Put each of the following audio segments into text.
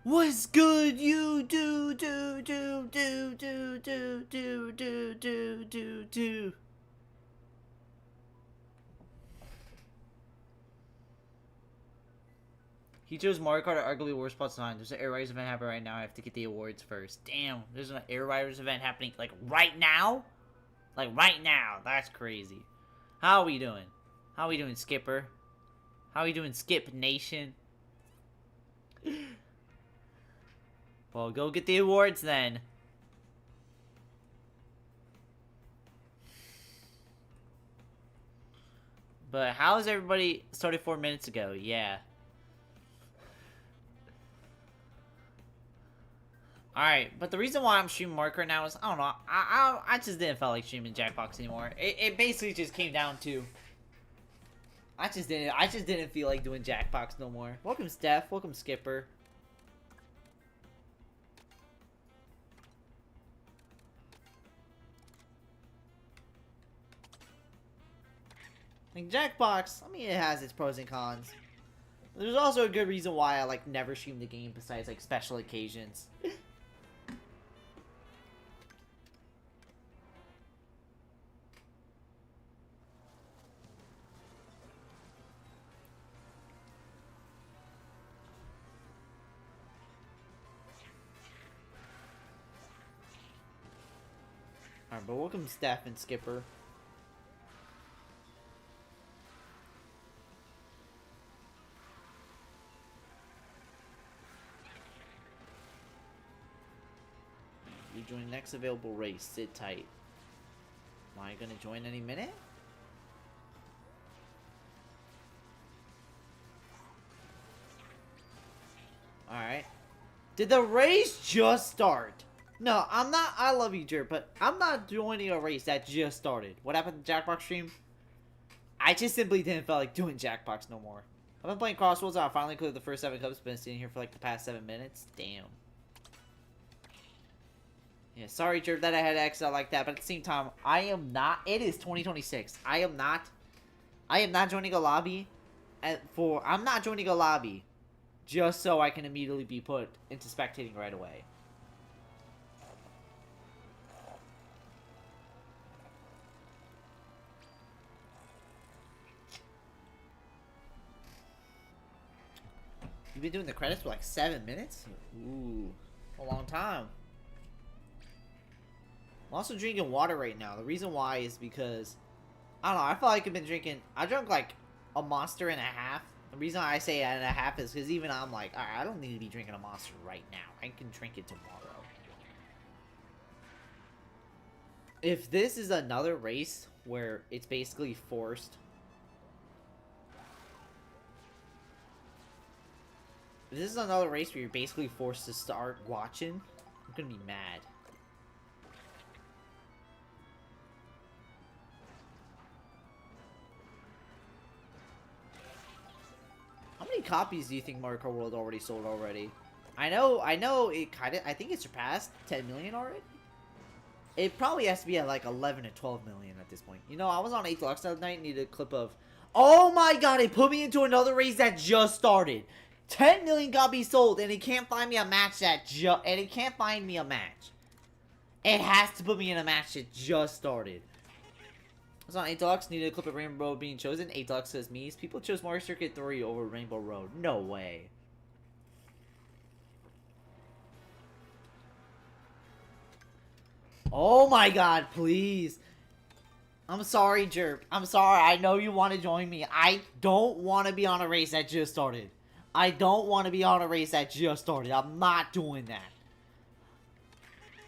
What's good, you do. He chose Mario Kart at arguably worst spots on. There's an Air Riders event happening right now. I have to get the awards first. Damn, there's an Air Riders event happening like right now? Like right now. That's crazy. How are we doing? How are we doing, Skipper? How are we doing, Skip Nation? Well, go get the awards then. But how's everybody started 4 minutes ago? Yeah. Alright, but the reason why I'm streaming Mario Kart now is, I don't know, I just didn't feel like streaming Jackbox anymore. It basically just came down to, I just didn't feel like doing Jackbox no more. Welcome, Steph. Welcome, Skipper. Like, Jackbox, I mean, it has its pros and cons. There's also a good reason why I like never stream the game besides like special occasions. Alright, but welcome Steph and Skipper. You join next available race. Sit tight. Am I gonna join any minute? Alright. Did the race just start? No, I'm not. I love you, Jerk, but I'm not joining a race that just started. What happened to Jackbox stream? I just simply didn't feel like doing Jackbox no more. I've been playing Crossroads. I finally cleared the first 7 cups. Been sitting here for like the past 7 minutes. Damn. Yeah, sorry, Jerk, that I had to exit like that. But at the same time, I am not. It is 2026. I am not joining a lobby. I'm not joining a lobby just so I can immediately be put into spectating right away. You've been doing the credits for like 7 minutes? Ooh, a long time. I'm also drinking water right now. The reason why is because, I don't know, I feel like I've been drinking, I drank like a Monster and a half. The reason I say and a half is because even I'm like, I don't need to be drinking a Monster right now. I can drink it tomorrow. If this is another race where it's basically forced, if this is another race where you're basically forced to start watching, I'm gonna be mad. How many copies do you think Mario Kart World already sold already? I know it I think it surpassed 10 million already. It probably has to be at like 11 to 12 million at this point. You know, I was on 8 Deluxe the other night and needed a clip of, oh my god, it put me into another race that just started. 10 million copies sold and it can't find me a match it can't find me a match. It has to put me in a match that just started. I was on 8 Deluxe, needed a clip of Rainbow Road being chosen. 8 Deluxe says me. People chose Mario Circuit 3 over Rainbow Road. No way. Oh my god, please. I'm sorry, Jerk. I'm sorry. I know you want to join me. I don't want to be on a race that just started. I don't want to be on a race that just started. I'm not doing that.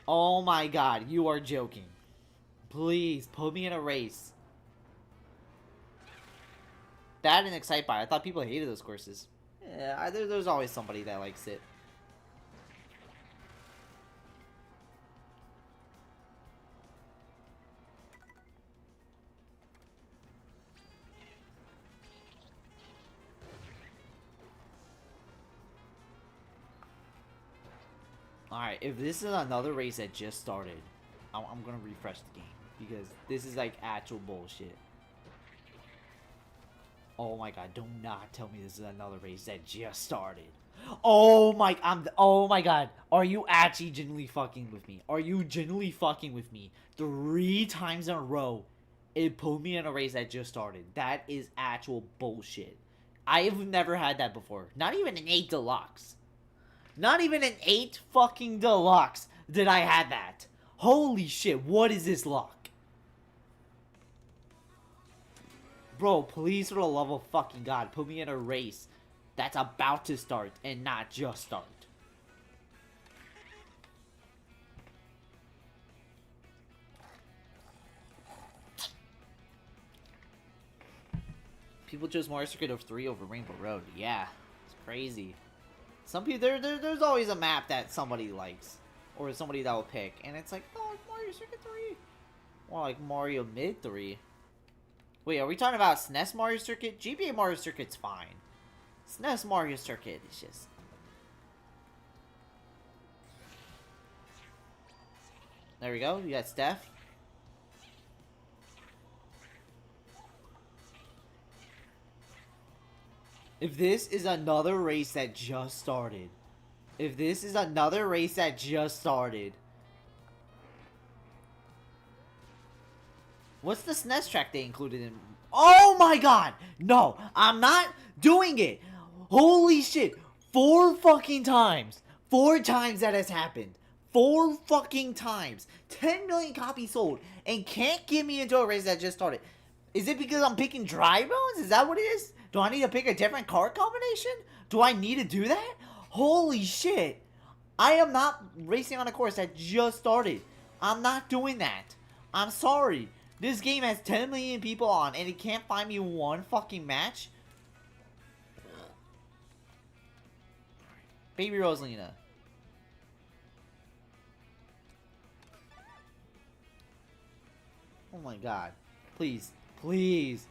Oh my god, you are joking. Please, put me in a race. That and Excitebike. I thought people hated those courses. Yeah, there's always somebody that likes it. Alright, if this is another race that just started, I'm gonna refresh the game. Because this is like actual bullshit. Oh my god, do not tell me this is another race that just started. Oh my god. Are you actually genuinely fucking with me? Are you genuinely fucking with me? 3 times in a row, it put me in a race that just started. That is actual bullshit. I have never had that before. Not even an 8 Deluxe. Not even an 8 fucking Deluxe did I have that. Holy shit, what is this luck? Bro, please, for the love of fucking God, put me in a race that's about to start and not just start. People chose Mario Circuit 3 over Rainbow Road. Yeah, it's crazy. Some people, there's always a map that somebody likes. Or somebody that will pick. And it's like, oh, Mario Circuit 3. Or like Mario Mid 3. Wait, are we talking about SNES Mario Circuit? GBA Mario Circuit's fine. SNES Mario Circuit is just... There we go, you got Steph. If this is another race that just started. If this is another race that just started. What's the SNES track they included in? Oh my god! No, I'm not doing it! Holy shit! 4 fucking times! 4 times that has happened. 4 fucking times. 10 million copies sold. And can't get me into a race that just started. Is it because I'm picking dry bones? Is that what it is? Do I need to pick a different card combination? Do I need to do that? Holy shit. I am not racing on a course that just started. I'm not doing that. I'm sorry. This game has 10 million people on and it can't find me one fucking match? Baby Rosalina. Oh my god. Please. Please.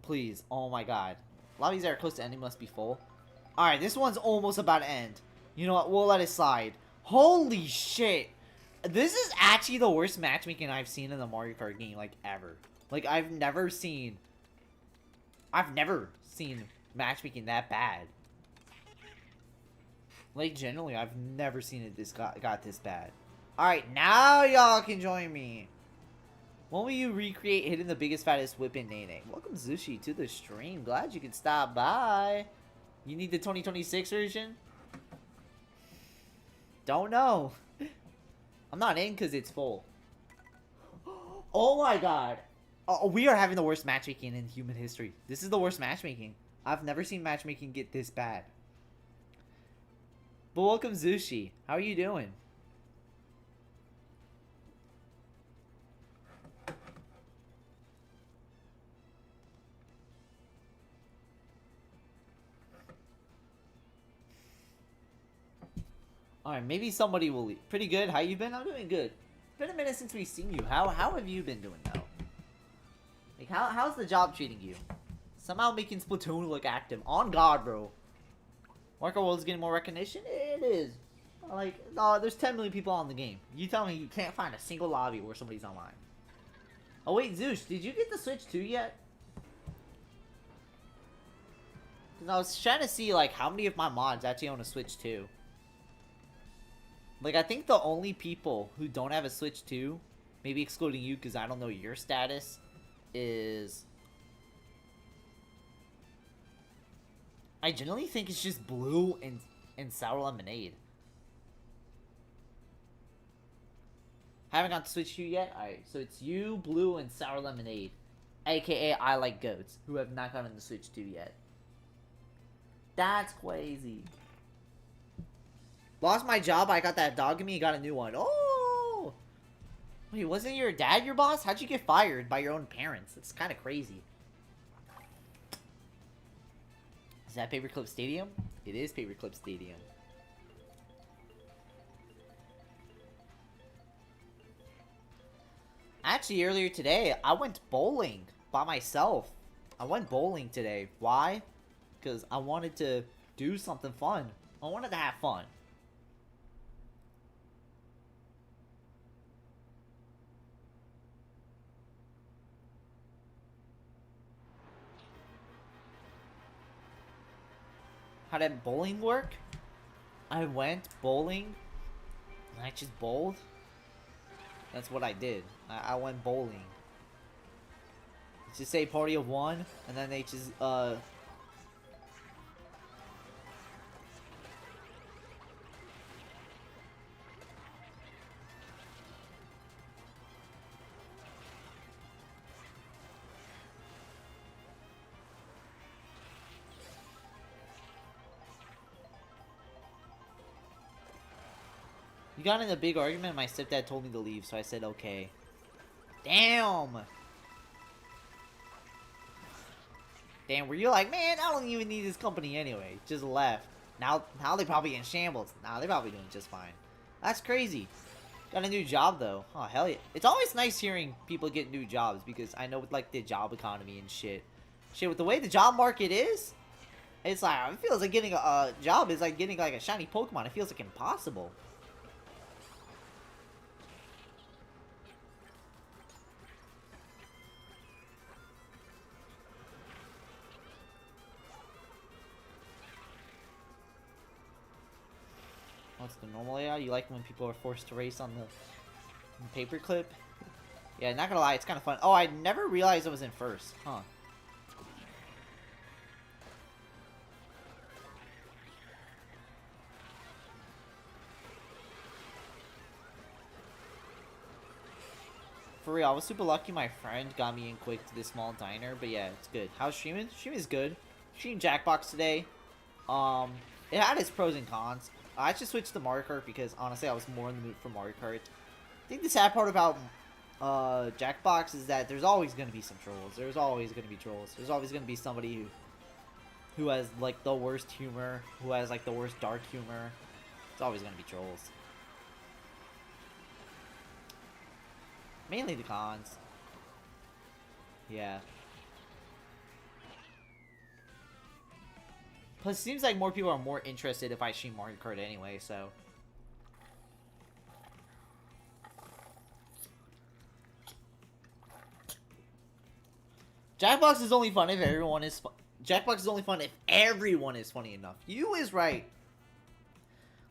Please. Oh my god. Lobbies that are close to ending must be full. Alright, this one's almost about to end. You know what? We'll let it slide. Holy shit. This is actually the worst matchmaking I've seen in the Mario Kart game, like, ever. Like, I've never seen matchmaking that bad. Like, generally, I've never seen it got this bad. Alright, now y'all can join me. When will you recreate hitting the biggest, fattest whip in Nene? Welcome, Zushi, to the stream. Glad you could stop by. You need the 2026 version? Don't know. I'm not in because it's full. Oh my god. Oh, we are having the worst matchmaking in human history. This is the worst matchmaking. I've never seen matchmaking get this bad. But welcome, Zushi. How are you doing? Alright, maybe somebody will leave. Pretty good. How you been? I'm doing good. It's been a minute since we've seen you. How have you been doing, though? Like, how's the job treating you? Somehow making Splatoon look active. On God, bro. Mario Kart World is getting more recognition? It is. Like, no, there's 10 million people on the game. You tell me you can't find a single lobby where somebody's online. Oh, wait, Zeus, did you get the Switch 2 yet? Because I was trying to see, like, how many of my mods actually own a Switch 2. Like, I think the only people who don't have a Switch 2, maybe excluding you because I don't know your status, is... I generally think it's just Blue and Sour Lemonade. Haven't got the Switch 2 yet? Alright, so it's you, Blue, and Sour Lemonade. AKA I Like Goats, who have not gotten the Switch 2 yet. That's crazy. Lost my job, I got that dog in me, got a new one. Oh! Wait, wasn't your dad your boss? How'd you get fired by your own parents? That's kind of crazy. Is that Paperclip Stadium? It is Paperclip Stadium. Actually, earlier today, I went bowling by myself. I went bowling today. Why? Because I wanted to do something fun. I wanted to have fun. How did bowling work? I went bowling, and I just bowled. That's what I did. I went bowling. Just say party of one, and then they just, You got in a big argument, my stepdad told me to leave, so I said okay. Damn! Damn, were you like, man, I don't even need this company anyway. Just left. Now they probably in shambles. Nah, they probably doing just fine. That's crazy. Got a new job, though. Oh, hell yeah. It's always nice hearing people get new jobs, because I know with, like, the job economy and shit. Shit, with the way the job market is, it's like, it feels like getting a job is like getting, like, a shiny Pokemon. It feels like impossible. What's the normal layout? You like when people are forced to race on the paperclip? Yeah, not gonna lie, it's kind of fun. Oh, I never realized it was in first. Huh. For real, I was super lucky my friend got me in quick to this small diner. But yeah, it's good. How's streaming? Streaming is good. Streamed Jackbox today. It had its pros and cons. I just switched to Mario Kart because honestly I was more in the mood for Mario Kart. I think the sad part about Jackbox is that there's always going to be some trolls. There's always going to be trolls. There's always going to be somebody who has like the worst humor, who has like the worst dark humor. It's always going to be trolls. Mainly the cons. Yeah. Plus, it seems like more people are more interested if I stream Mario Kart anyway, so. Jackbox is only fun if everyone is Jackbox is only fun if everyone is funny enough. You is right.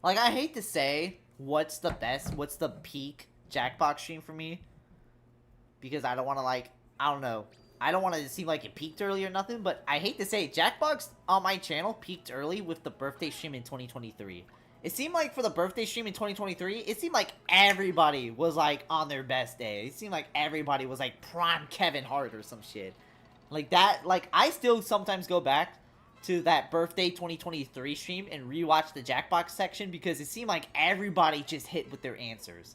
Like, I hate to say what's the best, what's the peak Jackbox stream for me. Because I don't want to, like, I don't know. I don't want to seem like it peaked early or nothing, but I hate to say, Jackbox on my channel peaked early with the birthday stream in 2023. It seemed like for the birthday stream in 2023, it seemed like everybody was, like, on their best day. It seemed like everybody was, like, prime Kevin Hart or some shit. Like, that, like, I still sometimes go back to that birthday 2023 stream and rewatch the Jackbox section because it seemed like everybody just hit with their answers.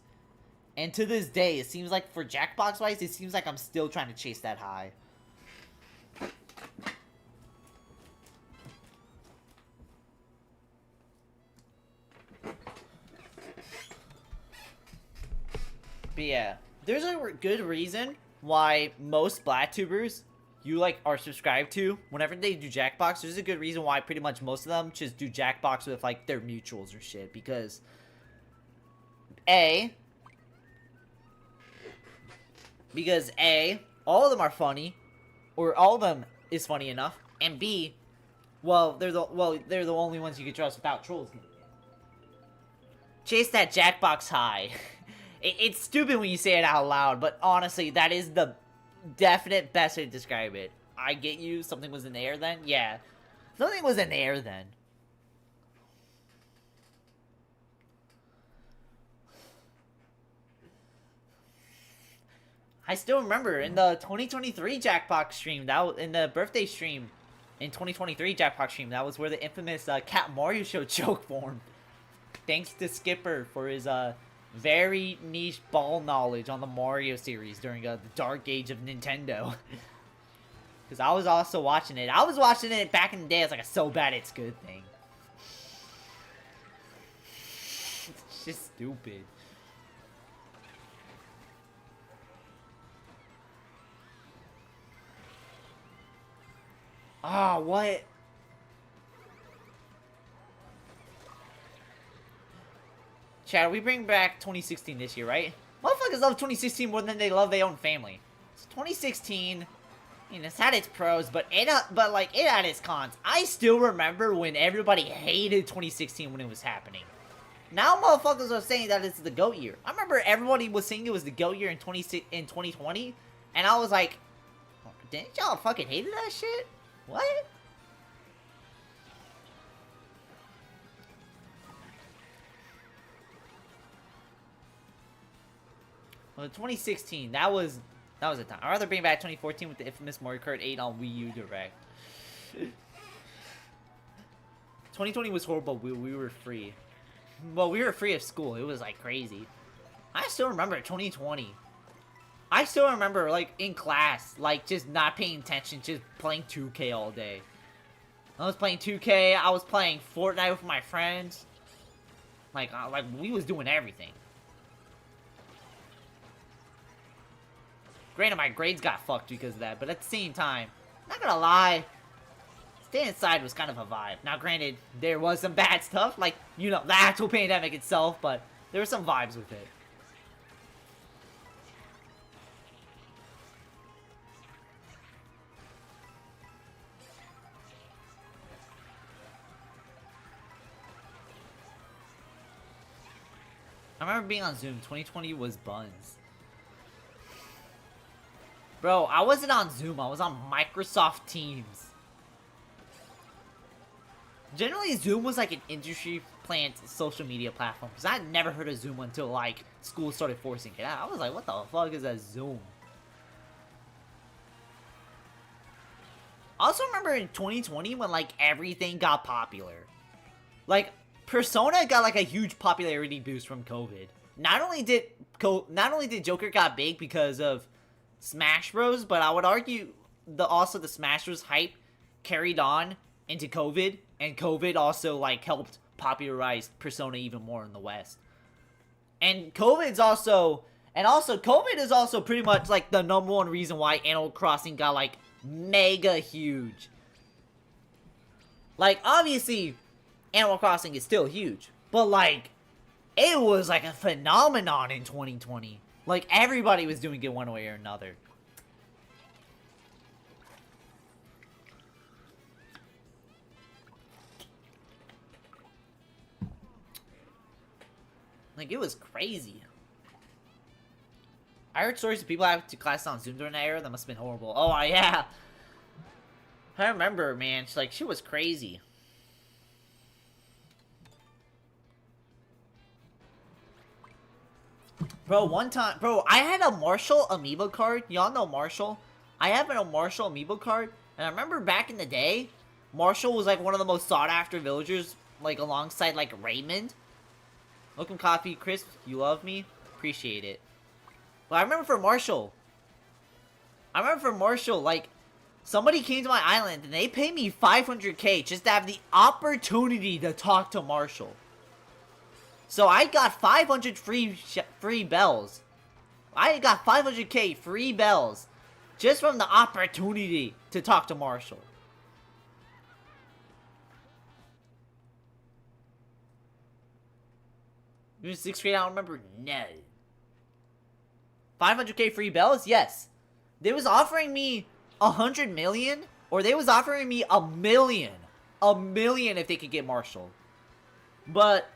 And to this day, it seems like for Jackbox-wise, it seems like I'm still trying to chase that high. But yeah, there's a good reason why most Blatubers you like are subscribed to, whenever they do Jackbox, there's a good reason why pretty much most of them just do Jackbox with like their mutuals or shit. Because A, all of them are funny, or all of them is funny enough, and B, they're the only ones you can trust without trolls. Chase that Jackbox high. It's stupid when you say it out loud, but honestly, that is the definite best way to describe it. I get you. Something was in the air then. Yeah, something was in the air then. I still remember in the 2023 Jackbox stream, in the birthday stream in 2023 Jackbox stream, that was where the infamous Cat Mario Show joke formed. Thanks to Skipper for his very niche ball knowledge on the Mario series during the dark age of Nintendo. Because I was also watching it. I was watching it back in the day as like a so bad it's good thing. It's just stupid. Ah, what? Chad, we bring back 2016 this year, right? Motherfuckers love 2016 more than they love their own family. So 2016, I mean, it's had its pros, but it had its cons. I still remember when everybody hated 2016 when it was happening. Now motherfuckers are saying that it's the GOAT year. I remember everybody was saying it was the GOAT year in 2020, and I was like, didn't y'all fucking hate that shit? What? Well, 2016, that was a time. I'd rather bring back 2014 with the infamous Mario Kart 8 on Wii U Direct. 2020 was horrible. We were free. Well, we were free of school. It was like crazy. I still remember 2020. I still remember, like, in class, like, just not paying attention, just playing 2K all day. I was playing 2K, I was playing Fortnite with my friends. Like, we was doing everything. Granted, my grades got fucked because of that, but at the same time, not gonna lie, staying inside was kind of a vibe. Now, granted, there was some bad stuff, like, you know, the actual pandemic itself, but there were some vibes with it. I remember being on Zoom. 2020 was buns. Bro, I wasn't on Zoom. I was on Microsoft Teams. Generally, Zoom was like an industry plant social media platform. Because I had never heard of Zoom until, like, school started forcing it out. I was like, what the fuck is a Zoom? I also remember in 2020 when, like, everything got popular. Like, Persona got, like, a huge popularity boost from COVID. Not only did Joker got big because of Smash Bros, but I would argue also the Smash Bros hype carried on into COVID, and COVID also, like, helped popularize Persona even more in the West. And COVID is also pretty much, like, the number one reason why Animal Crossing got, like, mega huge. Like, obviously, Animal Crossing is still huge, but, like, it was, like, a phenomenon in 2020. Like, everybody was doing it one way or another. Like, it was crazy. I heard stories of people having to class on Zoom during that era. That must have been horrible. Oh, yeah. I remember, man. She was crazy. Bro, one time... Bro, I had a Marshall amiibo card. Y'all know Marshall? I have a Marshall amiibo card. And I remember back in the day, Marshall was, like, one of the most sought-after villagers, like, alongside, like, Raymond. Welcome, Coffee. Chris, you love me? Appreciate it. But I remember for Marshall, like, somebody came to my island and they paid me 500k just to have the opportunity to talk to Marshall. So I got 500 free bells. I got 500k free bells just from the opportunity to talk to Marshall. You in 6th grade, I don't remember. No. 500k free bells? Yes. They was offering me 100 million, or they was offering me a million. A million if they could get Marshall. But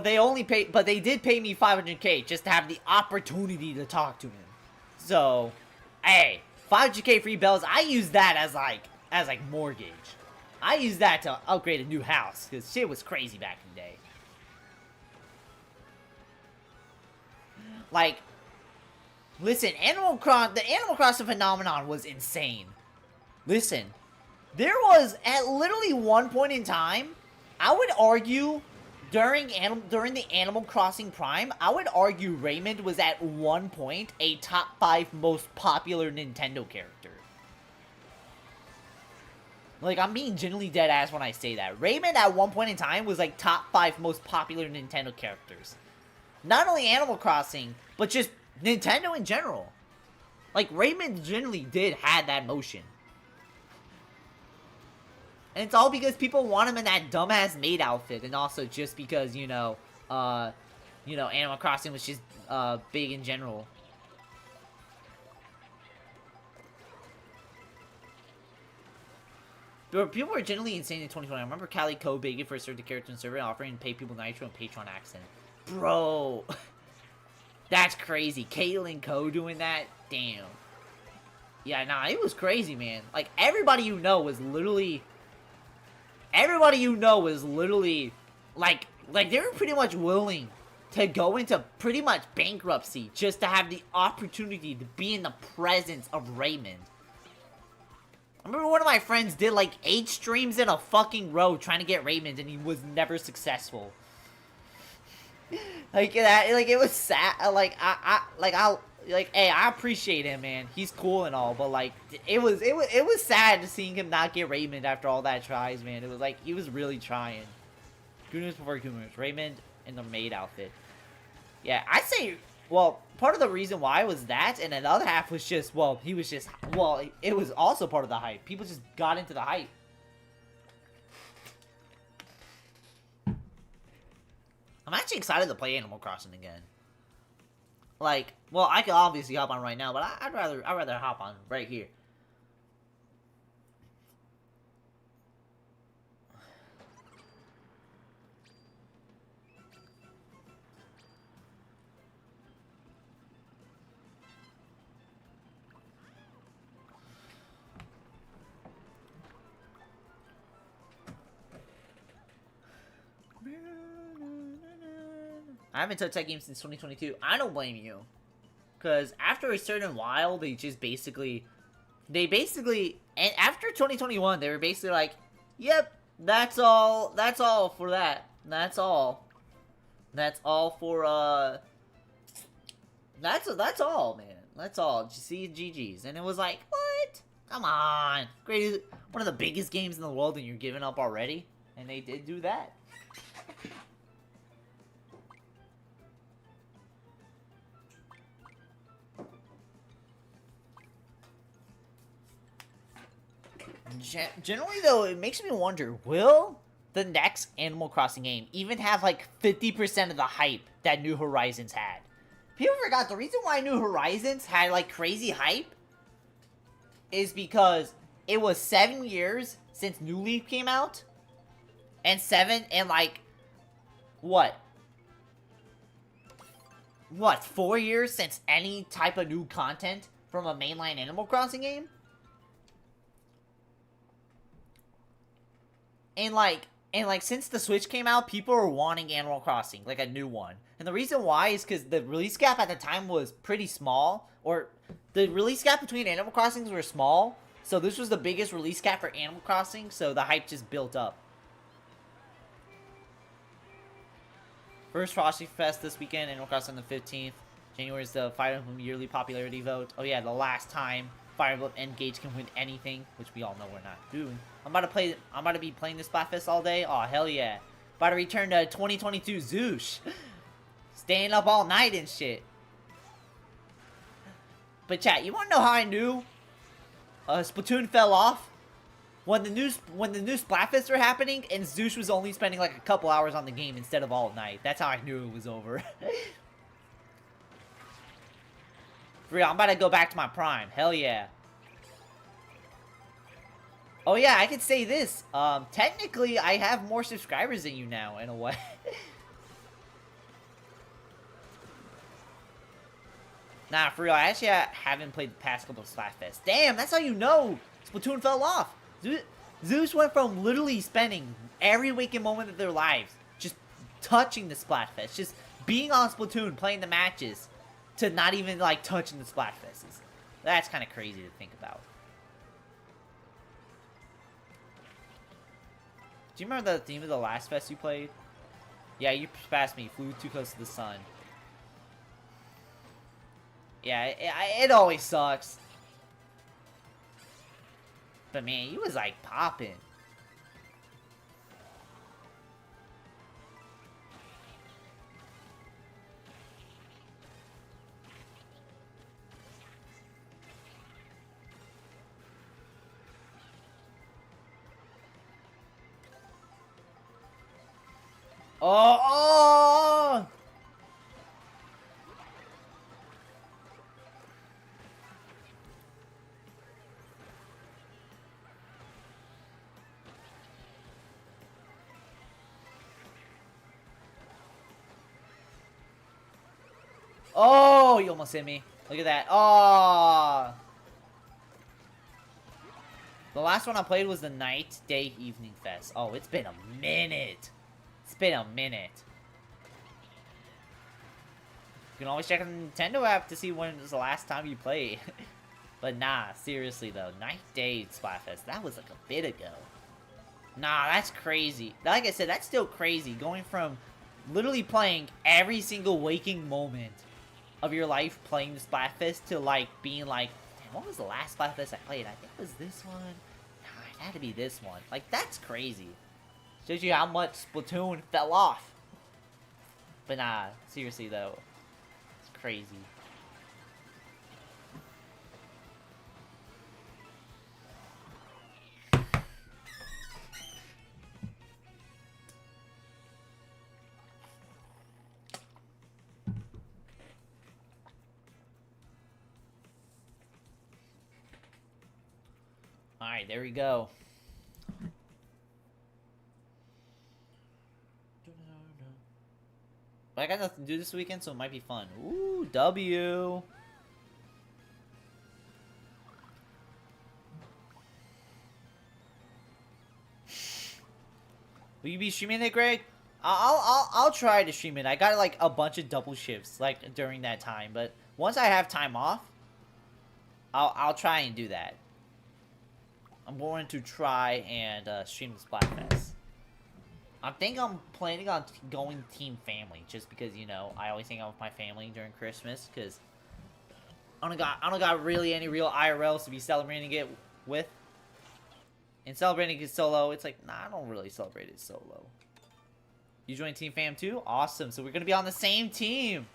they did pay me 500k just to have the opportunity to talk to him. So, hey, 500k free bells, I use that as like mortgage. I use that to upgrade a new house, because shit was crazy back in the day. Like, listen, the Animal Crossing phenomenon was insane. Listen, there was, at literally one point in time, I would argue, during the Animal Crossing Prime, I would argue Raymond was at one point a top 5 most popular Nintendo character. Like, I'm being genuinely dead ass when I say that. Raymond at one point in time was like top 5 most popular Nintendo characters. Not only Animal Crossing, but just Nintendo in general. Like, Raymond generally did have that motion. And it's all because people want him in that dumbass maid outfit, and also just because, Animal Crossing was just, big in general. But people were generally insane in 2020. I remember Calico begging for a certain character in server and offering to pay people Nitro and Patreon accent. Bro. That's crazy. Caitlyn Co doing that? Damn. Yeah, nah, it was crazy, man. Like, everybody you know was literally... Like, they were pretty much willing to go into pretty much bankruptcy just to have the opportunity to be in the presence of Raymond. I remember one of my friends did like 8 streams in a fucking row trying to get Raymond, and he was never successful. Like that, like it was sad. Hey, I appreciate him, man. He's cool and all, but like it was sad seeing him not get Raymond after all that tries, man. It was like he was really trying. Gooners before Gooners. Raymond in the maid outfit. Yeah, I say. Well, part of the reason why was that, and another half was just, it was also part of the hype. People just got into the hype. I'm actually excited to play Animal Crossing again. Like, well, I could obviously hop on right now, but I'd rather hop on right here. I haven't touched that game since 2022. I don't blame you. Because after a certain while, they basically, and after 2021, they were basically like, yep, that's all for that. That's all for, that's all, man. That's all. See, GG's. And it was like, what? Come on. Great, one of the biggest games in the world, and you're giving up already? And they did do that. Generally, though, it makes me wonder, will the next Animal Crossing game even have, like, 50% of the hype that New Horizons had? People forgot the reason why New Horizons had, like, crazy hype is because it was 7 years since New Leaf came out, and what? What, 4 years since any type of new content from a mainline Animal Crossing game? And like, since the Switch came out, people are wanting Animal Crossing, like a new one. And the reason why is because the release gap at the time was pretty small, or the release gap between Animal Crossings were small, so this was the biggest release gap for Animal Crossing, so the hype just built up. First Frosty Fest this weekend, Animal Crossing on the 15th. January is the Fire Emblem yearly popularity vote. Oh yeah, the last time Fire Emblem Engage can win anything, which we all know we're not doing. I'm about to be playing this Splatfest all day. Oh hell yeah! About to return to 2022 Zoosh. Staying up all night and shit. But chat, you wanna know how I knew Splatoon fell off? When the new Splatfests were happening, and Zoosh was only spending like a couple hours on the game instead of all night. That's how I knew it was over. For real, I'm about to go back to my prime. Hell yeah. Oh yeah, I could say this. Technically, I have more subscribers than you now, in a way. Nah, for real, I actually haven't played the past couple of Splatfests. Damn, that's how you know Splatoon fell off. Zeus went from literally spending every waking moment of their lives just touching the Splatfest, just being on Splatoon, playing the matches, to not even, like, touching the Splatfests. That's kind of crazy to think about. Do you remember the theme of the last fest you played? Yeah, you passed me. Flew too close to the sun. Yeah, it always sucks. But man, he was like popping. Oh! Oh, you almost hit me. Look at that. Oh. The last one I played was the Night, Day, Evening Fest. Oh, it's been a minute. It's been a minute. You can always check on the Nintendo app to see when was the last time you played. But nah, seriously though. Night, Day, Splatfest. That was like a bit ago. Nah, that's crazy. Like I said, that's still crazy. Going from literally playing every single waking moment of your life playing the Splatfest to like being like, damn, what was the last Splatfest I played? I think it was this one. Nah, it had to be this one. Like, that's crazy. Shows you how much Splatoon fell off. But nah, seriously though, it's crazy. Alright, there we go. But I got nothing to do this weekend, so it might be fun. Ooh, W. Will you be streaming it, Greg? I'll try to stream it. I got like a bunch of double shifts like during that time, but once I have time off, I'll try and do that. I'm going to try and stream the Splatfest. I think I'm planning on going Team Family, just because, you know, I always hang out with my family during Christmas, because I don't got really any real IRLs to be celebrating it with. And celebrating it solo, it's like, nah, I don't really celebrate it solo. You join Team Fam too? Awesome, so we're gonna be on the same team!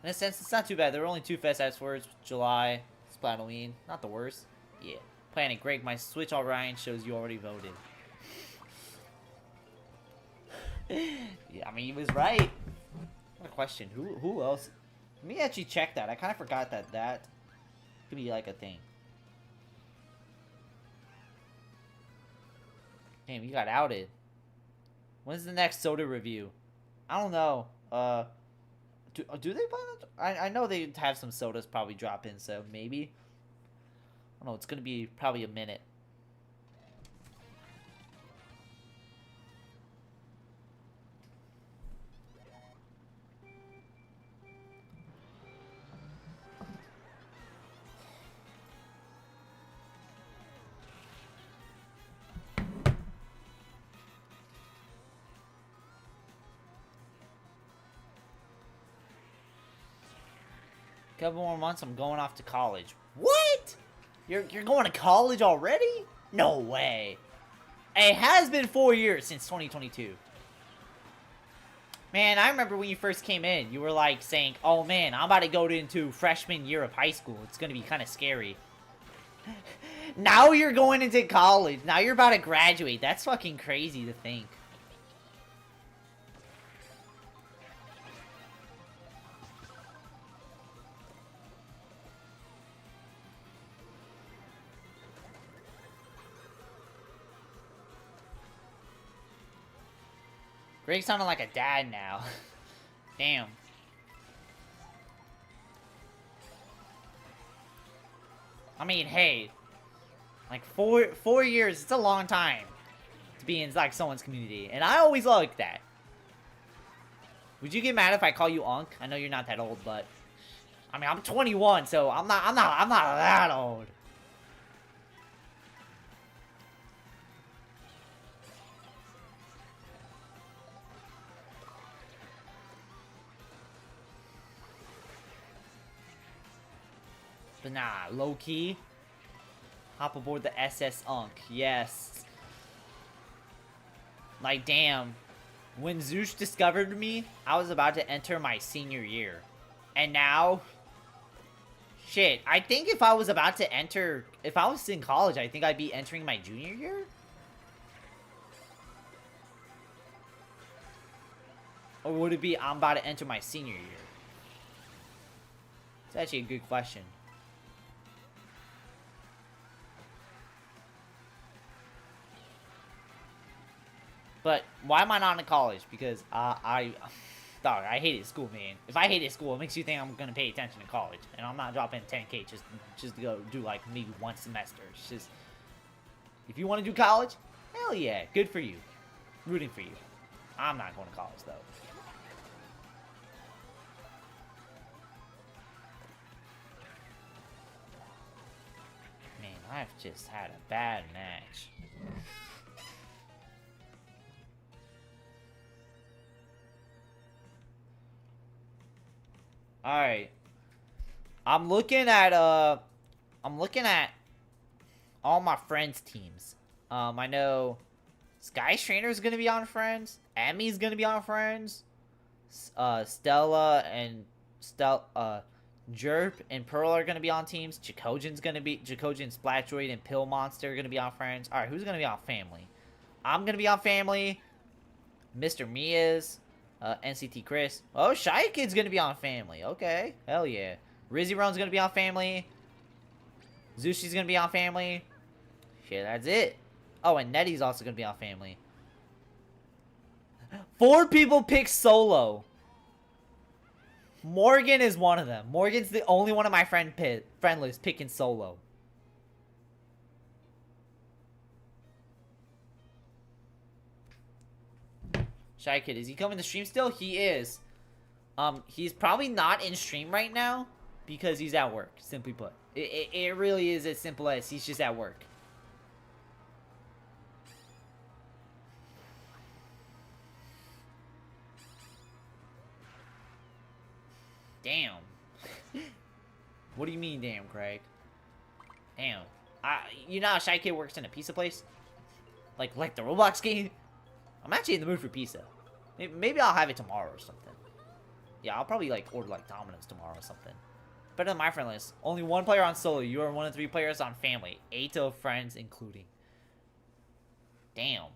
In a sense, it's not too bad. There were only 2 Fest afterwards, July, Splatoween, not the worst. Yeah. Planet Greg, my Switch Orion shows you already voted. Yeah, I mean, he was right. What a question. Who else? Let me actually check that. I kind of forgot that could be like a thing. Damn, you got outed. When's the next soda review? I don't know. Do they plan on... I know they have some sodas probably drop in, so maybe. I don't know. It's gonna be probably a minute. Couple more months, I'm going off to college. What? You're going to college already? No way. It has been 4 years since 2022. Man, I remember when you first came in, you were like saying, oh man, I'm about to go into freshman year of high school. It's going to be kind of scary. Now you're going into college. Now you're about to graduate. That's fucking crazy to think. Greg sounded like a dad now. Damn. I mean, hey. Like, four years, it's a long time to be in, like, someone's community. And I always like that. Would you get mad if I call you Unc? I know you're not that old, but... I mean, I'm 21, so I'm not that old. But nah, low-key. Hop aboard the SS Unk. Yes. Like, damn. When Zeus discovered me, I was about to enter my senior year. And now... Shit, I think if I was about to enter... If I was in college, I think I'd be entering my junior year? Or would it be I'm about to enter my senior year? It's actually a good question. But why am I not in college? Because dog, I hated school, man. If I hated school, it makes you think I'm gonna pay attention to college, and I'm not dropping 10K just to go do like maybe one semester. It's just, if you want to do college, hell yeah, good for you. Rooting for you. I'm not going to college though. Man, I've just had a bad match. Alright. I'm looking at all my friends' teams. I know Sky Strainer's gonna be on Friends. Emmy's gonna be on Friends. Stella and Jerp and Pearl are gonna be on teams. Chakojin, Splatdroid, and Pill Monster are gonna be on Friends. Alright, who's gonna be on Family? I'm gonna be on Family. Mr. Mia's. NCT Chris. Oh, Shy Kid's gonna be on Family. Okay. Hell yeah. Rizzy Ron's gonna be on Family. Zushi's gonna be on Family. Shit, that's it. Oh, and Nettie's also gonna be on Family. 4 people pick solo. Morgan is one of them. Morgan's the only one of my friend list picking solo. Shy Kid, is he coming to stream still? He is. He's probably not in stream right now because he's at work, simply put. It really is as simple as he's just at work. Damn. What do you mean, damn, Craig? Damn. You know how Shy Kid works in a pizza place? Like the Roblox game? I'm actually in the mood for pizza. Maybe I'll have it tomorrow or something. Yeah, I'll probably, like, order, like, Domino's tomorrow or something. Better than my friend list. Only 1 player on solo. You are 1 of 3 players on family. 8 of friends, including. Damn.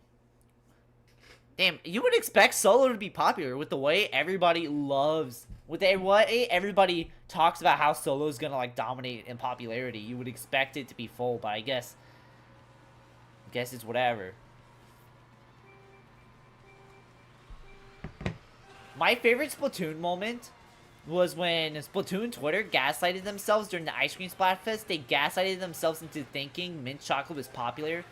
Damn, you would expect solo to be popular with the way everybody loves... With what everybody talks about how solo is gonna, like, dominate in popularity. You would expect it to be full, but I guess it's whatever. My favorite Splatoon moment was when Splatoon Twitter gaslighted themselves during the Ice Cream Splatfest. They gaslighted themselves into thinking mint chocolate was popular.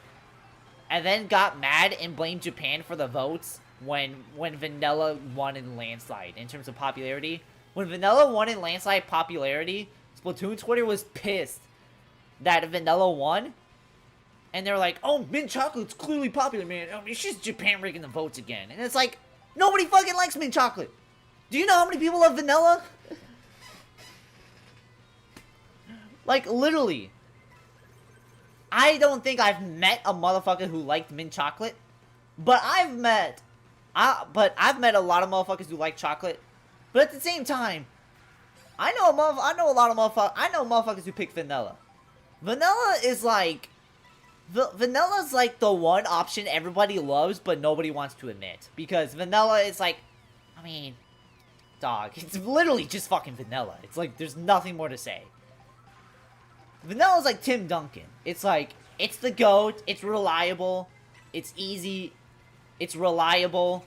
And then got mad and blamed Japan for the votes when vanilla won in landslide in terms of popularity. When vanilla won in landslide popularity, Splatoon Twitter was pissed that vanilla won. And they're like, oh, mint chocolate's clearly popular, man. It's just Japan rigging the votes again. And it's like... Nobody fucking likes mint chocolate. Do you know how many people love vanilla? Like, literally. I don't think I've met a motherfucker who liked mint chocolate. But I've met a lot of motherfuckers who like chocolate. But at the same time, I know motherfuckers who pick vanilla. Vanilla is like... Vanilla's like the one option everybody loves, but nobody wants to admit. Because vanilla is like, I mean, dog, it's literally just fucking vanilla. It's like, there's nothing more to say. Vanilla's like Tim Duncan. It's like, it's the GOAT, it's reliable, it's easy, it's reliable,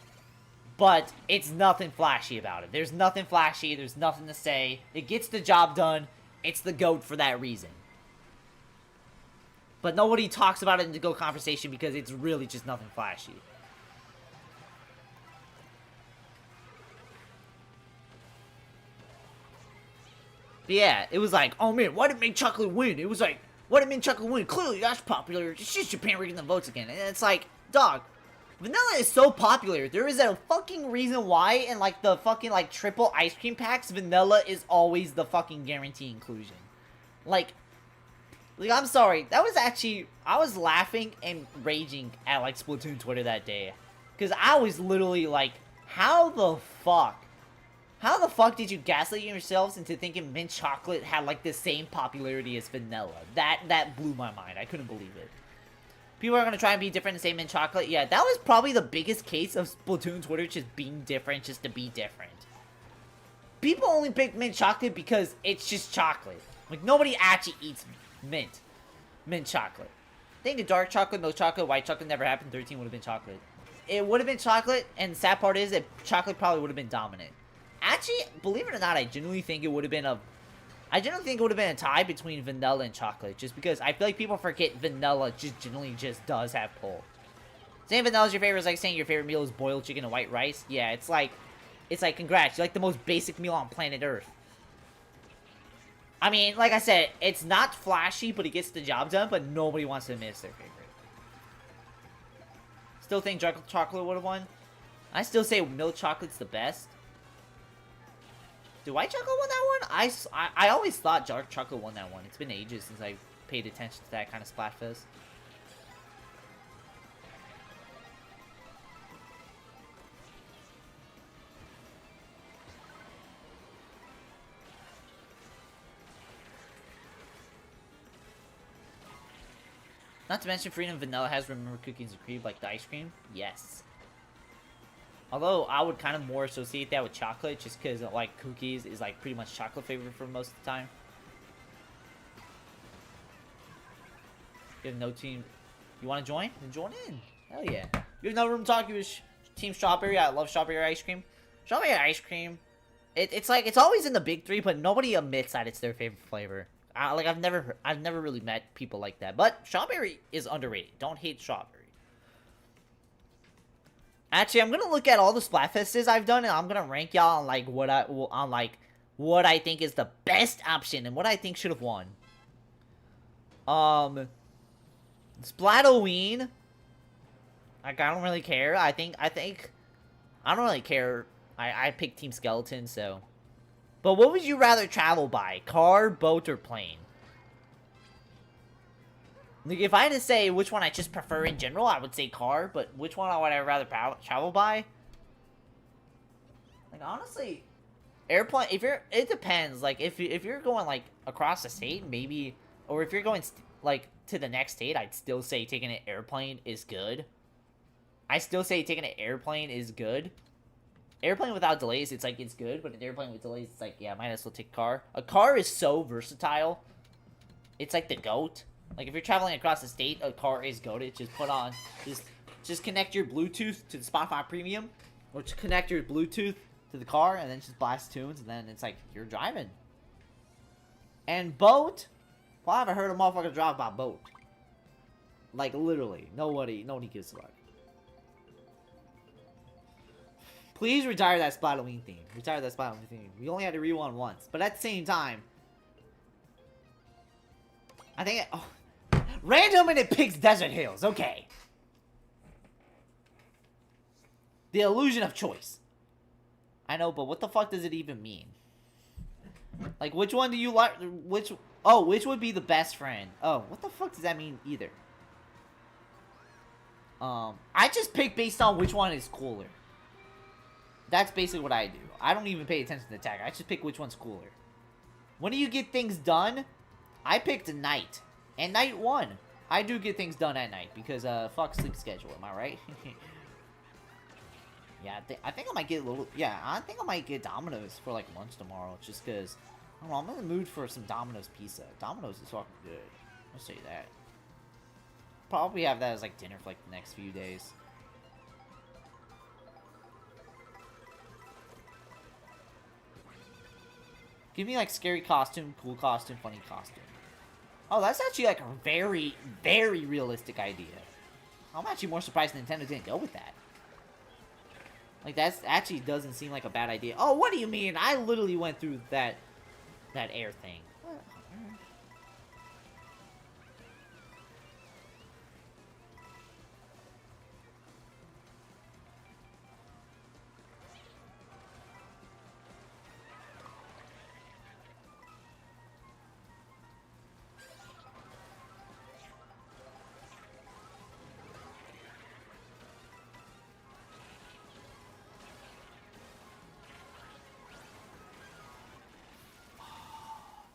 but it's nothing flashy about it. There's nothing flashy, there's nothing to say. It gets the job done, it's the GOAT for that reason. But nobody talks about it in the GOAT conversation because it's really just nothing flashy. But yeah, it was like, oh man, why did mint chocolate win? It was like, why did mint chocolate win? Clearly that's popular. It's just Japan rigging the votes again. And it's like, dog, vanilla is so popular. There is a fucking reason why in like the fucking like triple ice cream packs, vanilla is always the fucking guarantee inclusion. Like, I'm sorry, that was actually, I was laughing and raging at, like, Splatoon Twitter that day. Because I was literally like, how the fuck did you gaslight yourselves into thinking mint chocolate had, like, the same popularity as vanilla? That blew my mind. I couldn't believe it. People are gonna try and be different and say mint chocolate. Yeah, that was probably the biggest case of Splatoon Twitter just being different just to be different. People only pick mint chocolate because it's just chocolate. Like, nobody actually eats mint chocolate. I think the dark chocolate, milk chocolate, white chocolate never happened. 13 would have been chocolate. It would have been chocolate, and the sad part is that chocolate probably would have been dominant. Actually, believe it or not, I genuinely think it would have been a tie between vanilla and chocolate, just because I feel like people forget vanilla just genuinely just does have pull. Saying vanilla's your favorite is like saying your favorite meal is boiled chicken and white rice. Yeah, it's like congrats, you're like the most basic meal on planet Earth. I mean, like I said, it's not flashy, but it gets the job done, but nobody wants to admit it's their favorite. Still think dark chocolate would have won. I still say milk chocolate's the best. Did white chocolate win that one? I always thought dark chocolate won that one. It's been ages since I paid attention to that kind of Splatfest. Not to mention Freedom Vanilla has remember cookies and cream like the ice cream. Yes. Although I would kind of more associate that with chocolate just because like cookies is like pretty much chocolate favorite for most of the time. You have no team. You want to join? Then join in. Hell yeah. You have no room to talk. You Team Strawberry. I love strawberry ice cream. Strawberry ice cream. It's like it's always in the big three, but nobody admits that it's their favorite flavor. Like I've never really met people like that. But strawberry is underrated. Don't hate strawberry. Actually, I'm gonna look at all the Splatfests I've done, and I'm gonna rank y'all on like what I think is the best option and what I think should have won. Splatoween. Like, I don't really care. I think I don't really care. I picked Team Skeleton, so. But what would you rather travel by? Car, boat, or plane? Like, if I had to say which one I just prefer in general, I would say car, but which one would I rather travel by? Like, honestly, airplane, it depends. Like, if you're going, like, across the state, maybe, or if you're going, like, to the next state, I'd still say taking an airplane is good. I still say taking an airplane is good. Airplane without delays, it's like, it's good, but an airplane with delays, it's like, yeah, might as well take a car. A car is so versatile. It's like the GOAT. Like, if you're traveling across the state, a car is GOAT. Just put on, just connect your Bluetooth to the Spotify Premium, or just connect your Bluetooth to the car, and then just blast tunes, and then it's like, you're driving. And boat? Well, I haven't heard a motherfucker drive by boat. Like, literally. Nobody gives a fuck. Please retire that Splatoween theme. Retire that Splatoween theme. We only had to rewind once. But at the same time, I think random and it picks Desert Hills. Okay. The illusion of choice. I know, but what the fuck does it even mean? Like, which one do you like? Which would be the best friend? Oh, what the fuck does that mean either? I just pick based on which one is cooler. That's basically what I do. I don't even pay attention to the tag. I just pick which one's cooler. When do you get things done? I picked night. And night won. I do get things done at night. Because, fuck sleep schedule. Am I right? Yeah, I think I might get a little... Yeah, I think I might get Domino's for, like, lunch tomorrow. Just because... I don't know, I'm in the mood for some Domino's pizza. Domino's is fucking good. I'll say that. Probably have that as, like, dinner for, like, the next few days. Give me, like, scary costume, cool costume, funny costume. Oh, that's actually, like, a very, very realistic idea. I'm actually more surprised Nintendo didn't go with that. Like, that actually doesn't seem like a bad idea. Oh, what do you mean? I literally went through that air thing.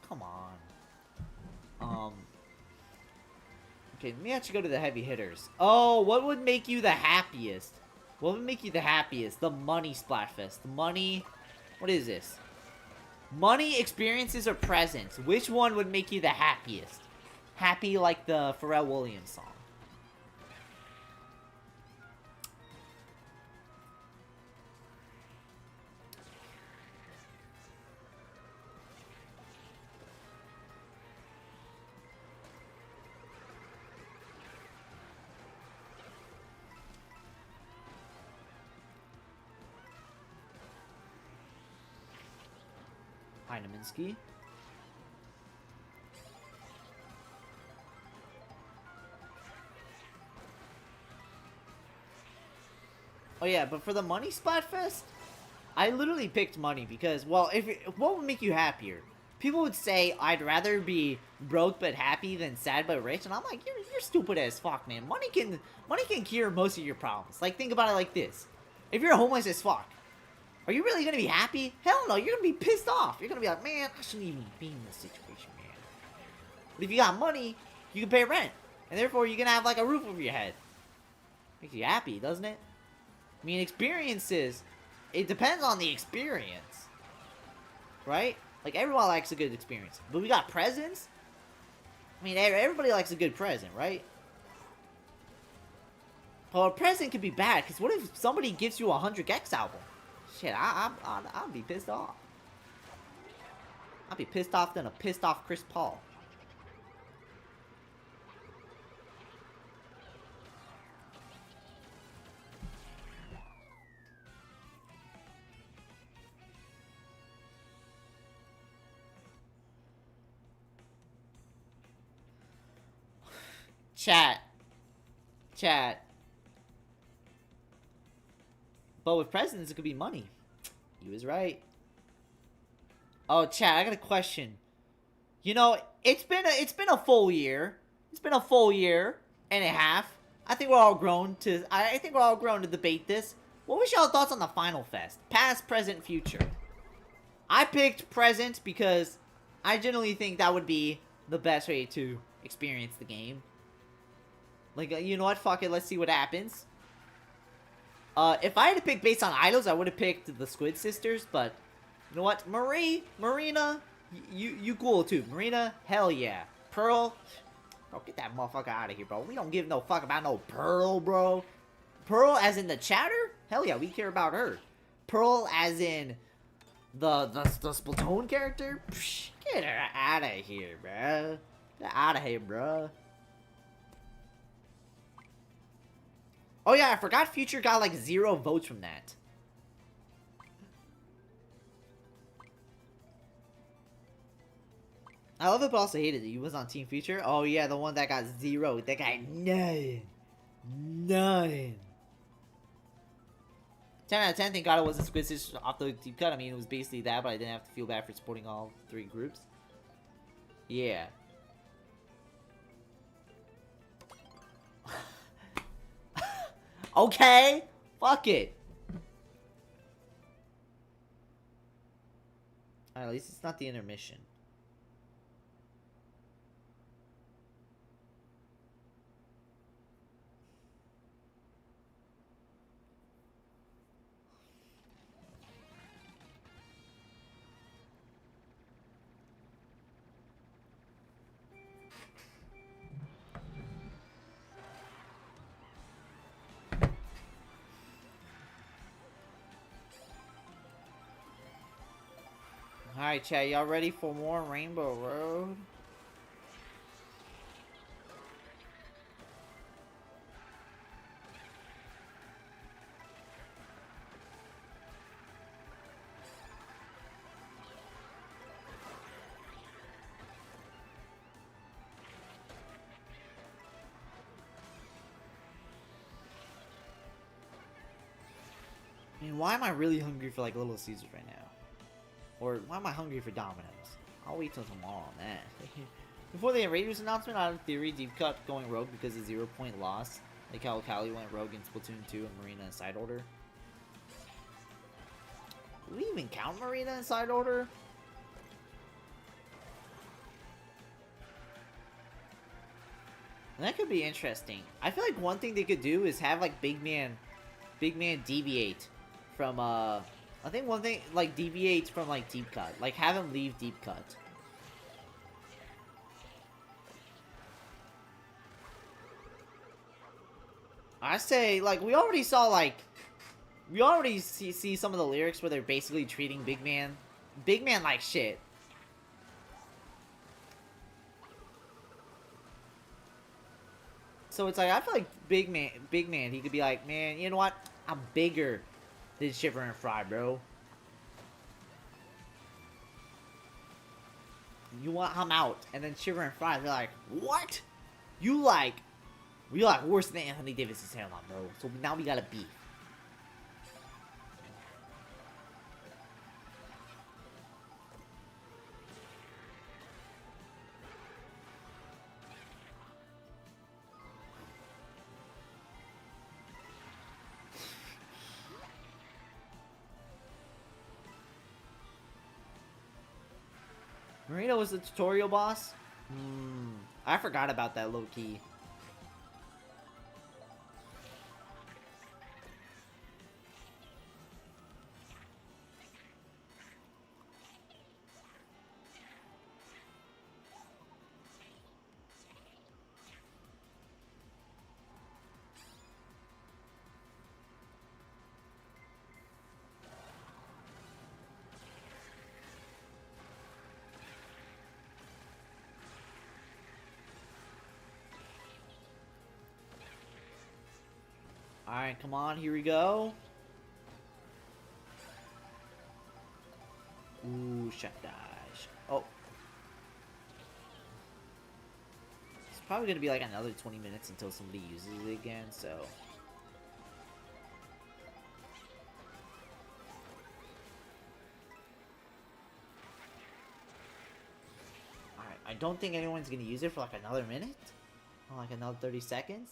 Come on. Okay, let me actually go to the heavy hitters. Oh, what would make you the happiest? What would make you the happiest? The money Splatfest. The money... What is this? Money, experiences, or presents? Which one would make you the happiest? Happy like the Pharrell Williams song. Heinemanski. Oh yeah, but for the money Splatfest, I literally picked money because, well, what would make you happier? People would say I'd rather be broke but happy than sad but rich, and I'm like, you're stupid as fuck, man. Money can cure most of your problems. Like, think about it like this: if you're homeless as fuck, are you really gonna be happy? Hell no, you're gonna be pissed off. You're gonna be like, man, I shouldn't even be in this situation, man. But if you got money, you can pay rent, and therefore you can have like a roof over your head. Makes you happy, doesn't it? I mean, experiences, it depends on the experience, right? Like, everyone likes a good experience. But we got presents? I mean, everybody likes a good present, right? Well, a present could be bad, because what if somebody gives you a 100X album? Shit, I'd be pissed off. I'd be pissed off than a pissed off Chris Paul. Chat. Chat. But with presidents, it could be money. He was right. Oh, chat, I got a question. You know, it's been a full year. It's been a full year and a half. I think we're all grown to debate this. What was y'all thoughts on the Final Fest? Past, present, future. I picked present because I generally think that would be the best way to experience the game. Like, you know what? Fuck it. Let's see what happens. If I had to pick based on idols, I would have picked the Squid Sisters, but you know what? Marina, you cool too. Marina, hell yeah. Pearl, bro, get that motherfucker out of here, bro. We don't give no fuck about no Pearl, bro. Pearl as in the chatter? Hell yeah, we care about her. Pearl as in the Splatoon character? Psh, get her out of here, bro. Get out of here, bro. Oh yeah, I forgot Future got like 0 votes from that. I love it, but also hated it. He was on Team Future. Oh yeah, the one that got 0. That guy, none. 10 out of 10, thank God it wasn't Squid Sisters off the deep cut. I mean, it was basically that, but I didn't have to feel bad for supporting all 3 groups. Yeah. Okay, fuck it. Alright, at least it's not the intermission. Alright, chat, y'all ready for more Rainbow Road? I mean, why am I really hungry for, like, Little Caesars right now? Or, why am I hungry for Domino's? I'll wait till tomorrow on that. Before the Raiders announcement, I had a theory Deep Cut going rogue because of 0-point loss. Like how Cali went rogue in Splatoon 2 and Marina in side order. Do we even count Marina in side order? And that could be interesting. I feel like one thing they could do is have, like, Big Man deviate from, I think one thing, like, deviates from, like, Deep Cut. Like, have him leave Deep Cut. I say, like, we already see some of the lyrics where they're basically treating Big Man like shit. So it's like, I feel like Big Man, he could be like, man, you know what? I'm bigger than Shiver and Fry, bro. You want I'm out, and then Shiver and Fry, they're like, what? We like worse than Anthony Davis' hairline, bro. So now we gotta beef. Marina was the tutorial boss? I forgot about that low-key. Alright, come on, here we go. Ooh, shut dash. Oh. probably gonna be like another 20 minutes until somebody uses it again, so. Alright, I don't think anyone's gonna use it for like another minute. Or like another 30 seconds.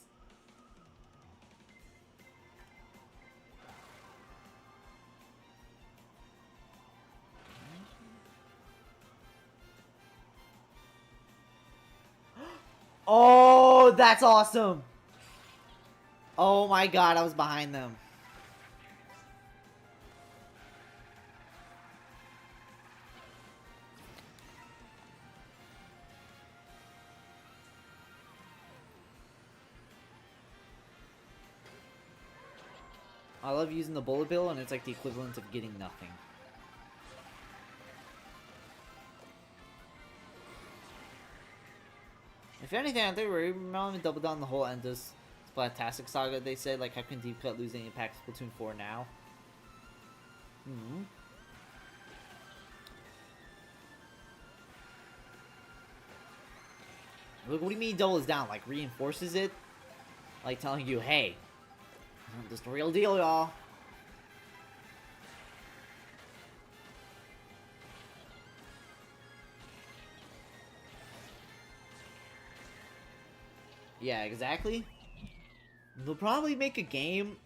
Oh, that's awesome! Oh my god, I was behind them. I love using the bullet bill, and it's like the equivalent of getting nothing. If anything, I think we're going to double down the whole Endless Splatastic saga. They said, like, how can Deep Cut lose any impact Splatoon 4 now? Look, what do you mean doubles down? Like, reinforces it? Like, telling you, hey, this is the real deal, y'all. Yeah, exactly. They'll probably make a game.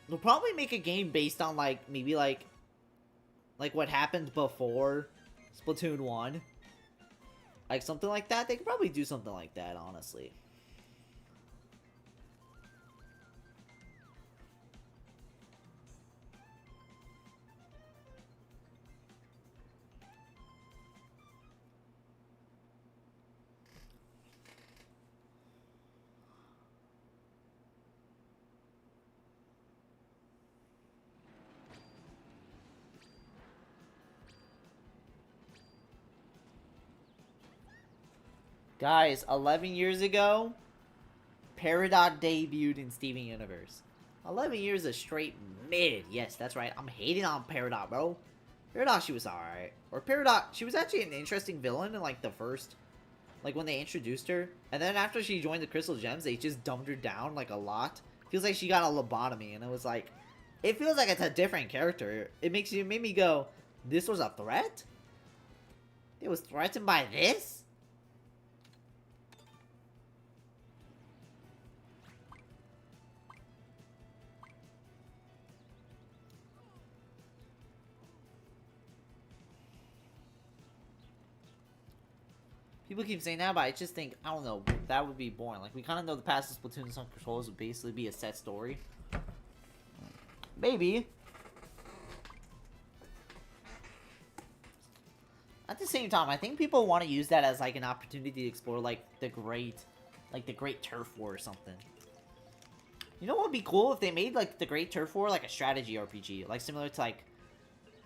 They'll probably make a game based on, like, maybe, like what happened before Splatoon 1. Like, something like that. They could probably do something like that, honestly. Guys, 11 years ago, Peridot debuted in Steven Universe. 11 years of straight mid. Yes, that's right. I'm hating on Peridot, bro. Peridot, she was alright. Or Peridot, she was actually an interesting villain in, like, the first... Like, when they introduced her. And then after she joined the Crystal Gems, they just dumbed her down, like, a lot. Feels like she got a lobotomy, and it was like... It feels like it's a different character. It made me go, this was a threat? It was threatened by this? People keep saying that, but I just think, I don't know, that would be boring. Like, we kind of know the past of Splatoon and some controls would basically be a set story. Maybe. At the same time, I think people want to use that as, like, an opportunity to explore, like, the great Turf War or something. You know what would be cool if they made, like, the Great Turf War, like, a strategy RPG? Like, similar to, like,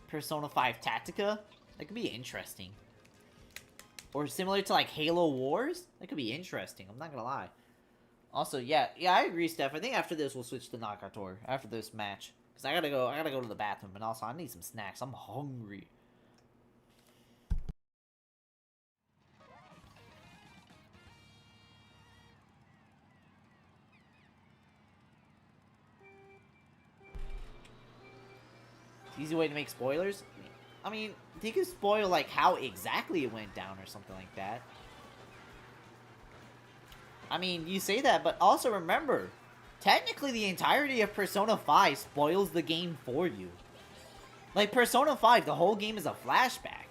Persona 5 Tactica? That could be interesting. Or similar to, like, Halo Wars? That could be interesting, I'm not gonna lie. Also, yeah, I agree, Steph. I think after this, we'll switch to Knockout Tour. After this match. Because I gotta go to the bathroom. And also, I need some snacks. I'm hungry. Easy way to make spoilers? I mean, they could spoil, like, how exactly it went down or something like that. I mean, you say that, but also remember, technically the entirety of Persona 5 spoils the game for you. Like, Persona 5, the whole game is a flashback.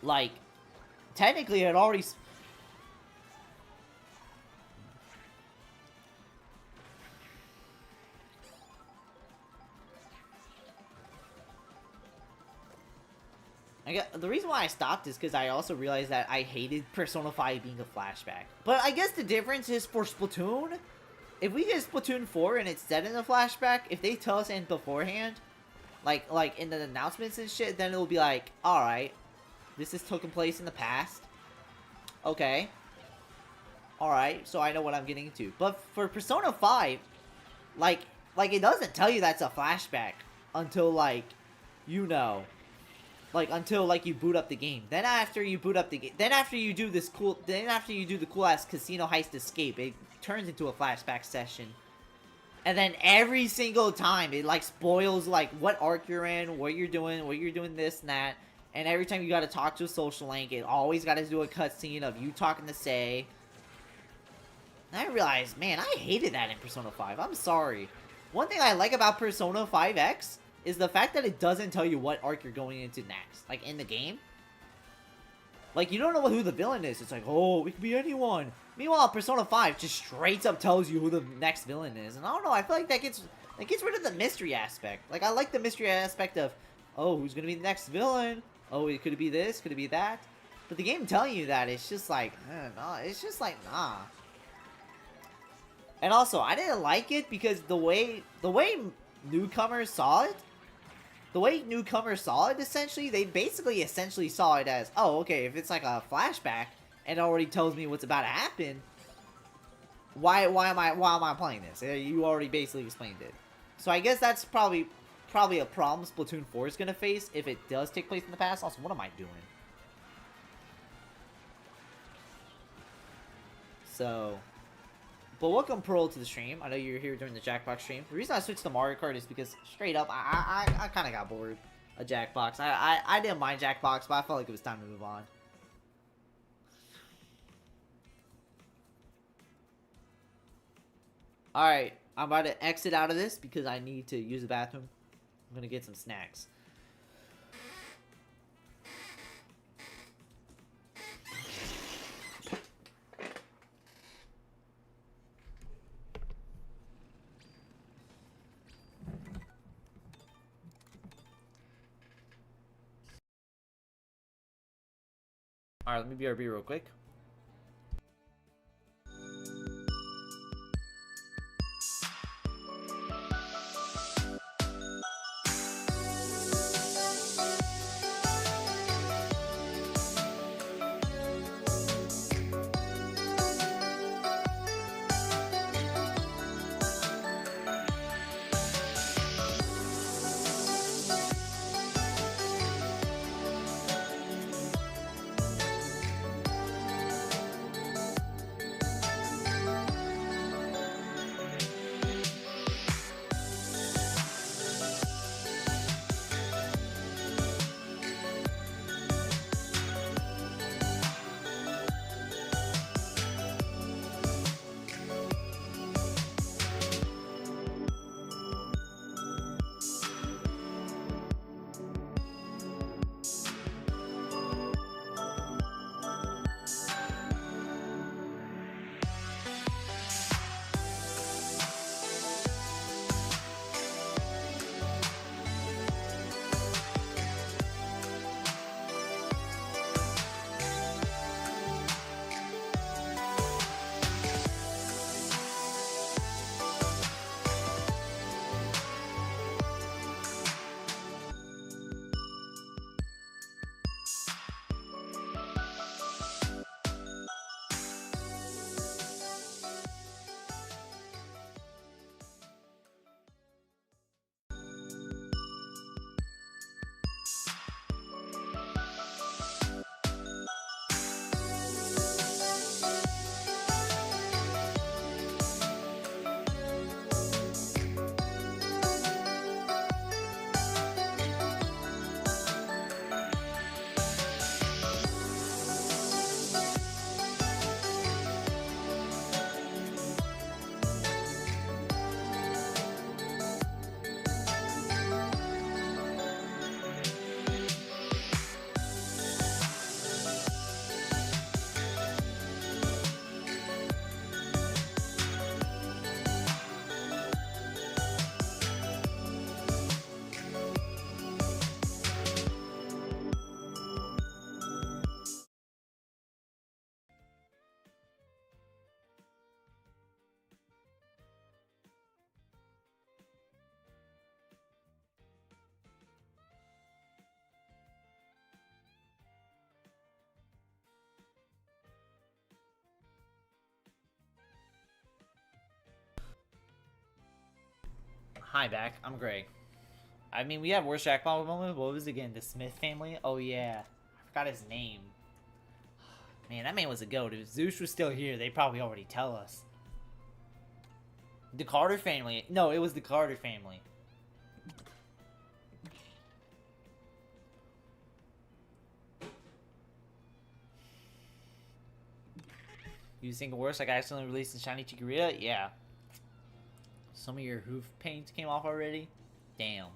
Like, technically it already... The reason why I stopped is because I also realized that I hated Persona 5 being a flashback. But I guess the difference is for Splatoon, if we get Splatoon 4 and it's set in a flashback, if they tell us in beforehand, like in the announcements and shit, then it'll be like, alright, this is taking place in the past. Okay. Alright, so I know what I'm getting into. But for Persona 5, like it doesn't tell you that's a flashback until, like, you know. like until like you boot up the game. Then after you boot up the game, then after you do the cool ass casino heist escape, it turns into a flashback session. And then every single time it like spoils like what arc you're in, what you're doing this and that. And every time you gotta talk to a social link, it always gotta do a cutscene of you talking to Say. And I realized, man, I hated that in Persona 5. I'm sorry. One thing I like about Persona 5X is the fact that it doesn't tell you what arc you're going into next. Like, in the game. Like, you don't know who the villain is. It's like, oh, it could be anyone. Meanwhile, Persona 5 just straight up tells you who the next villain is. And I don't know, I feel like that gets rid of the mystery aspect. Like, I like the mystery aspect of, oh, who's gonna be the next villain? Oh, it could be this, could it be that? But the game telling you that, it's just like, no, it's just like, nah. And also, I didn't like it because the way newcomers saw it, essentially, they essentially saw it as, oh, okay, if it's like a flashback and it already tells me what's about to happen, why am I playing this? You already basically explained it. So I guess that's probably a problem Splatoon 4 is gonna face if it does take place in the past. Also, what am I doing? So, but welcome Pearl to the stream. I know you're here during the Jackbox stream. The reason I switched to Mario Kart is because straight up, I kind of got bored of Jackbox. I didn't mind Jackbox, but I felt like it was time to move on. Alright, I'm about to exit out of this because I need to use the bathroom. I'm gonna get some snacks. Alright, let me BRB real quick. Hi, back. I'm Greg. I mean, we had worst jackpot moment. What was it again? The Smith family? Oh, yeah. I forgot his name. Man, that man was a goat. If Zeus was still here, they'd probably already tell us. The Carter family. No, it was the Carter family. You think worse? Like I accidentally released the shiny Chikorita? Yeah. Some of your hoof paints came off already? Damn.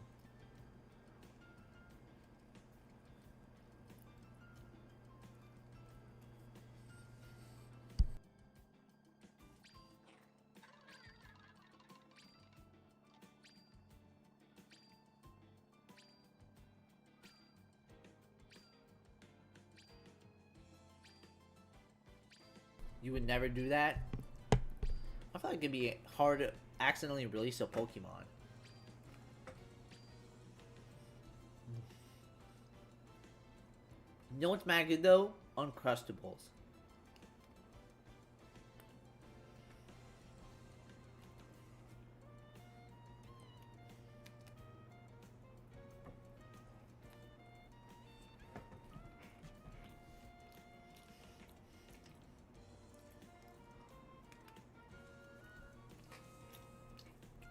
You would never do that? I feel like it'd be hard to accidentally release a Pokemon. You know what's mad good though? Uncrustables.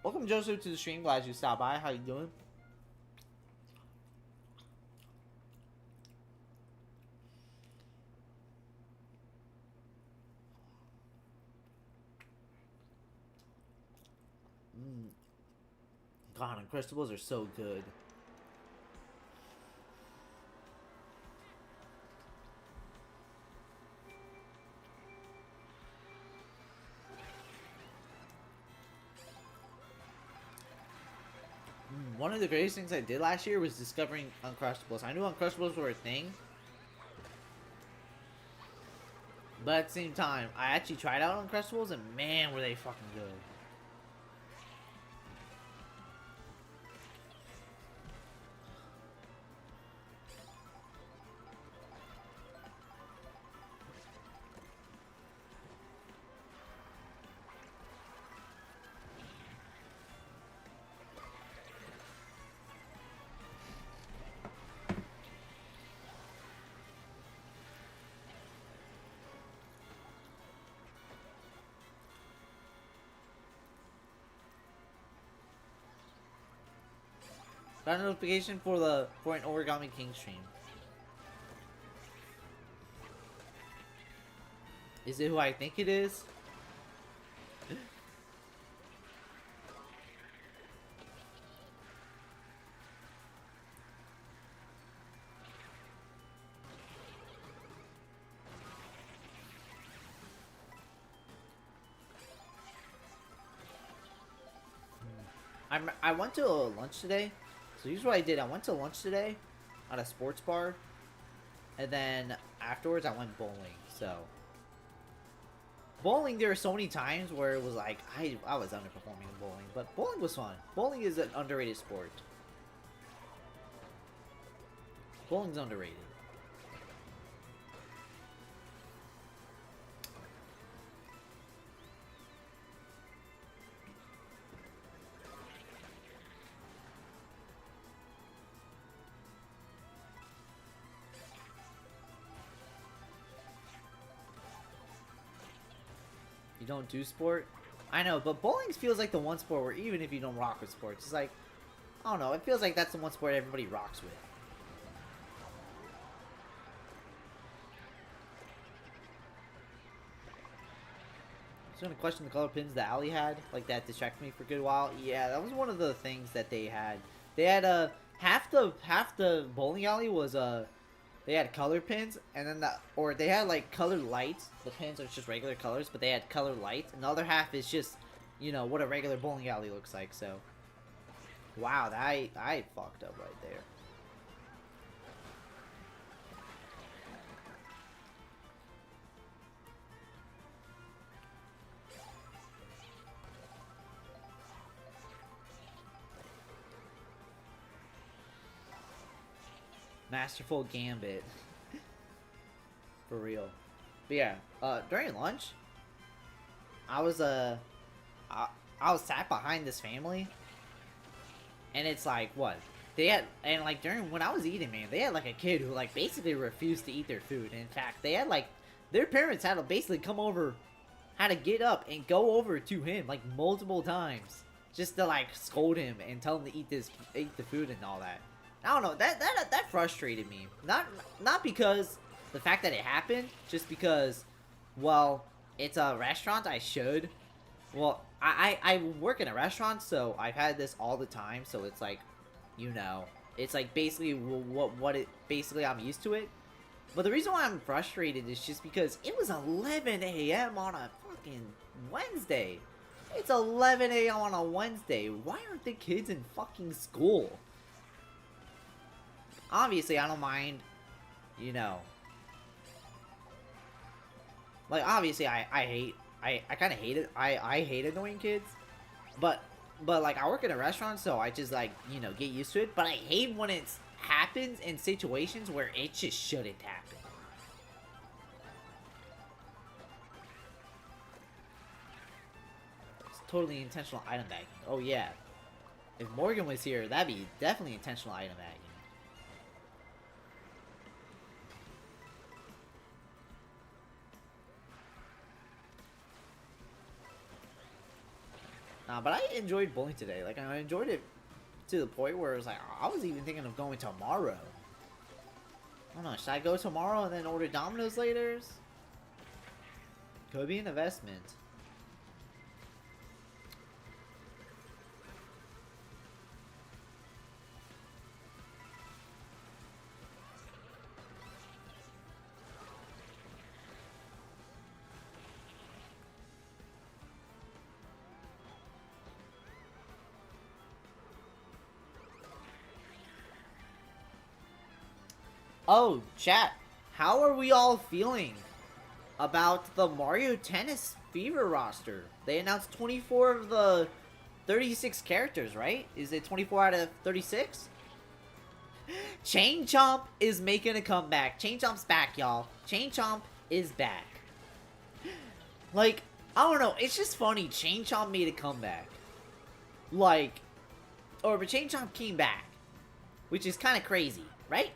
Welcome Joseph to the stream. Glad you stopped by. How you doing? God, Uncrustables are so good. One of the greatest things I did last year was discovering Uncrustables. I knew Uncrustables were a thing, but at the same time, I actually tried out Uncrustables, and man, were they fucking good. Got a notification for an Origami King stream. Is it who I think it is? I went to lunch today. So here's what I did. I went to lunch today at a sports bar. And then afterwards I went bowling. So bowling, there were so many times where it was like I was underperforming in bowling. But bowling was fun. Bowling is an underrated sport. Bowling's underrated. You don't do sport? I know, but bowling feels like the one sport where even if you don't rock with sports, it's like, I don't know, it feels like that's the one sport everybody rocks with. I was gonna question the color pins that Ali had, like that distracted me for a good while. Yeah, that was one of the things that they had. They had half the bowling alley was they had color pins, and then they had like colored lights. The pins are just regular colors, but they had colored lights, and the other half is just, you know, what a regular bowling alley looks like. So, wow, I fucked up right there. Masterful gambit. For real. But yeah, during lunch, I was I was sat behind this family, And it's like, what? They had, and like during, when I was eating, man, they had like a kid who like basically refused to eat their food. And in fact, they had like, their parents had to basically come over, had to get up and go over to him like multiple times. Just to like scold him and tell him to eat the food and all that. I don't know, that frustrated me. Not because the fact that it happened, just because, well, it's a restaurant, I should. Well, I work in a restaurant, so I've had this all the time, so it's like, you know, it's like basically basically I'm used to it. But the reason why I'm frustrated is just because it was 11 a.m. on a fucking Wednesday. It's 11 a.m. on a Wednesday. Why aren't the kids in fucking school? Obviously, I don't mind, you know. Like, obviously, I kind of hate it. I hate annoying kids. But, like, I work in a restaurant, so I just, like, you know, get used to it. But I hate when it happens in situations where it just shouldn't happen. It's totally intentional item bagging. Oh, yeah. If Morgan was here, that'd be definitely intentional item bagging. Nah, but I enjoyed bowling today. Like, I enjoyed it to the point where it was like, I was even thinking of going tomorrow. I don't know, should I go tomorrow and then order Domino's later? Could be an investment. Oh, chat, how are we all feeling about the Mario Tennis Fever roster? They announced 24 of the 36 characters, right? Is it 24 out of 36? Chain Chomp is making a comeback. Chain Chomp's back, y'all. Chain Chomp is back. Like, I don't know, it's just funny. Chain Chomp made a comeback. Like, but Chain Chomp came back. Which is kind of crazy, right?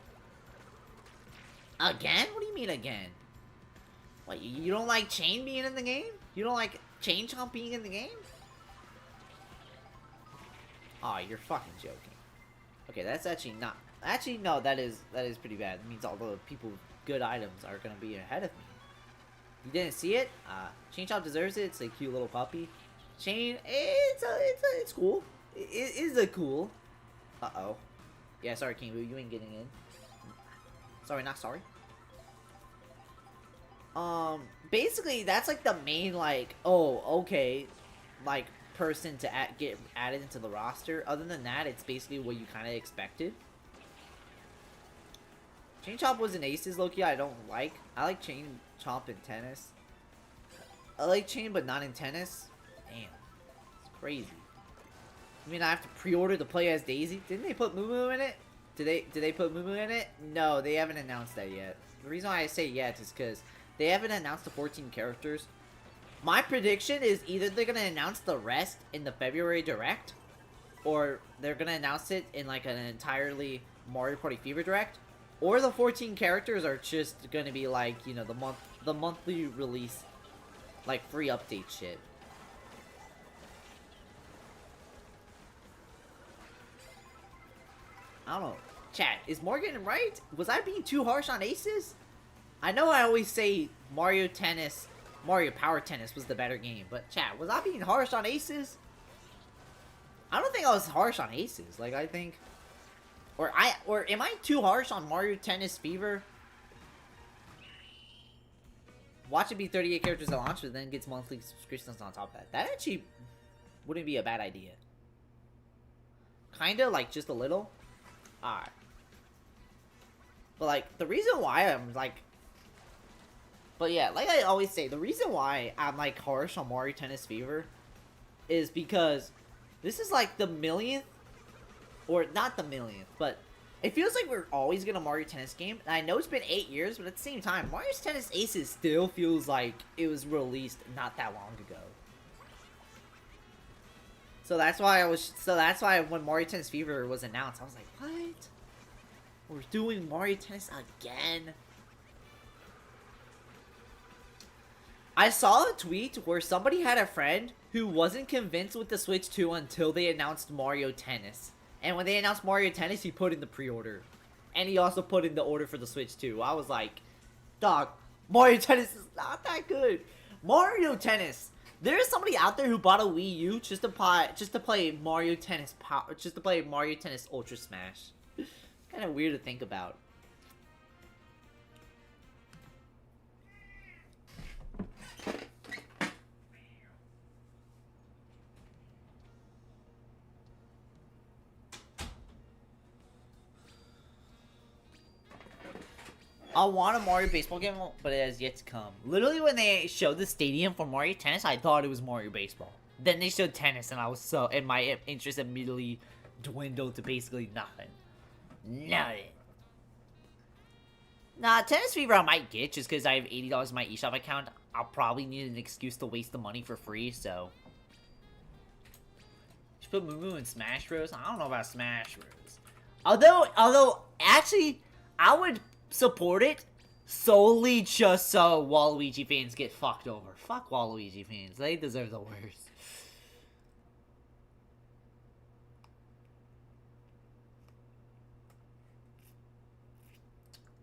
Again? What do you mean again? What, you don't like Chain being in the game? You don't like Chain Chomp being in the game? Aw, you're fucking joking. Okay, that's actually not... Actually, no, that is pretty bad. It means all the people with good items are gonna be ahead of me. You didn't see it? Chain Chomp deserves it. It's a cute little puppy. Chain, it's cool. It is a cool. Uh-oh. Yeah, sorry, King Boo, you ain't getting in. Sorry, not sorry. Basically, that's like the main, like, oh, okay, like, person to get added into the roster. Other than that, it's basically what you kind of expected. Chain Chomp was an aces, Loki. I don't like. I like Chain Chomp in tennis. I like Chain, but not in tennis. Damn, it's crazy. I mean, I have to pre-order to play as Daisy. Didn't they put Moo Moo in it? Did they put Moo Moo in it? No, they haven't announced that yet. The reason why I say yet is because they haven't announced the 14 characters. My prediction is either they're gonna announce the rest in the February Direct, or they're gonna announce it in like an entirely Mario Party Fever Direct, or the 14 characters are just gonna be like, you know, the monthly release, like free update shit. I don't know. Chat, is Morgan right? Was I being too harsh on aces? I know I always say Mario Power Tennis was the better game, but chat, was I being harsh on aces? I don't think I was harsh on aces. Like, I think... Or am I too harsh on Mario Tennis Fever? Watch it be 38 characters at launch, but then gets monthly subscriptions on top of that. That actually wouldn't be a bad idea. Kinda, like, just a little. Alright. But, like, the reason why I'm, like... But, yeah, like I always say, the reason why I'm, like, harsh on Mario Tennis Fever is because this is, like, the millionth... Or, not the millionth, but... It feels like we're always getting a Mario Tennis game. And I know it's been 8 years, but at the same time, Mario Tennis Aces still feels like it was released not that long ago. So that's why I was. So that's why when Mario Tennis Fever was announced, I was like, "What? We're doing Mario Tennis again?" I saw a tweet where somebody had a friend who wasn't convinced with the Switch 2 until they announced Mario Tennis. And when they announced Mario Tennis, he put in the pre-order. And he also put in the order for the Switch 2. I was like, dog, Mario Tennis is not that good. Mario Tennis. There is somebody out there who bought a Wii U just to play Mario Tennis Ultra Smash. Kind of weird to think about. I want a Mario Baseball game, but it has yet to come. Literally, when they showed the stadium for Mario Tennis, I thought it was Mario Baseball. Then they showed tennis, and and my interest immediately dwindled to basically nothing. Nothing. Nah, Tennis Fever I might get, just because I have $80 in my eShop account. I'll probably need an excuse to waste the money for free, so. Just put Moo Moo in Smash Bros. I don't know about Smash Bros. Although, actually, I would support it solely just so Waluigi fans get fucked over. Fuck Waluigi fans. They deserve the worst.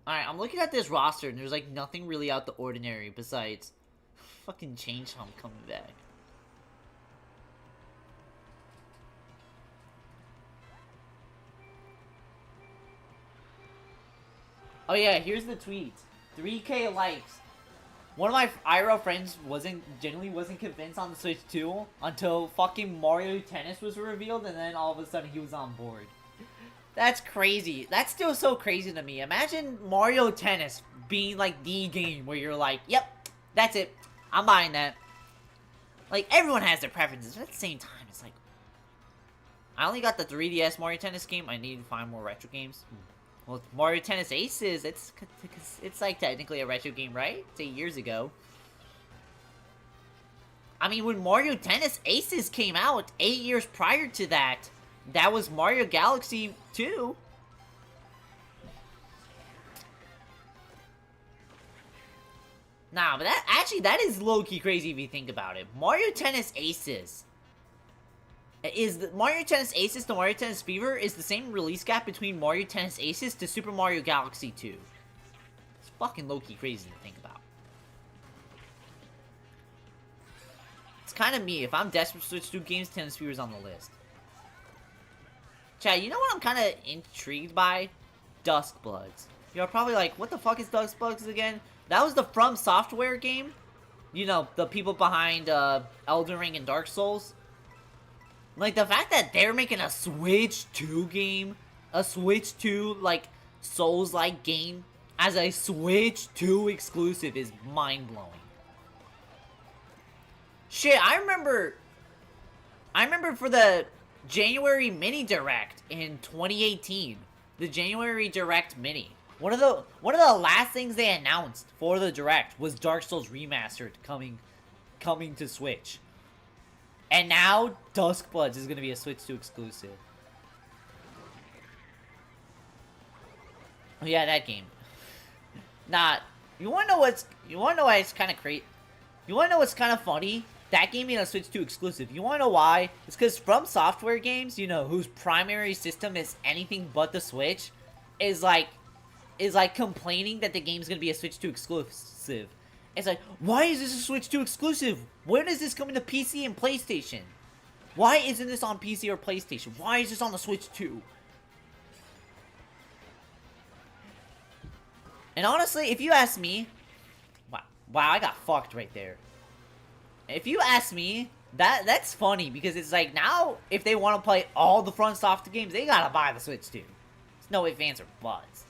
Alright, I'm looking at this roster and there's like nothing really out the ordinary besides fucking Change Hump coming back. Oh yeah, here's the tweet. 3K likes. One of my IRL friends genuinely wasn't convinced on the Switch 2 until fucking Mario Tennis was revealed, and then all of a sudden he was on board. That's crazy. That's still so crazy to me. Imagine Mario Tennis being like the game where you're like, yep, that's it. I'm buying that. Like, everyone has their preferences, but at the same time, it's like, I only got the 3DS Mario Tennis game. I need to find more retro games. Well, Mario Tennis Aces, it's like technically a retro game, right? It's 8 years ago. I mean, when Mario Tennis Aces came out 8 years prior to that, that was Mario Galaxy 2. Nah, but that is low-key crazy if you think about it. Mario Tennis Aces Mario Tennis Aces to Mario Tennis Fever is the same release gap between Mario Tennis Aces to Super Mario Galaxy 2. It's fucking low-key crazy to think about. It's kind of me. If I'm desperate to switch to games, Tennis Fever's on the list. Chad, you know what I'm kind of intrigued by? Dusk Bloods. You're probably like, what the fuck is Dusk Bloods again? That was the From Software game. You know, the people behind Elden Ring and Dark Souls. Like, the fact that they're making a Switch 2 game, a Switch 2, like, Souls-like game, as a Switch 2 exclusive is mind-blowing. Shit, I remember for the January Mini Direct in 2018, the January Direct Mini, one of the last things they announced for the Direct was Dark Souls Remastered coming to Switch. And now, Dusk Bloods is going to be a Switch 2 exclusive. Oh yeah, that game. Nah, you wanna know why it's kind of crazy? You wanna know what's kind of funny? That game being a Switch 2 exclusive. You wanna know why? It's because From Software games, you know, whose primary system is anything but the Switch, is like complaining that the game's gonna be a Switch 2 exclusive. It's like, why is this a Switch 2 exclusive? When is this coming to PC and PlayStation? Why isn't this on PC or PlayStation? Why is this on the Switch 2? And honestly, if you ask me... Wow, I got fucked right there. If you ask me, that's funny, because it's like, now, if they want to play all the From Software games, they gotta buy the Switch 2. There's no ifs, ands, or buts.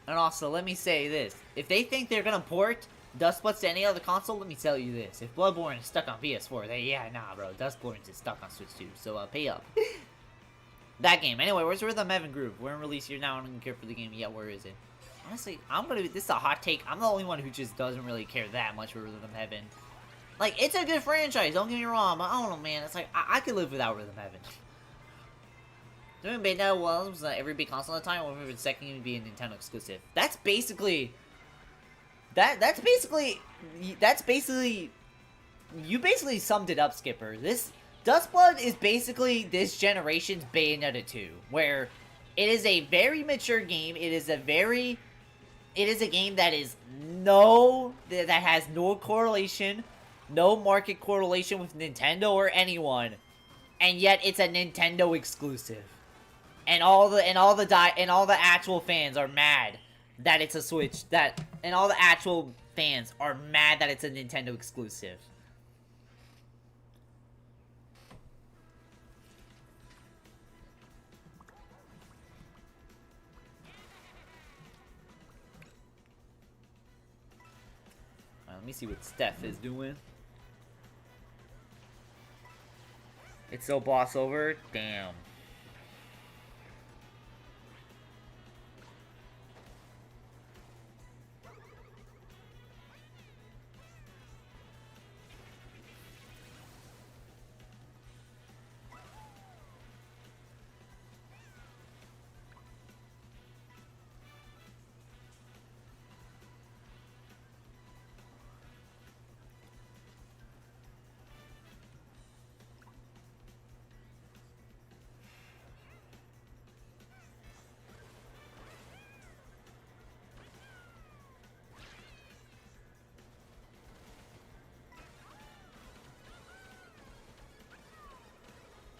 And also, let me say this. If they think they're gonna port Dustblood's to any other console, let me tell you this. If Bloodborne is stuck on PS4, then yeah, nah, bro. Dustborn is stuck on Switch too, so pay up. That game. Anyway, where's Rhythm Heaven Groove? We're in release here now. I don't even care for the game yet. Where is it? Honestly, this is a hot take. I'm the only one who just doesn't really care that much for Rhythm Heaven. Like, it's a good franchise, don't get me wrong, but I don't know, man. It's like, I could live without Rhythm Heaven. Doing beta was every big console at the time, or maybe the second game would be a Nintendo exclusive. That's basically... That's basically... You basically summed it up, Skipper. This... Dustblood is basically this generation's Bayonetta 2, where it is a very mature game. It is a game that that has no correlation, no market correlation with Nintendo or anyone, and yet it's a Nintendo exclusive. And all the actual fans are mad that it's a Switch, and all the actual fans are mad that it's a Nintendo exclusive. Let me see what Steph is doing. It's still boss over? Damn.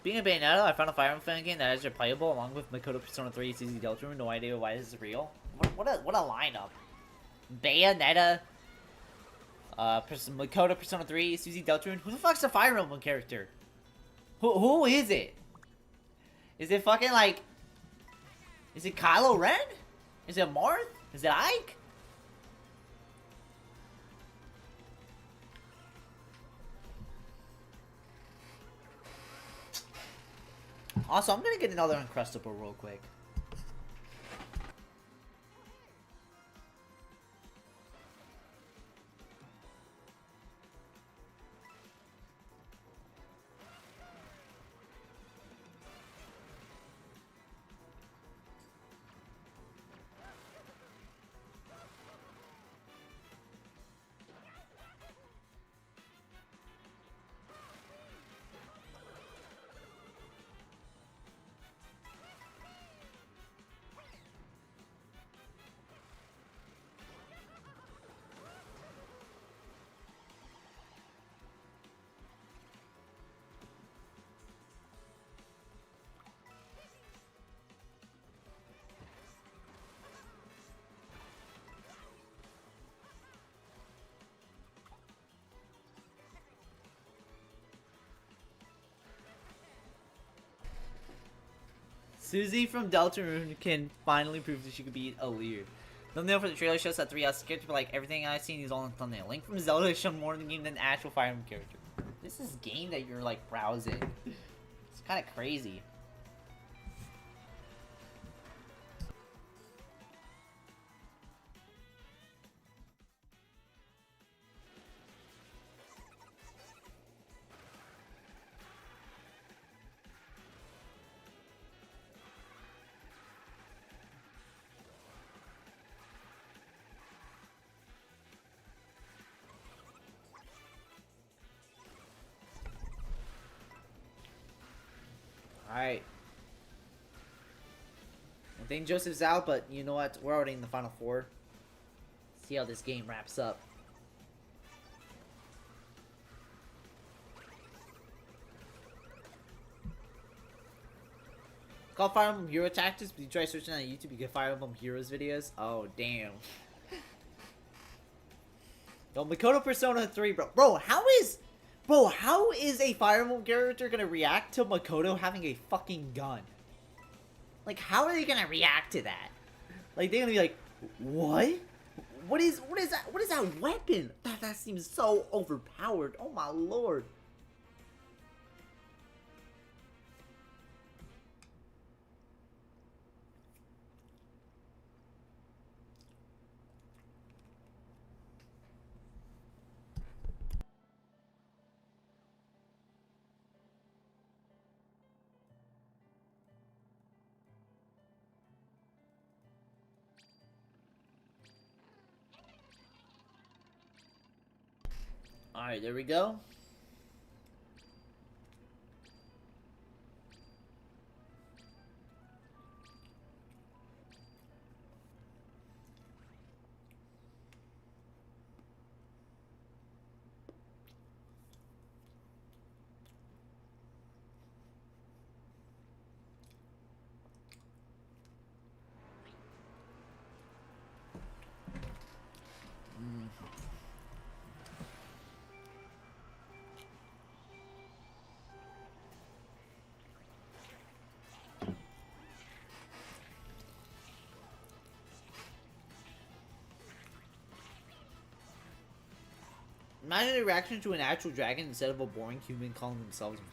Being a Bayonetta, I found a Fire Emblem fan game that is replayable along with Makoto Persona 3 CZ Deltarune. No idea why this is real. What a lineup. Bayonetta, Makoto Persona 3, CZ Deltarune. Who the fuck's the Fire Emblem character? Who is it? Is it fucking like... Is it Kylo Ren? Is it Marth? Is it Ike? Also, I'm gonna get another Uncrustable real quick. Susie from Deltarune can finally prove that she could beat Alear. Thumbnail for the trailer shows that 3 out script, but like everything I've seen is all in thumbnail. Link from Zelda has shown more in the game than the actual Fire Emblem character. This is game that you're like browsing. It's kind of crazy. Alright. I think Joseph's out, but you know what? We're already in the final 4. See how this game wraps up. It's called Fire Emblem Hero Tactics, but you try searching on YouTube, you get Fire Emblem Heroes videos. Oh, damn. Yo, Makoto Persona 3, bro. Bro, how is a Fire Emblem character gonna react to Makoto having a fucking gun? Like, how are they gonna react to that? Like, they're gonna be like, what? What is that? What is that weapon? That seems so overpowered. Oh my lord. Alright, there we go. Imagine a reaction to an actual dragon instead of a boring human calling themselves one.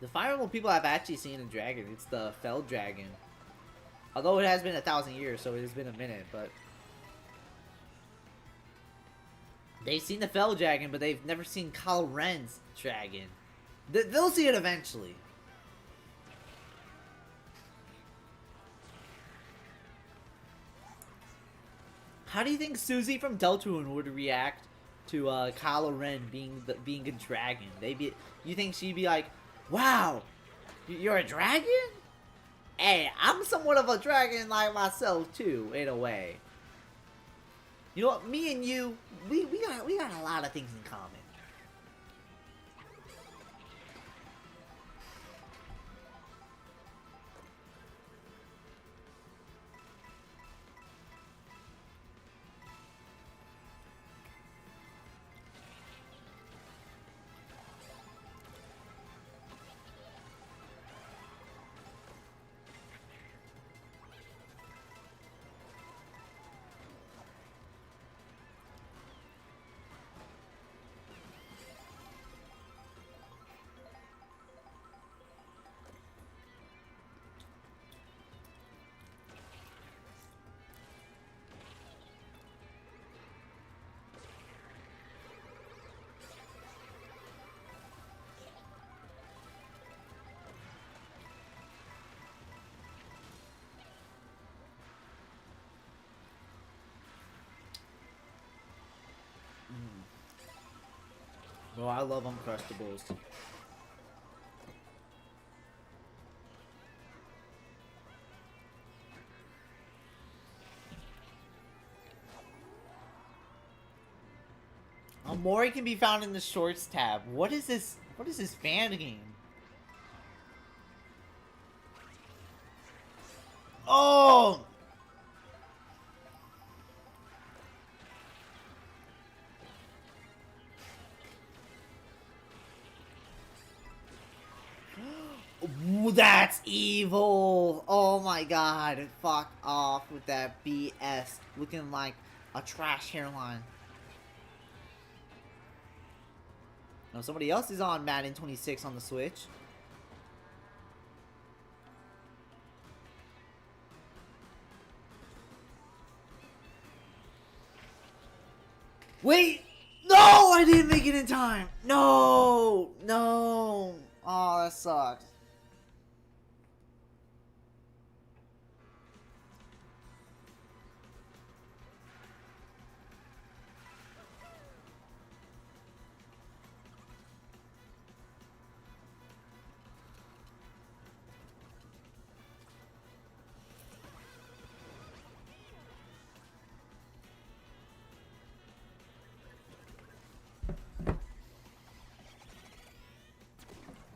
The Fire Emblem people have actually seen a dragon. It's the Fell Dragon. Although it has been 1,000 years, so it has been a minute, but... They've seen the Fell Dragon, but they've never seen Kyle Ren's dragon. They'll see it eventually. How do you think Susie from Deltarune would react to Kylo Ren being a dragon? You think she'd be like, "Wow, you're a dragon? Hey, I'm somewhat of a dragon like myself too, in a way." You know what? Me and you, we got a lot of things in common. Bro, I love Uncrustables. Mori can be found in the Shorts tab. What is this? What is this fan game? Oh! Ooh, that's evil! Oh my god, fuck off with that BS. Looking like a trash hairline. No, somebody else is on Madden 26 on the Switch. Wait! No! I didn't make it in time! No! No! Oh, that sucks.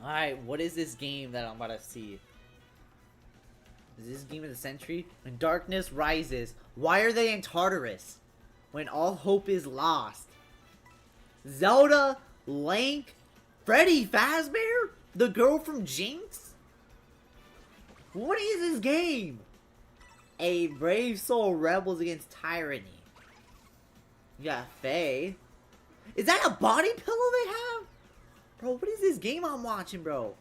Alright, what is this game that I'm about to see? Is this game of the century? When darkness rises, why are they in Tartarus? When all hope is lost. Zelda, Link, Freddy Fazbear? The girl from Jinx? What is this game? A brave soul rebels against tyranny. You got Faye. Is that a body pillow they have? Bro, what is this game I'm watching, bro?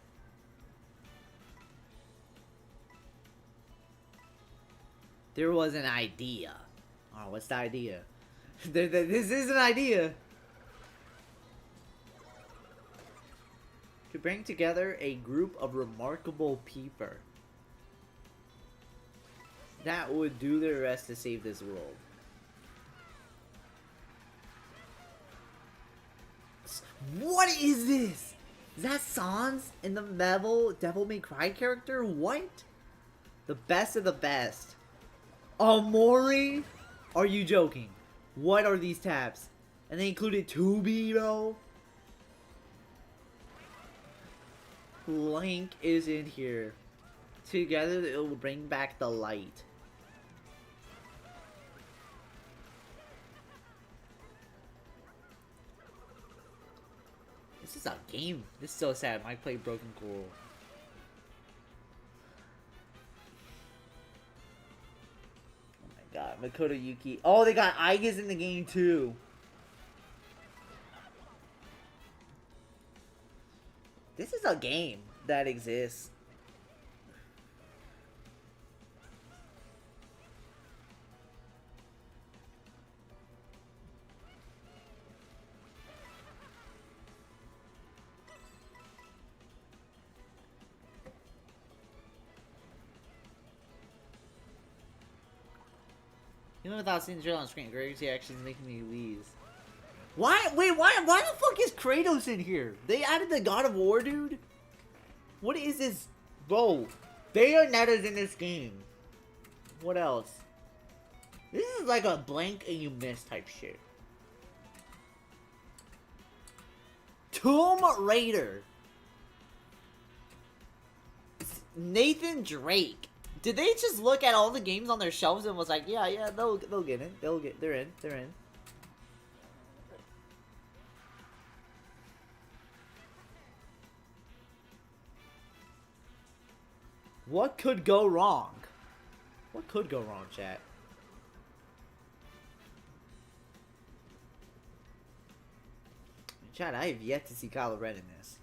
There was an idea. Oh, what's the idea? This is an idea. To bring together a group of remarkable people that would do their best to save this world. What is this? Is that Sans in the Devil May Cry character? What? The best of the best. Amori? Are you joking? What are these tabs? And they included 2B, bro. Link is in here. Together it will bring back the light. This is a game. This is so sad. Mike played Broken Coral. Oh my god. Makoto Yuki. Oh, they got Aigas in the game too. This is a game that exists. Even without seeing the drill on screen, Greg's reaction is making me wheeze. Why? Wait, why the fuck is Kratos in here? They added the God of War, dude? What is this? Bro, Bayonetta's in this game. What else? This is like a blank and you miss type shit. Tomb Raider. Nathan Drake. Did they just look at all the games on their shelves and was like, yeah, they'll get in. They're in. What could go wrong? What could go wrong, chat? Chat, I have yet to see Kylo Ren in this.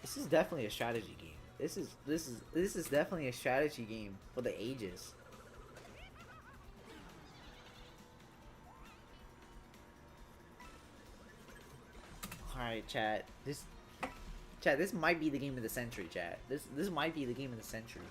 This is definitely a strategy game. This is definitely a strategy game for the ages. Alright, chat. This might be the game of the century, chat. This might be the game of the century.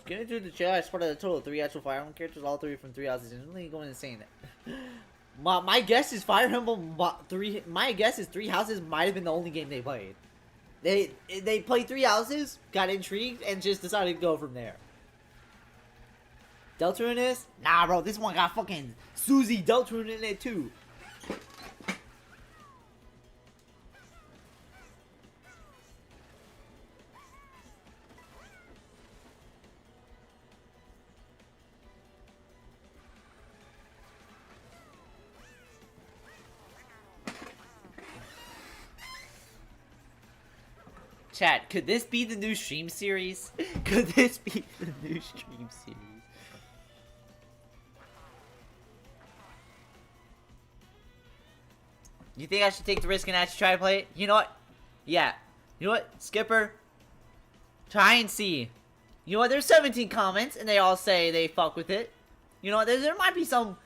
Getting through the trailer, I spotted a total of 3 actual Fire Emblem characters, all 3 from 3 houses, instantly going insane. My guess is Fire Emblem 3. My guess is 3 houses might have been the only game they played. They played 3 houses, got intrigued, and just decided to go from there. Deltarune is? Nah, bro, this one got fucking Susie Deltarune in it too. Chat, could this be the new stream series? Could this be the new stream series? You think I should take the risk and actually try to play it? You know what? Yeah. You know what, Skipper? Try and see. You know what? There's 17 comments, and they all say they fuck with it. You know what? There might be some...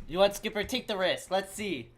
You want Skipper? Take the risk. Let's see.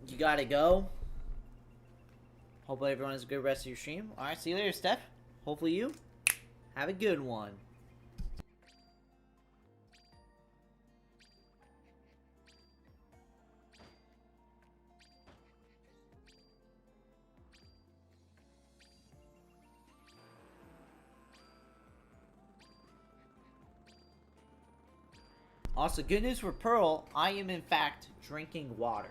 You gotta go. Hopefully everyone has a good rest of your stream. Alright, see you later, Steph. Hopefully you have a good one. Also, good news for Pearl, I am in fact drinking water.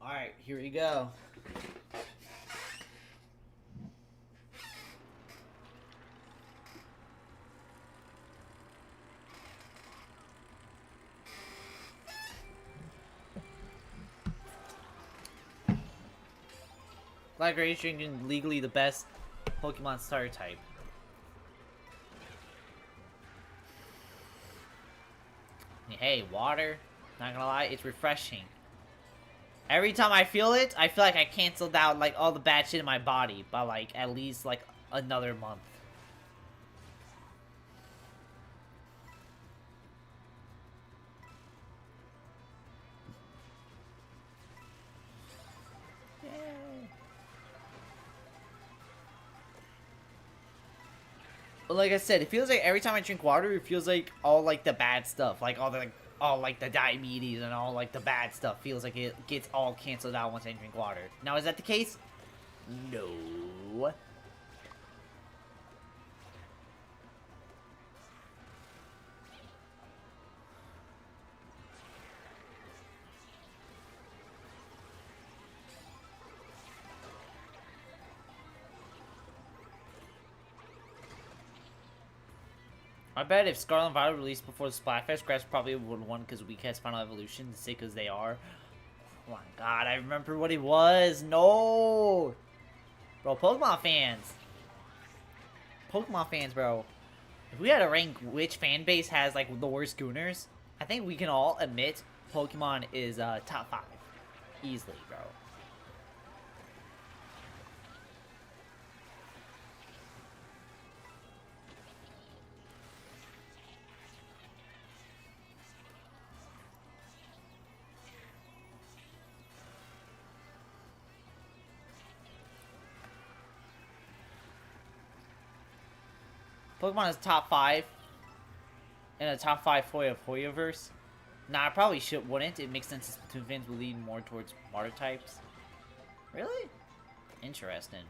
Alright, here we go. Glad Grace drinking legally the best Pokemon starter type. Hey, water, not gonna lie, it's refreshing. Every time I feel it, I feel like I canceled out like all the bad shit in my body by like at least like another month. Yay. But like I said, it feels like every time I drink water, it feels like all like the bad stuff, like all the diabetes and all like the bad stuff feels like it gets all canceled out once I drink water. Now, is that the case? No. I bet if Scarlet and Violet released before the Splatfest, Grass probably would have won because Weak has Final Evolution, sick as they are. Oh my god, I remember what it was. No! Bro, Pokemon fans. Pokemon fans, bro. If we had to rank which fan base has, like, the worst Gooners, I think we can all admit Pokemon is, top 5. Easily, bro. Pokemon is top 5 in a top 5 Hoyoverse. Nah, I probably wouldn't. It makes sense that Splatoon fans will lean more towards water types. Really? Interesting.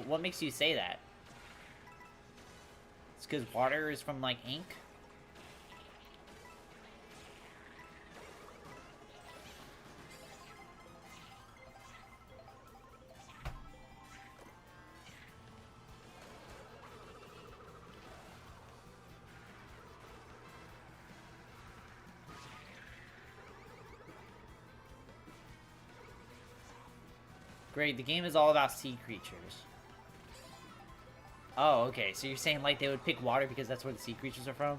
What makes you say that? It's because water is from, like, ink? Great, the game is all about sea creatures. Oh, okay, so you're saying, like, they would pick water because that's where the sea creatures are from?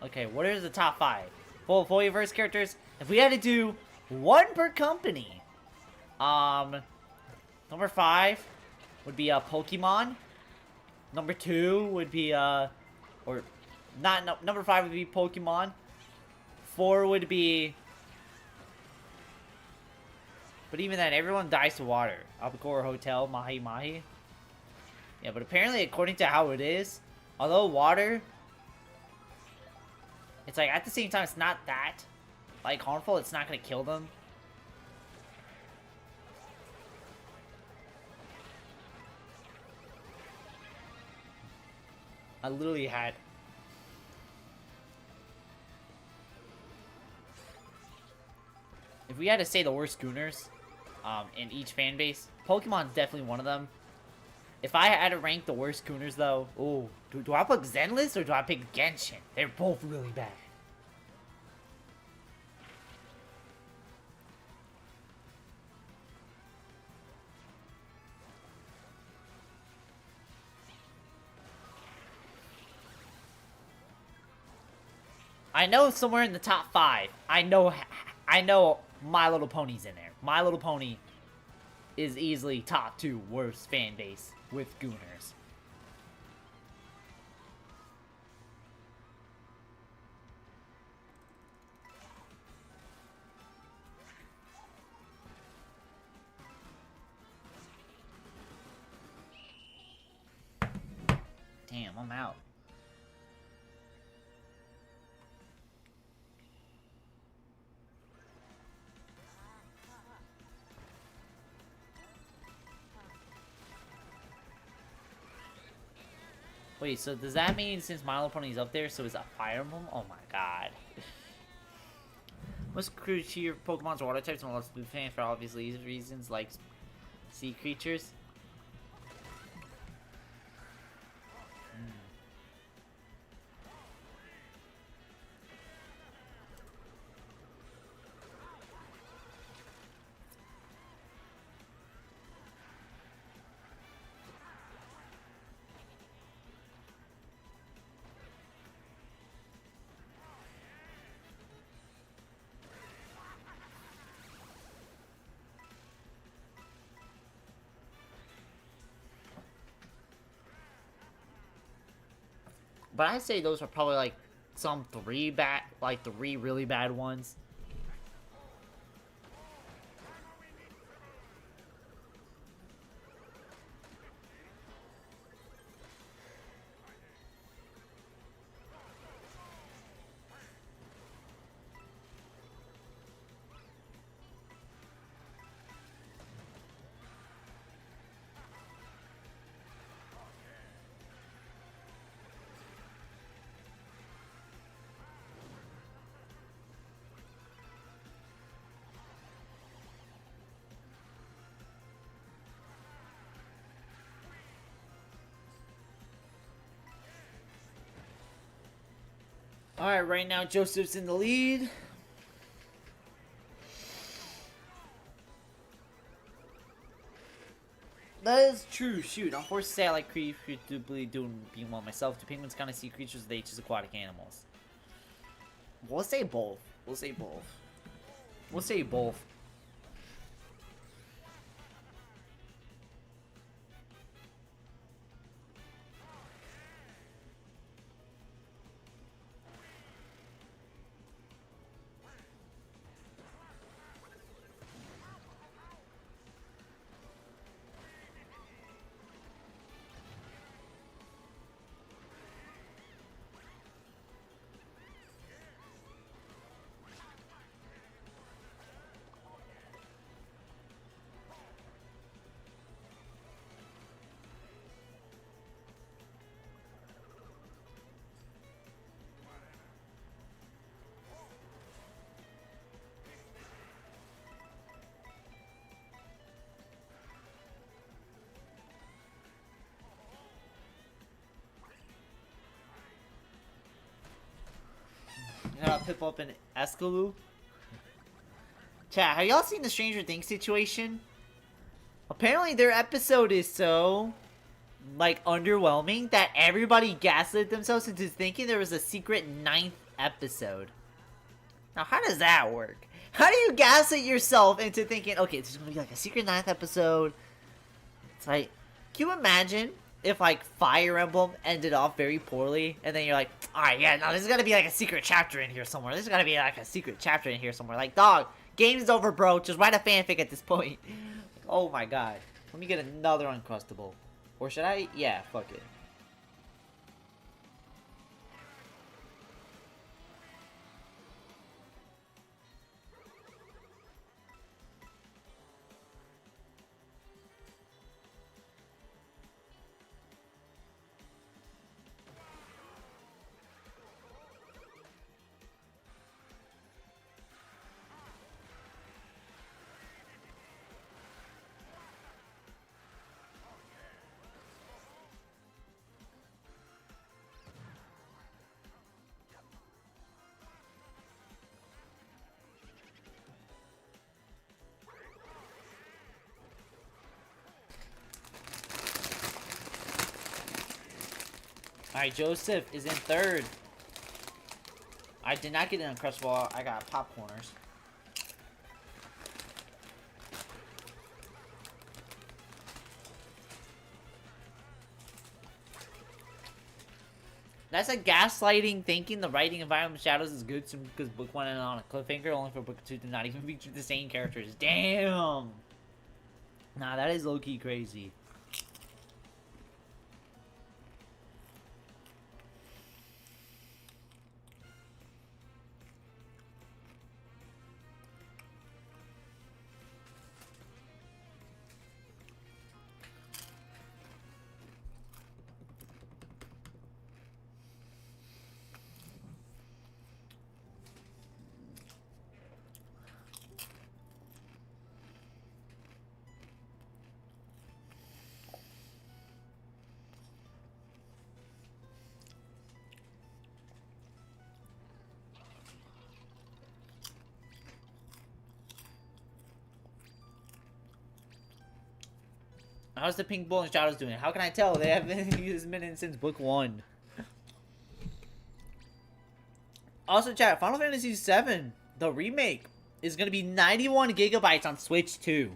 Okay, what are the top 5? Full Folioverse characters? If we had to do one per company, number 5 would be Pokemon. Number 2 would be, or, not, no, number 5 would be Pokemon. 4 would be, but even then, everyone dies to water. Albacore Hotel, Mahi Mahi. Yeah, but apparently, according to how it is, although water, it's like, at the same time, it's not that, like, harmful. It's not gonna kill them. I literally had... If we had to say the worst schooners in each fan base, Pokemon's definitely one of them. If I had to rank the worst schooners, though, ooh, do I pick Zenless or do I pick Genshin? They're both really bad. I know somewhere in the top 5. I know My Little Pony's in there. My Little Pony is easily top 2 worst fan base with Gooners. Damn, I'm out. Wait, so does that mean since My Little Pony's up there, so is a Fire Emblem? Oh my god. Most creature Pokemon's water types and lots of fans for obvious reasons, like sea creatures. But I'd say those are probably like some 3 really bad ones. Alright, right now Joseph's in the lead. That is true. Shoot, I'm forced to say I like creatures doing being well myself. Do penguins kind of sea creatures? They just aquatic animals. We'll say both. We'll say both. We'll say both. Pip up in Escaloo. Chat, have y'all seen the Stranger Things situation? Apparently their episode is so, like, underwhelming that everybody gaslit themselves into thinking there was a secret 9th episode. Now, how does that work? How do you gaslight yourself into thinking, okay, there's gonna be like a secret 9th episode? It's like, can you imagine if like Fire Emblem ended off very poorly, and then you're like, alright, yeah, no, there's gotta be like a secret chapter in here somewhere. There's gotta be like a secret chapter in here somewhere. Like, dog, game's over, bro. Just write a fanfic at this point. Oh my god. Let me get another Uncrustable. Or should I? Yeah, fuck it. Alright, Joseph is in third. I did not get an Uncrustable. I got Popcorners. That's a gaslighting thinking the writing environment Shadows is good because book 1 ended on a cliffhanger, only for book 2 to not even feature the same characters. Damn! Nah, that is low-key crazy. How's the Pink Bull and Shadows doing? How can I tell? They haven't been in since book 1. Also, chat, Final Fantasy VII, the remake, is going to be 91 gigabytes on Switch 2.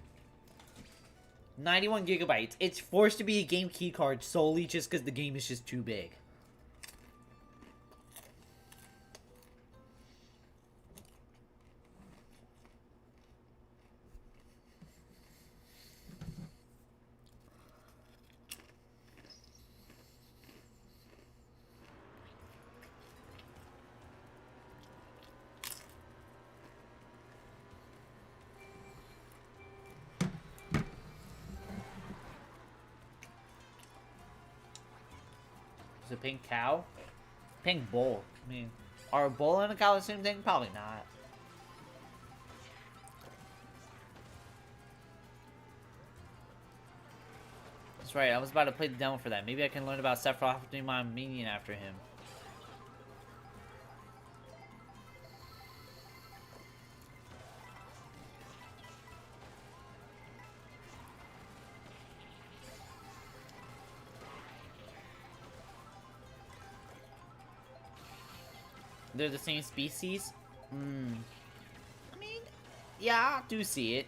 91 gigabytes. It's forced to be a game key card solely just because the game is just too big. Is it pink cow? Pink bull. I mean, are a bull and a cow the same thing? Probably not. That's right, I was about to play the demo for that. Maybe I can learn about Sephiroth doing my minion after him. They're the same species? I mean, yeah, I do see it.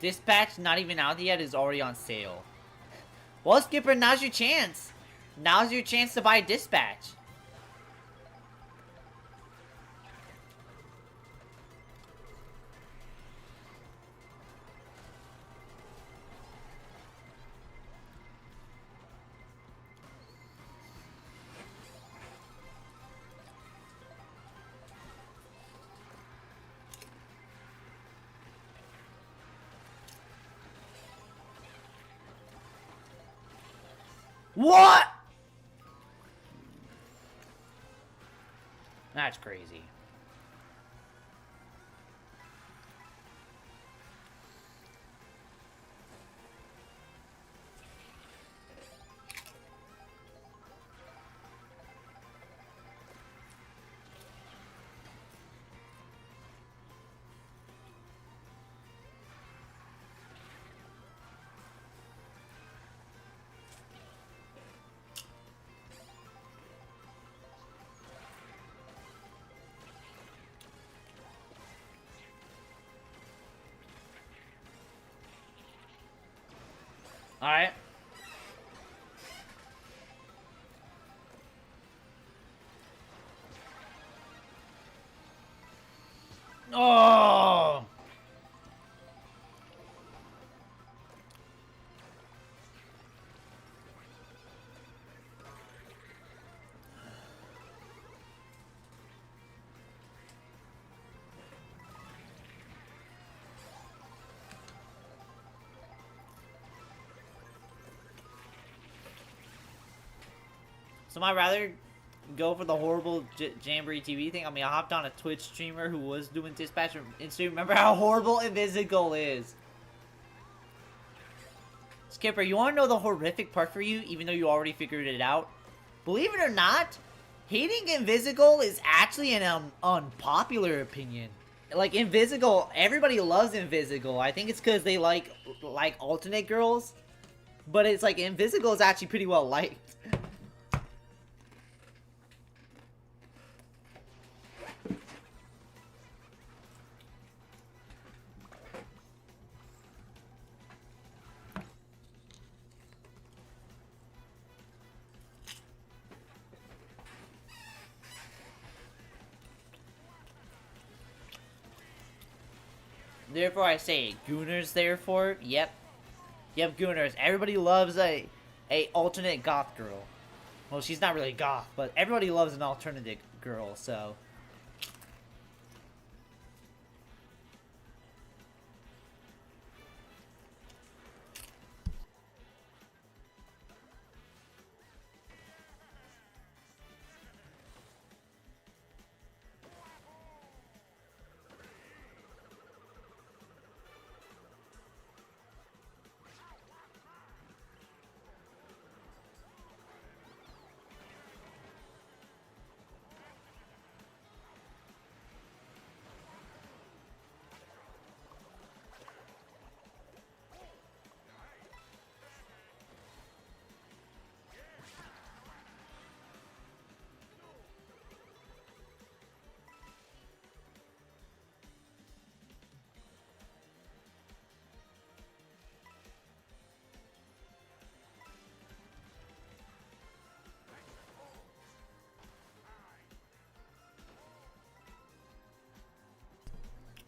Dispatch, not even out yet, is already on sale. Well, Skipper, now's your chance. Now's your chance to buy Dispatch. What? That's crazy. Alright. Oh! So I'd rather go for the horrible Jamboree TV thing. I mean, I hopped on a Twitch streamer who was doing dispatch and so remember how horrible Invisible is. Skipper, you want to know the horrific part for you, even though you already figured it out? Believe it or not, hating Invisible is actually an unpopular opinion. Like, Invisible, everybody loves Invisible. I think it's because they like alternate girls. But it's like, Invisible is actually pretty well liked. Therefore I say, Gooners therefore, yep. Yep, Gooners. Everybody loves a alternate goth girl. Well, she's not really goth, but everybody loves an alternative girl, so...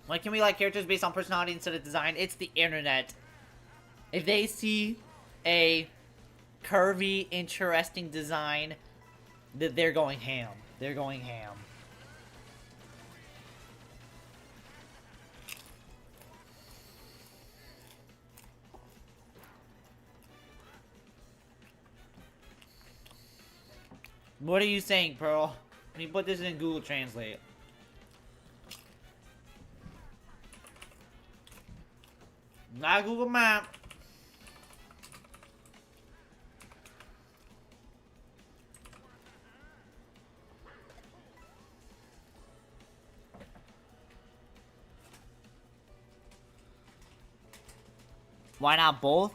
Why can we like characters based on personality instead of design? It's the internet. If they see a curvy, interesting design, they're going ham. They're going ham. What are you saying, Pearl? Let me put this in Google Translate. Not Google Map. Why not both?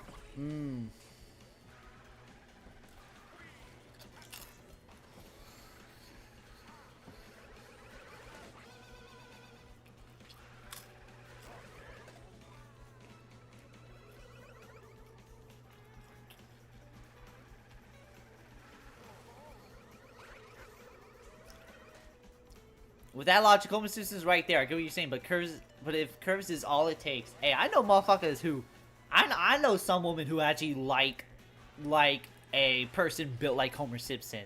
With that logic, Homer Simpson's right there. I get what you're saying, but if curves is all it takes, hey, I know motherfuckers who, I know some women who actually like a person built like Homer Simpson.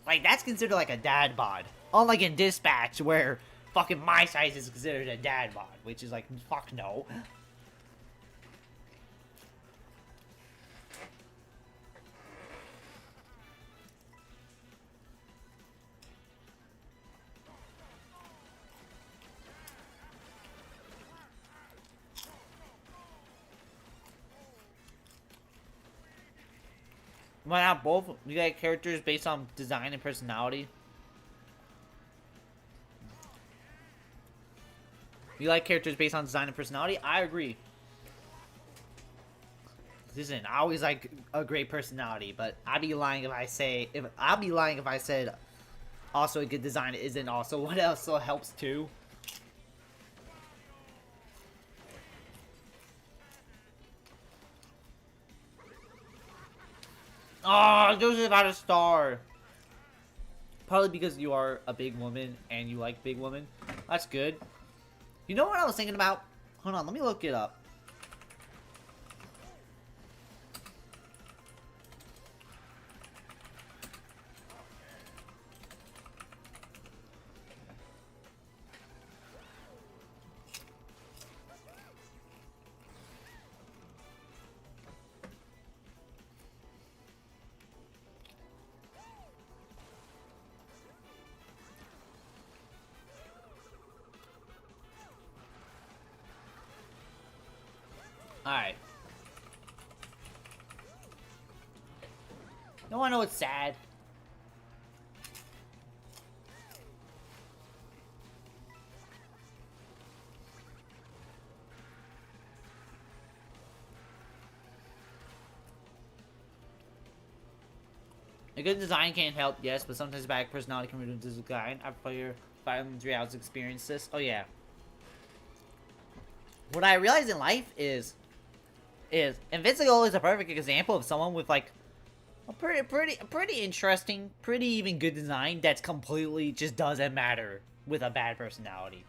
Like that's considered like a dad bod. Unlike in Dispatch, where fucking my size is considered a dad bod, which is like fuck no. Why not both? You got characters based on design and personality. You like characters based on design and personality? I agree. Listen, I always like a great personality, but I'd be lying if I said also a good design isn't also what else helps too. Oh, Joseph got a star. Probably because you are a big woman and you like big women. That's good. You know what I was thinking about? Hold on, let me look it up. Alright. You wanna know what's sad? A good design can't help, yes, but sometimes bad personality can ruin the design. I've played 5 hours experience this. Oh yeah. What I realize in life is Invincible is a perfect example of someone with like a pretty interesting, pretty even good design that's completely just doesn't matter with a bad personality.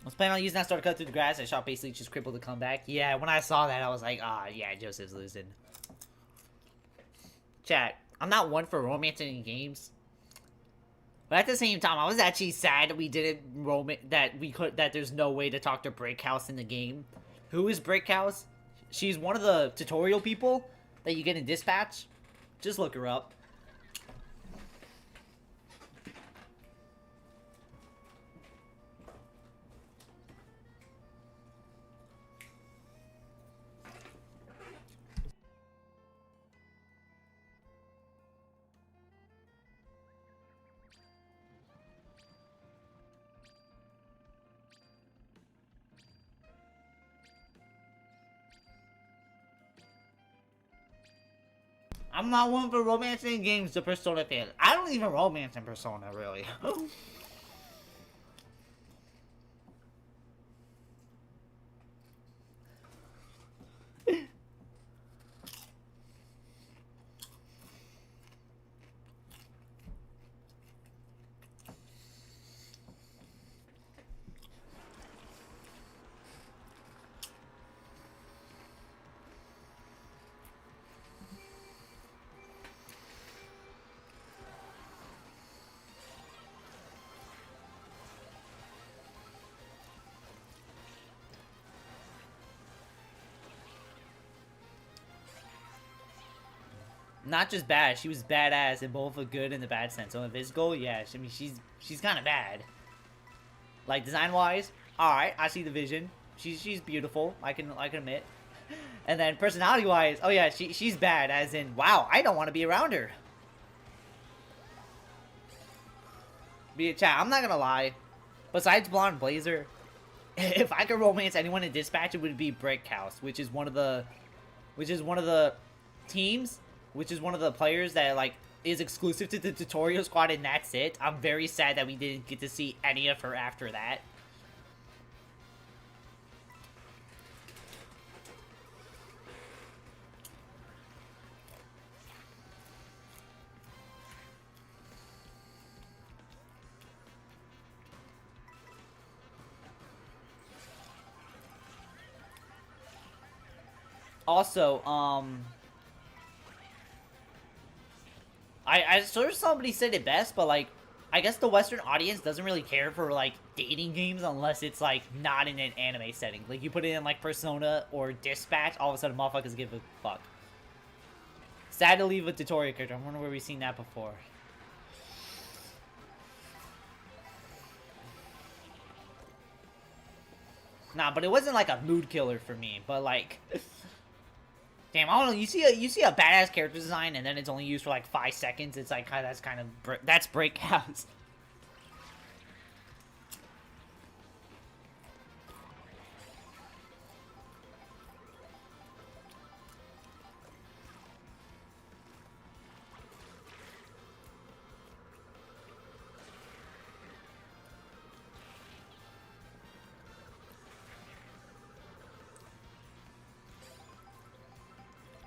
I was planning on using that star to cut through the grass. I shot basically just crippled the comeback. Yeah, when I saw that, I was like, ah, yeah, Joseph's losing. Chat, I'm not one for romancing in games. But at the same time, I was actually sad that we didn't that there's no way to talk to Breakhouse in the game. Who is Breakhouse? She's one of the tutorial people that you get in Dispatch. Just look her up. I'm not one for romancing in games, the Persona fan. I don't even romance in Persona, really. Not just bad, she was badass in both the good and the bad sense. So in Invisible, yeah, I mean she's kind of bad. Like design wise, all right, I see the vision. She's beautiful. I can admit. And then personality wise, oh yeah, she's bad. As in, wow, I don't want to be around her. Be a chat. I'm not gonna lie. Besides Blonde Blazer, if I could romance anyone in Dispatch, it would be Brickhouse, which is one of the teams, which is one of the players that like is exclusive to the tutorial squad, and that's it. I'm very sad that we didn't get to see any of her after that. Also, I sort of somebody said it best, but like, I guess the Western audience doesn't really care for like dating games unless it's like not in an anime setting. Like you put it in like Persona or Dispatch, all of a sudden motherfuckers give a fuck. Sad to leave a tutorial character. I wonder where we've seen that before. Nah, but it wasn't like a mood killer for me. But like, damn, I don't know. You see a badass character design, and then it's only used for like 5 seconds. It's like that's Breakhouse.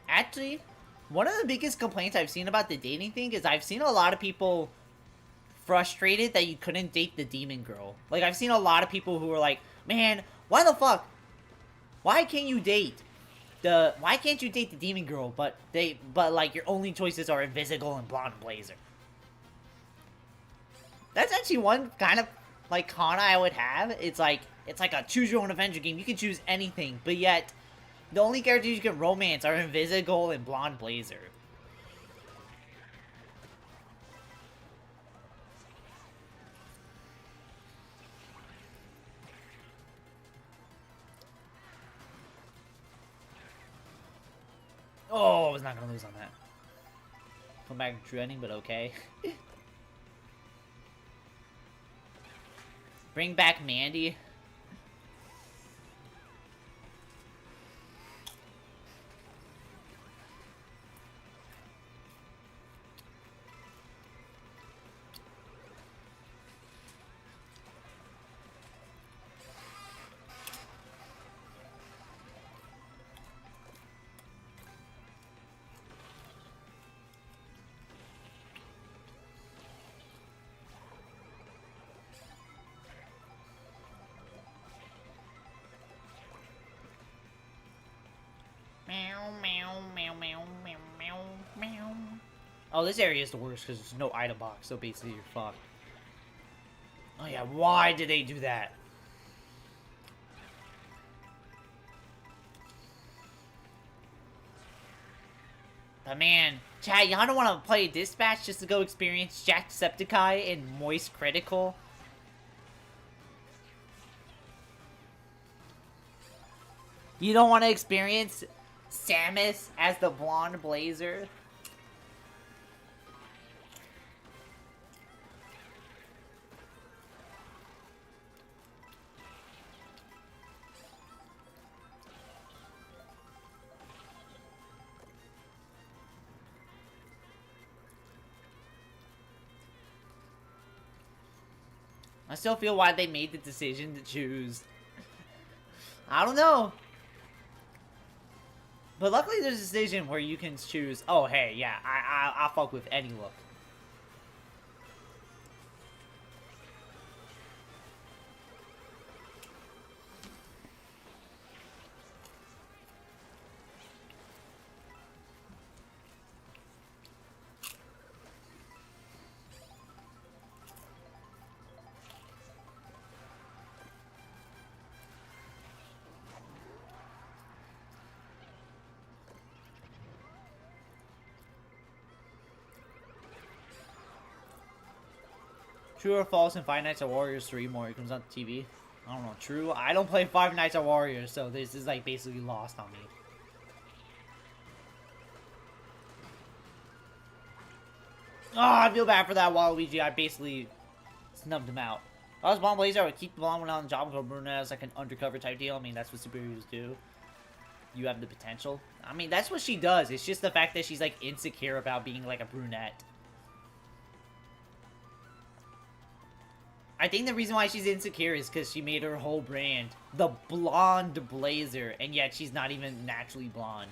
Actually, One of the biggest complaints I've seen about the dating thing is I've seen a lot of people frustrated that you couldn't date the demon girl. Like, I've seen a lot of people who are like, man, why the fuck? Why can't you date why can't you date the demon girl, but like, your only choices are Invisible and Blonde Blazer? That's actually one kind of, like, con I would have. It's like a choose your own adventure game. You can choose anything, but yet, the only characters you can romance are Invisible and Blonde Blazer. Oh, I was not gonna lose on that. Come back true ending, but okay. Bring back Mandy. Meow, meow, meow, meow, meow, meow, meow. Oh, this area is the worst because there's no item box, so basically you're fucked. Oh yeah, why did they do that? But man, chat, y'all don't want to play Dispatch just to go experience Jacksepticeye and Moist Critical? You don't want to experience Samus as the Blonde Blazer? I still feel why they made the decision to choose. I don't know. But luckily there's a decision where you can choose, oh hey, yeah, I'll fuck with any look. True or false in Five Nights at Warriors 3 more comes on TV? I don't know. True? I don't play Five Nights at Warriors, so this is like basically lost on me. Oh, I feel bad for that Waluigi. I basically snubbed him out. If I was Blonde Blazer, I would keep the blonde one on the job and go brunette as like an undercover type deal. I mean, that's what superheroes do. You have the potential. I mean, that's what she does. It's just the fact that she's like insecure about being like a brunette. I think the reason why she's insecure is because she made her whole brand the Blonde Blazer, and yet she's not even naturally blonde.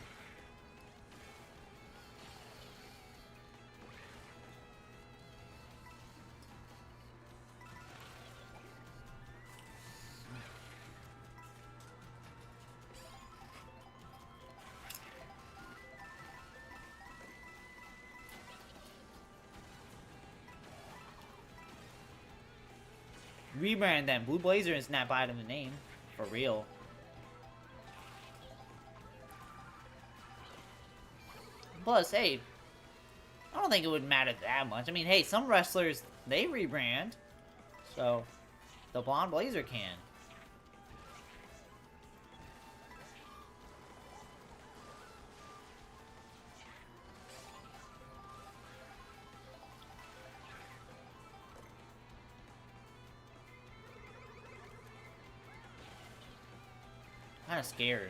Rebrand them. Blue Blazer is not bad in the name. For real. Plus, hey, I don't think it would matter that much. I mean, hey, some wrestlers, they rebrand. So, the Blonde Blazer can. Kind of scared.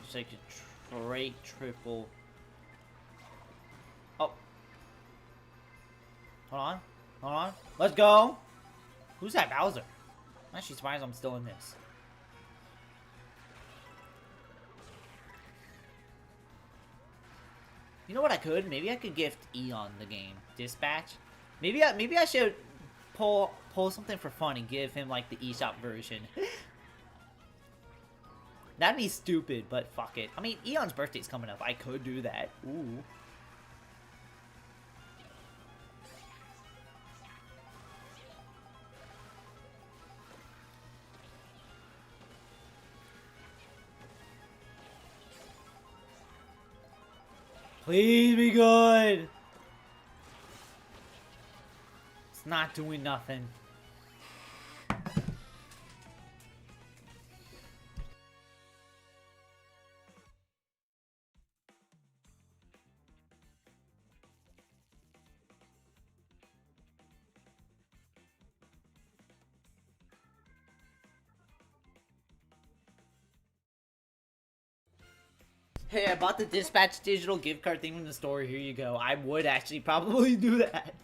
It's like a straight triple. Oh. Hold on. Hold on. Let's go. Who's that Bowser? I'm actually surprised I'm still in this. You know what I could? Maybe I could gift Eon the game. Dispatch. Maybe I should pull something for fun and give him like the eShop version. That'd be stupid, but fuck it. I mean, Eon's birthday's coming up. I could do that. Ooh. Please be good. It's not doing nothing. Hey, I bought the Dispatch digital gift card thing from the store. Here you go. I would actually probably do that.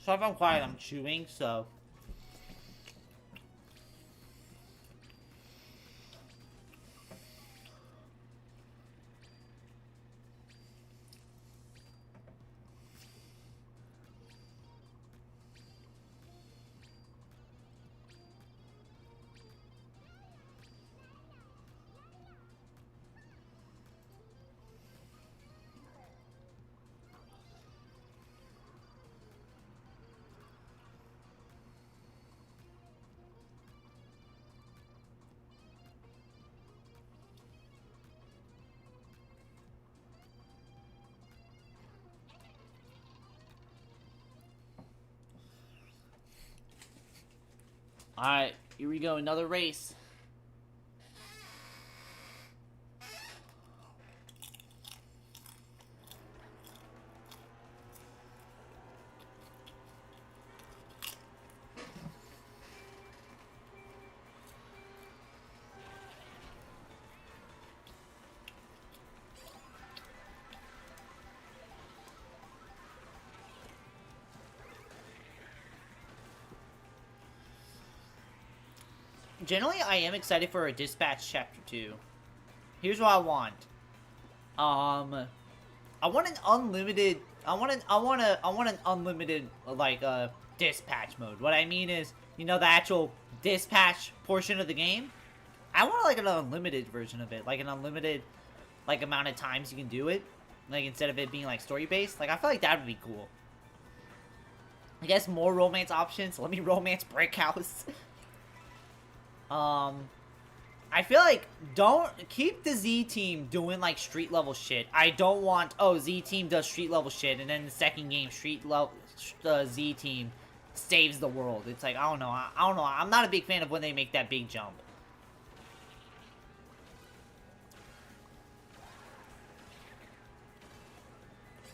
So if I'm quiet, I'm chewing, so... Alright, here we go, another race. Generally, I am excited for a Dispatch Chapter 2. Here's what I want. I want an unlimited. I want an unlimited like dispatch mode. What I mean is, you know, the actual dispatch portion of the game. I want like an unlimited version of it, like an unlimited like amount of times you can do it. Like instead of it being like story based. Like I feel like that would be cool. I guess more romance options. Let me romance Brick House. I feel like don't keep the Z team doing like street level shit. I don't want Z team does street level shit and then the second game Z team saves the world. It's like I don't know. I'm not a big fan of when they make that big jump.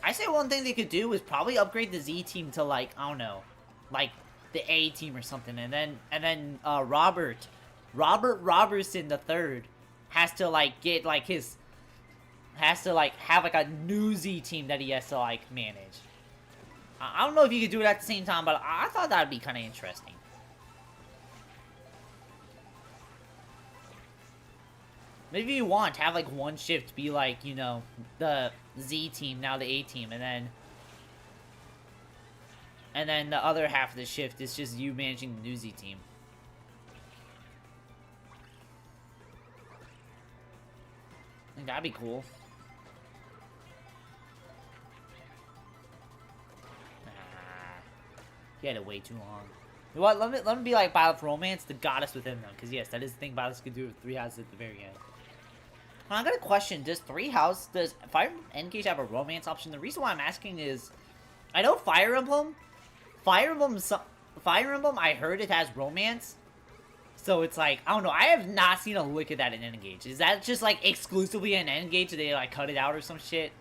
I say one thing they could do is probably upgrade the Z team to like I don't know, like the A team or something, and then Robert Robertson the third has to like get like has to like have like a new Z team that he has to like manage. I don't know if you could do it at the same time, but I thought that'd be kind of interesting. Maybe you want to have like one shift be like, you know, the Z team, now the A team, and then the other half of the shift is just you managing the new Z team. I think that'd be cool. He had to wait too long. You know what? Let me be like Battle for Romance, the goddess within them. Because yes, that is the thing Battle could do with 3 houses at the very end. I got a question. Does Fire Engage have a romance option? The reason why I'm asking is, I know Fire Emblem Fire Emblem, Fire Emblem, I heard it has romance. So it's like, I don't know, I have not seen a lick of that in N-Gage. Is that just like exclusively in N-Gage? They like cut it out or some shit?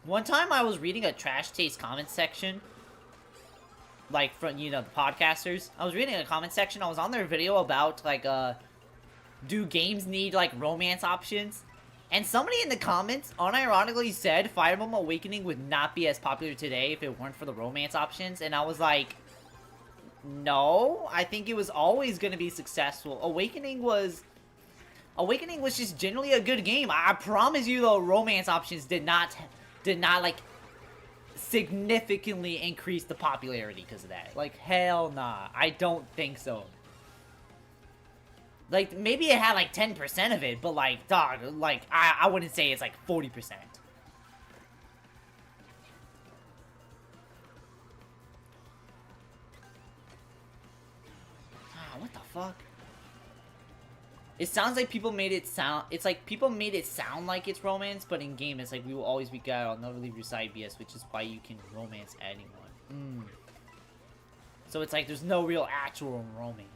One time I was reading a Trash Taste comment section. Like, from, you know, the podcasters. I was reading a comment section. I was on their video about, like, do games need, like, romance options? And somebody in the comments unironically said Fire Emblem Awakening would not be as popular today if it weren't for the romance options. And I was like, no, I think it was always going to be successful. Awakening was just generally a good game. I promise you the romance options did not, like, significantly increase the popularity because of that. Like, hell nah. I don't think so. Like, maybe it had, like, 10% of it, but, like, dog, like, I wouldn't say it's, like, 40%. Ah, what the fuck? It sounds like people made it sound... It's like people made it sound like it's romance, but in game it's like, we will always be guided. I'll never leave your side, BS, which is why you can romance anyone. So it's like there's no real actual romance.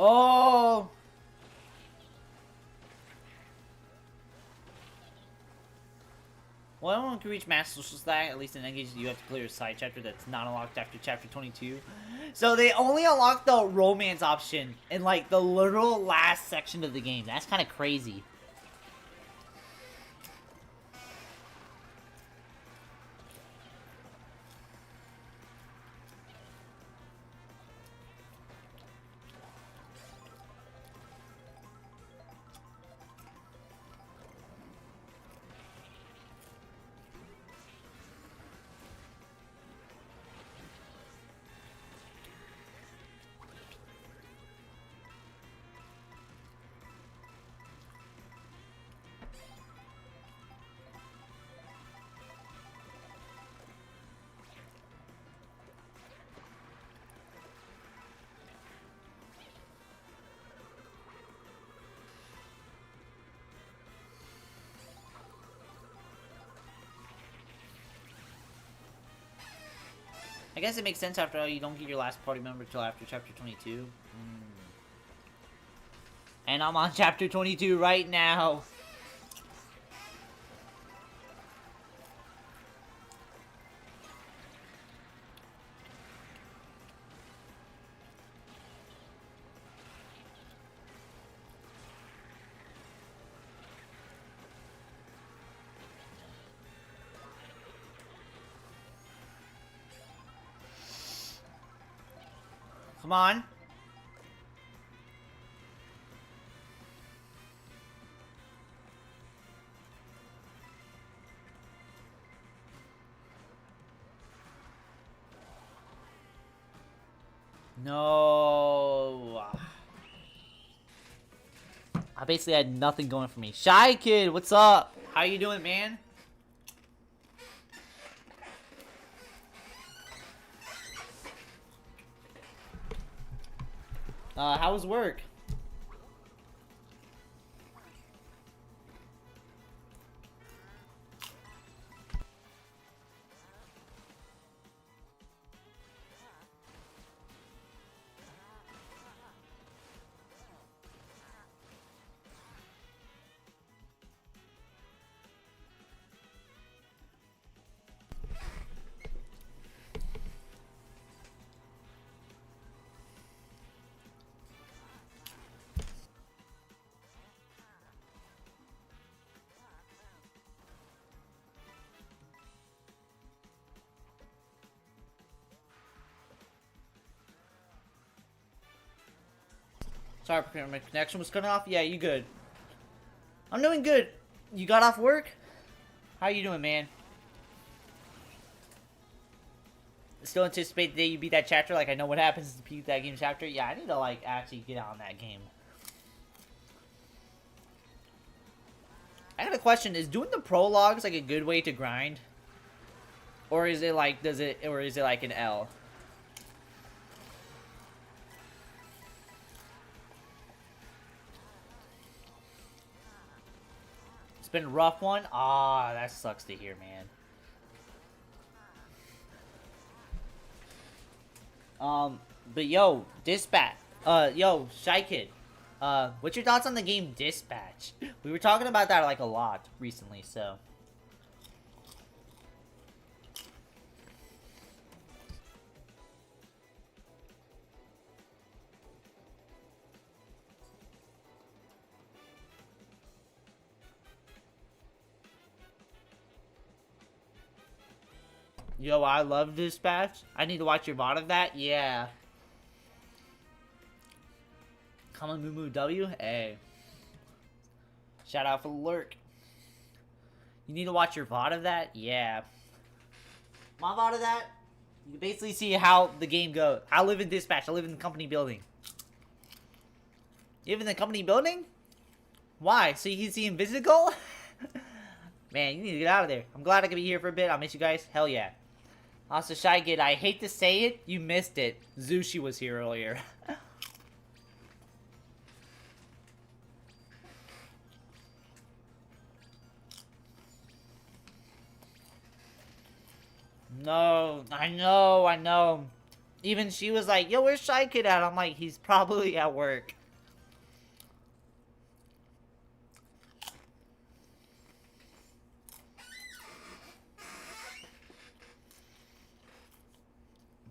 Oh! Well, everyone can reach Master Social Stack, at least in N-Gage, you have to clear a side chapter that's not unlocked after chapter 22. So they only unlocked the romance option in, like, the literal last section of the game. That's kind of crazy. I guess it makes sense after all, you don't get your last party member till after chapter 22. And I'm on chapter 22 right now. Come on. No. I basically had nothing going for me. Shy Kid, what's up? How you doing, man? How was work? Sorry, my connection was cut off. Yeah, you good? I'm doing good. You got off work? How you doing, man? Still anticipate the day you beat that chapter? Like, I know what happens to beat that game chapter. Yeah, I need to, like, actually get on that game. I got a question. Is doing the prologues, like, a good way to grind? Or is it, like, or is it, like, an L? It's been a rough one? Ah, that sucks to hear, man. But yo, Dispatch. Yo, Shy Kid. What's your thoughts on the game Dispatch? We were talking about that like a lot recently, so. Yo, I love Dispatch. I need to watch your VOD of that. Yeah. Come on, Moo Moo W. Hey. Shout out for the lurk. You need to watch your VOD of that? Yeah. My VOD of that? You can basically see how the game goes. I live in Dispatch. I live in the company building. You live in the company building? Why? So you can see Invisible? Man, you need to get out of there. I'm glad I could be here for a bit. I'll miss you guys. Hell yeah. Also, Shy Kid, I hate to say it, you missed it. Zushi was here earlier. No, I know. Even she was like, yo, where's Shy Kid at? I'm like, he's probably at work.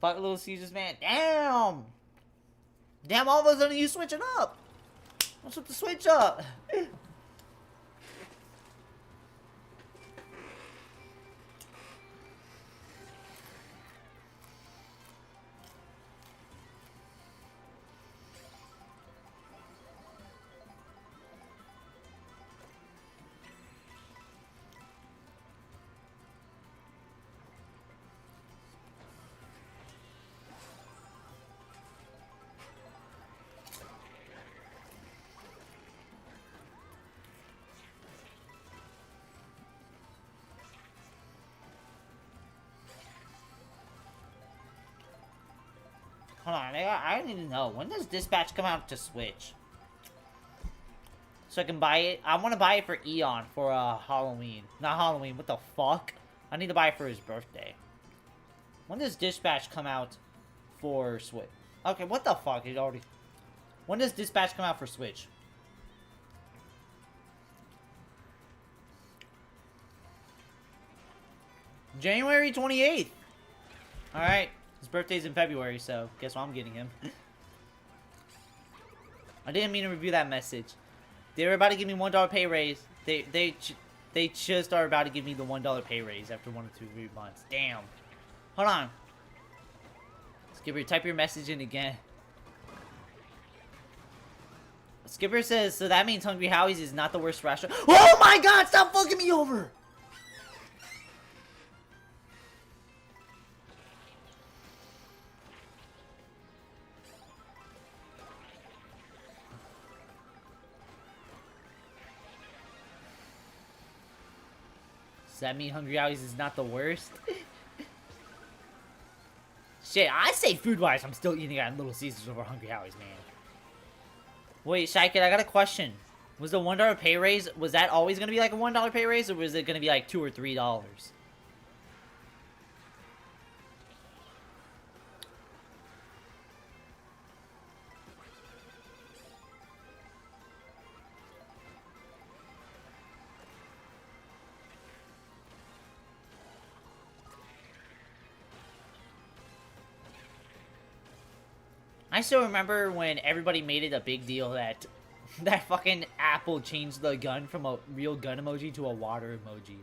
Fuck Little Caesars, man. Damn! Damn, all of a sudden you switching up! What's with the switch up? Hold on, I need to know. When does Dispatch come out to Switch? So I can buy it? I want to buy it for Eon for Halloween. Not Halloween, what the fuck? I need to buy it for his birthday. When does Dispatch come out for Switch? Okay, what the fuck? It already... When does Dispatch come out for Switch? January 28th! Alright. His birthday's in February, so guess what I'm getting him. I didn't mean to review that message. They were about to give me $1 pay raise. They just are about to give me the $1 pay raise after 1 or 2 months. Damn. Hold on. Skipper, type your message in again. Skipper says, so that means Hungry Howie's is not the worst restaurant. Oh my god, stop fucking me over! Does that mean Hungry Howie's is not the worst? Shit, I say food-wise, I'm still eating at Little Caesars over Hungry Howie's, man. Wait, Shy Kid, I got a question. Was the $1 pay raise, was that always going to be like a $1 pay raise, or was it going to be like $2 or $3? I still remember when everybody made it a big deal that that fucking Apple changed the gun from a real gun emoji to a water emoji.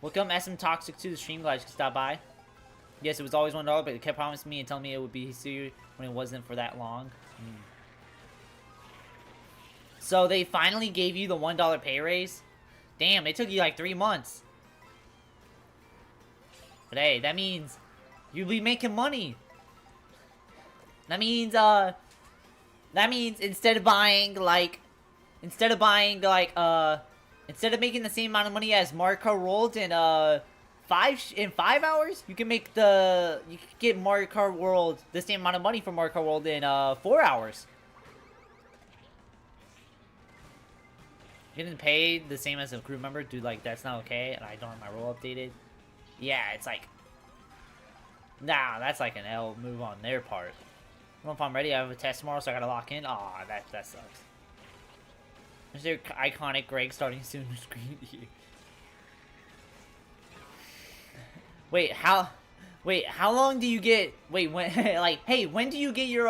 Welcome SM Toxic to the stream, guys. Stop by. Yes, it was always $1, but it kept promising me and telling me it would be serious when it wasn't for that long. So they finally gave you the $1 pay raise? Damn, it took you like 3 months. But hey, that means you'll be making money. That means instead of making the same amount of money as Mario Kart World in 5 hours, you can get Mario Kart World the same amount of money for Mario Kart World in 4 hours. Getting paid the same as a crew member, dude, like, that's not okay, and I don't have my role updated. Yeah, it's like, nah, that's like an L move on their part. I don't know if I'm ready. I have a test tomorrow, so I gotta lock in. Aw, that sucks. Is there iconic Greg starting soon screen here? Wait, how long do you get, when, like, hey, when do you get your,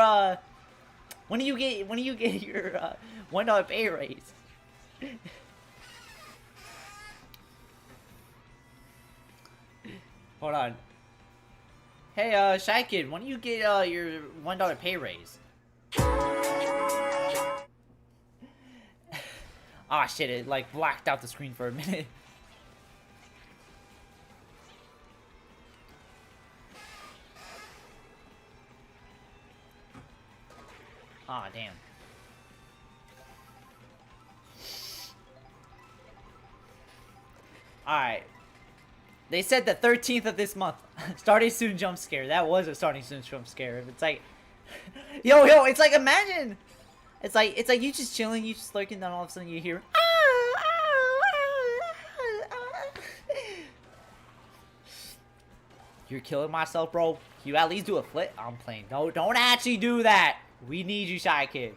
when do you get your, $1 pay raise? Hold on. Hey, Shy Kid, when do you get, your $1 pay raise? Ah, shit, it, like, blacked out the screen for a minute. Ah, damn. Alright. They said the 13th of this month. Starting soon jump scare. That was a starting soon jump scare. It's like... Yo, it's like, imagine... It's like you just chilling, you just lurking, then all of a sudden you hear... You're killing myself, bro. You at least do a flip. I'm playing. No, don't actually do that. We need you, Shy Kid.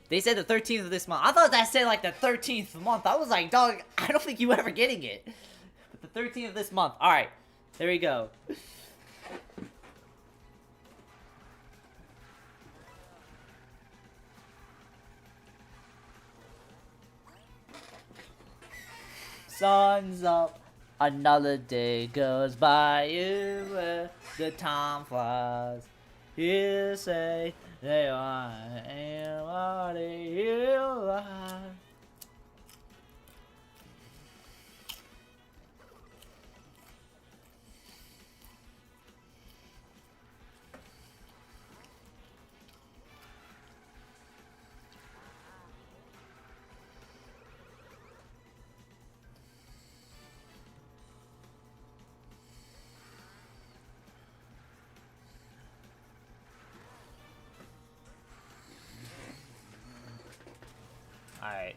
They said the 13th of this month. I thought that said like the 13th month. I was like, dog, I don't think you ever getting it. But the 13th of this month. Alright. There we go. Sun's up. Another day goes by. The time flies. You say they are anybody you like. Alright.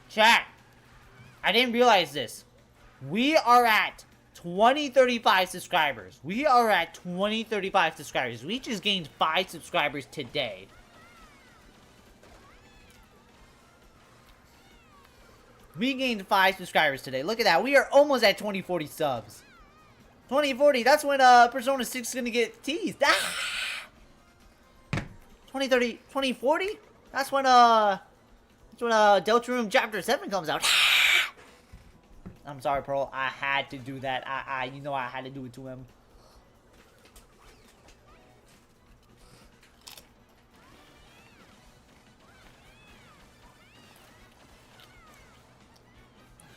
Chat, I didn't realize this. We are at 2035 subscribers. We are at 2035 subscribers. We just gained 5 subscribers today. We gained 5 subscribers today. Look at that. We are almost at 2040 subs. 2040, that's when Persona 6 is gonna get teased. Ah! 2030, 2040? That's when Deltarune Chapter 7 comes out. Ah! I'm sorry, Pearl. I had to do that. You know I had to do it to him.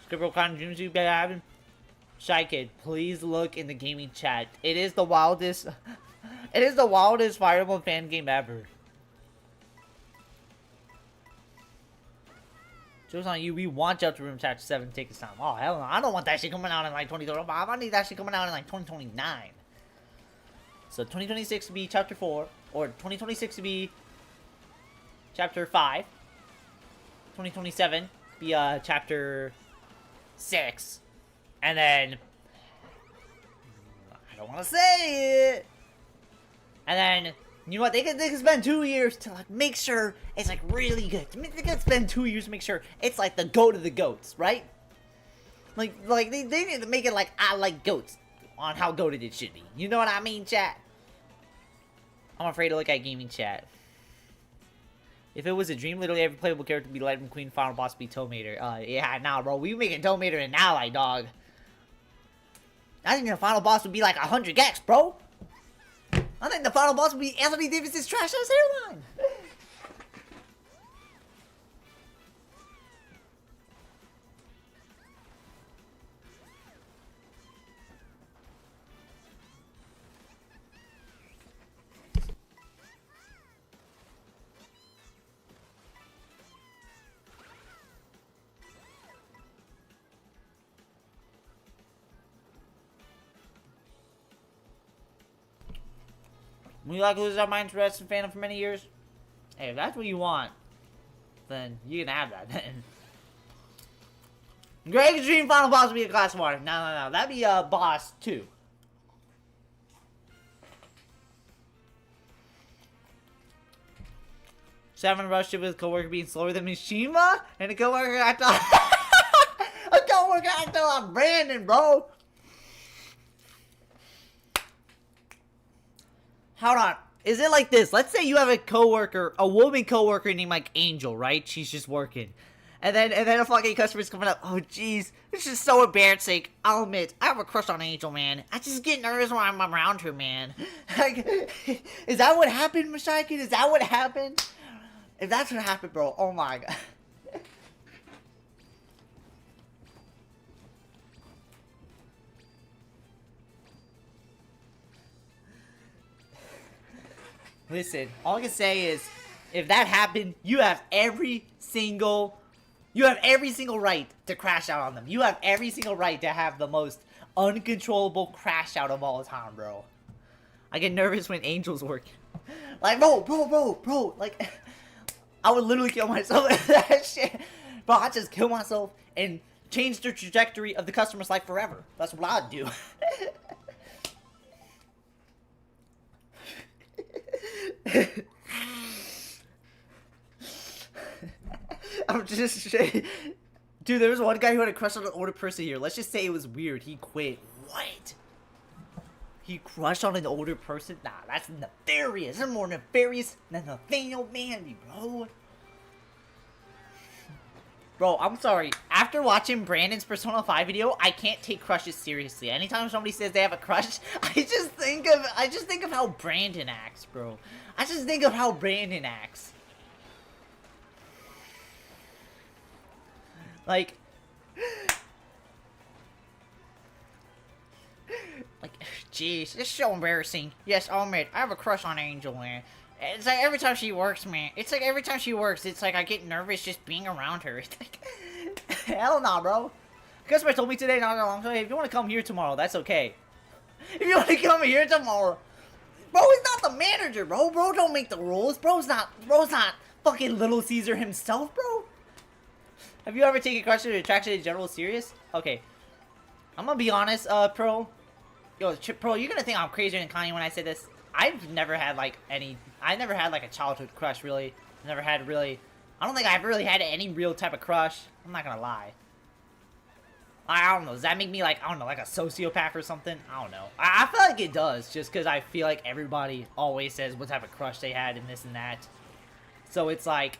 Scribble Con Dreams you having? Shy Kid, please look in the gaming chat. It is the wildest it is the wildest Fire Emblem fan game ever. Joke's on you, we want Deltarune Chapter 7 to take its time. Oh hell no, I don't want that shit coming out in like 2035. I need that shit coming out in like 2029. So 2026 to be Chapter 4, or 2026 to be Chapter 5. 2027 be Chapter 6, and then I don't want to say it. And then you know what? They can spend 2 years to like make sure it's like really good. They can spend 2 years to make sure it's like the goat of the goats, right? Like they need to make it like I like goats on how goated it should be. You know what I mean, chat? I'm afraid to look at gaming chat. If it was a dream, literally every playable character would be Lightning Queen, final boss would be Toemater. Yeah, nah, bro. We making Toemater an ally, dog. I think the final boss would be like 100 gex, bro. I think the final boss would be Anthony Davis' trash ass hairline. We like losing our minds for wrestling fandom for many years. Hey, if that's what you want, then you can have that. Then. Great Extreme Final Boss would be a class 1. No. That'd be boss 2. Seven rushed it with a coworker being slower than Mishima, and a coworker acted like Brandon, bro. Hold on. Is it like this? Let's say you have a coworker, a woman coworker named like Angel, right? She's just working. And then a fucking customer's coming up. Oh jeez. This is so embarrassing. I'll admit, I have a crush on Angel, man. I just get nervous when I'm around her, man. Like, is that what happened, Mashaikin? Is that what happened? If that's what happened, bro, oh my god. Listen, all I can say is, if that happened, you have every single right to crash out on them. You have every single right to have the most uncontrollable crash out of all time, bro. I get nervous when Angel's working. Like, bro, like, I would literally kill myself with that shit. Bro, I'd just kill myself and change the trajectory of the customer's life forever. That's what I'd do. I'm just dude, there was one guy who had a crush on an older person here. Let's just say it was weird. He quit. What? He crushed on an older person? Nah, that's nefarious. That's more nefarious than Nathaniel Mandy, bro. Bro, I'm sorry. After watching Brandon's Persona 5 video, I can't take crushes seriously. Anytime somebody says they have a crush, I just think of how Brandon acts, bro. I just think of how Brandon acts. Like, jeez, it's so embarrassing. Yes, I'll admit, I have a crush on Angel, man. It's like every time she works, man. It's like every time she works, it's like I get nervous just being around her. It's like, hell nah, bro. The customer told me today, not that long ago, hey, if you want to come here tomorrow, that's okay. If you want to come here tomorrow, bro, he's not the manager, bro. Bro, don't make the rules. Bro's not fucking Little Caesar himself, bro. Have you ever taken crush or attraction in general serious? Okay, I'm gonna be honest, Pro. Yo, Pro, you're gonna think I'm crazier than Kanye when I say this. I've never had like I never had like a childhood crush, really. I don't think I've really had any real type of crush. I'm not gonna lie. I don't know, does that make me like, I don't know, like a sociopath or something? I don't know. I feel like it does, just because I feel like everybody always says what type of crush they had and this and that. So it's like,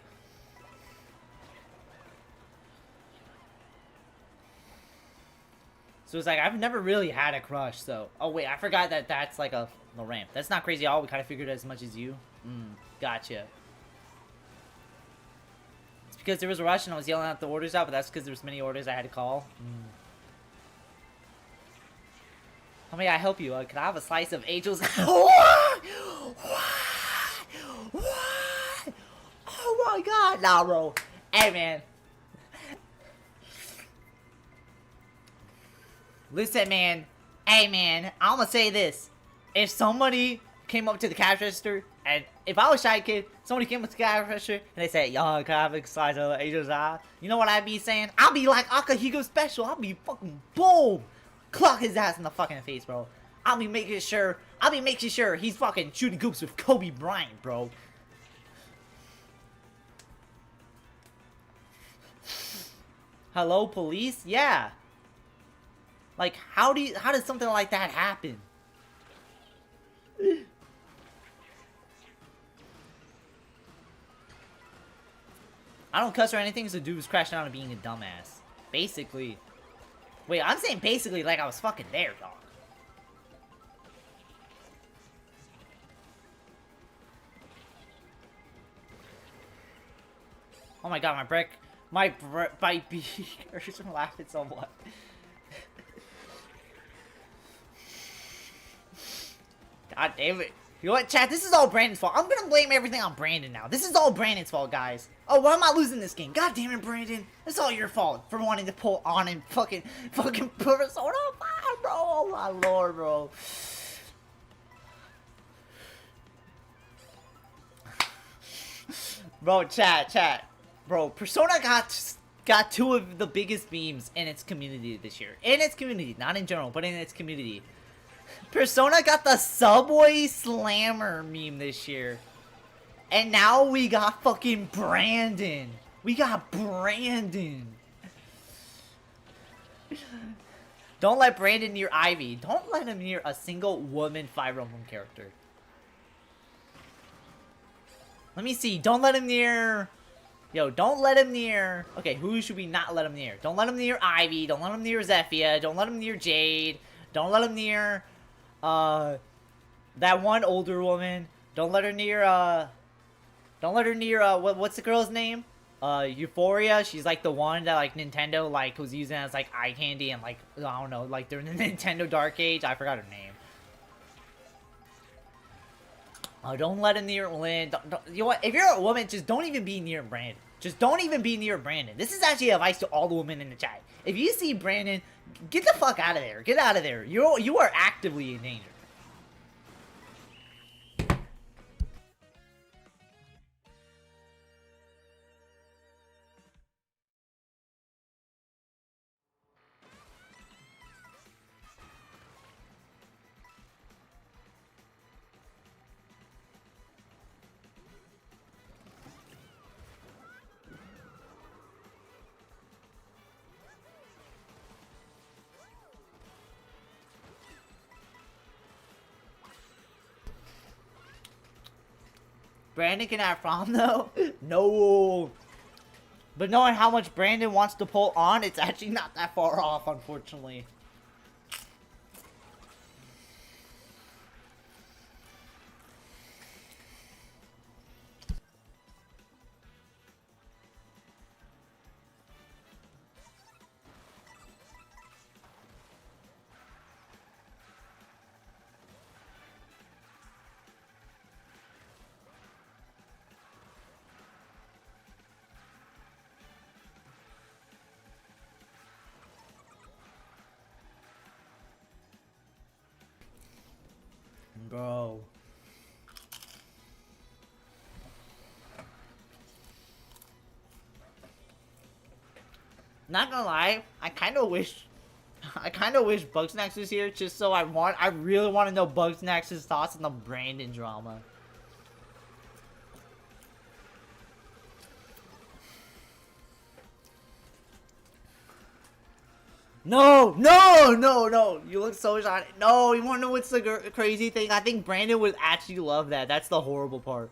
I've never really had a crush, so. Oh, wait, I forgot that that's like a ramp. That's not crazy at all. We kind of figured as much as you. Gotcha. It's because there was a rush and I was yelling out the orders out, but that's because there was many orders I had to call. How may I help you? Can I have a slice of Angel's? What? Oh my god. Nah, bro. Hey, man. Listen, man. Hey, man. I'm gonna say this. If somebody came up to the cash register, and if I was Shy Kid, somebody came up to the cash register, and they said, yo, can I have a slice of Angel's eye? You know what I'd be saying? I'll be like Akahiko Special. I'll be fucking boom. Clock his ass in the fucking face, bro. I'll be making sure he's fucking shooting goops with Kobe Bryant, bro. Hello, police? Yeah. Like, how does something like that happen? I don't cuss or anything, so dude was crashing out and being a dumbass. Basically. Wait, I'm saying basically like I was fucking there, dog. Oh my god, my beakers from laughing so much. God damn it. You know what, chat? This is all Brandon's fault. I'm gonna blame everything on Brandon now. This is all Brandon's fault, guys. Oh, why am I losing this game? God damn it, Brandon. It's all your fault for wanting to pull on and fucking Persona 5, bro. Oh my lord, bro. Bro, chat. Bro, Persona got two of the biggest memes in its community this year. In its community, not in general, but in its community. Persona got the Subway Slammer meme this year. And now we got fucking Brandon. We got Brandon. Don't let Brandon near Ivy. Don't let him near a single woman Fire Emblem character. Let me see. Don't let him near... Yo, don't let him near... Okay, who should we not let him near? Don't let him near Ivy. Don't let him near Zephia. Don't let him near Jade. Don't let him near... that one older woman. Don't let her near, Don't let her near, what's the girl's name? Euphoria. She's, like, the one that, like, Nintendo, like, was using as, like, eye candy and, like, I don't know, like, during the Nintendo Dark Age. I forgot her name. Oh, don't let him near Lynn. You know what? If you're a woman, just don't even be near Brandon. Just don't even be near Brandon. This is actually advice to all the women in the chat. If you see Brandon, get the fuck out of there. Get out of there. You are actively in danger. Brandon can have prom though? No. But knowing how much Brandon wants to pull on, it's actually not that far off, unfortunately. Bro. Not gonna lie, I kind of wish Bugsnax was here just so I really want to know Bugsnax's thoughts on the Brandon drama. No! You look so shiny. No, you wanna know what's the crazy thing? I think Brandon would actually love that. That's the horrible part.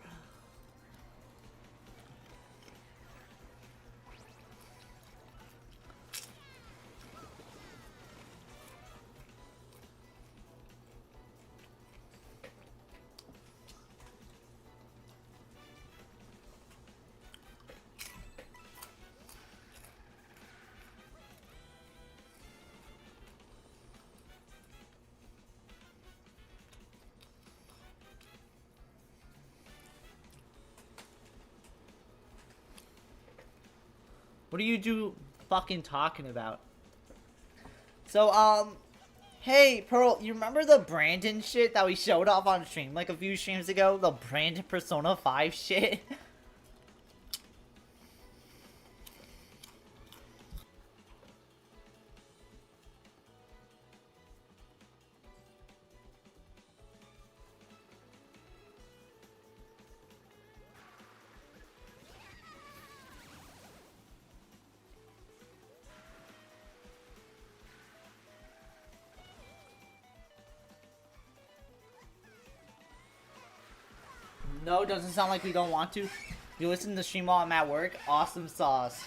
What are you fucking talking about? So, hey, Pearl, you remember the Brandon shit that we showed off on stream like a few streams ago? The Brandon Persona 5 shit? No, it doesn't sound like we don't want to. You listen to the stream while I'm at work. Awesome sauce.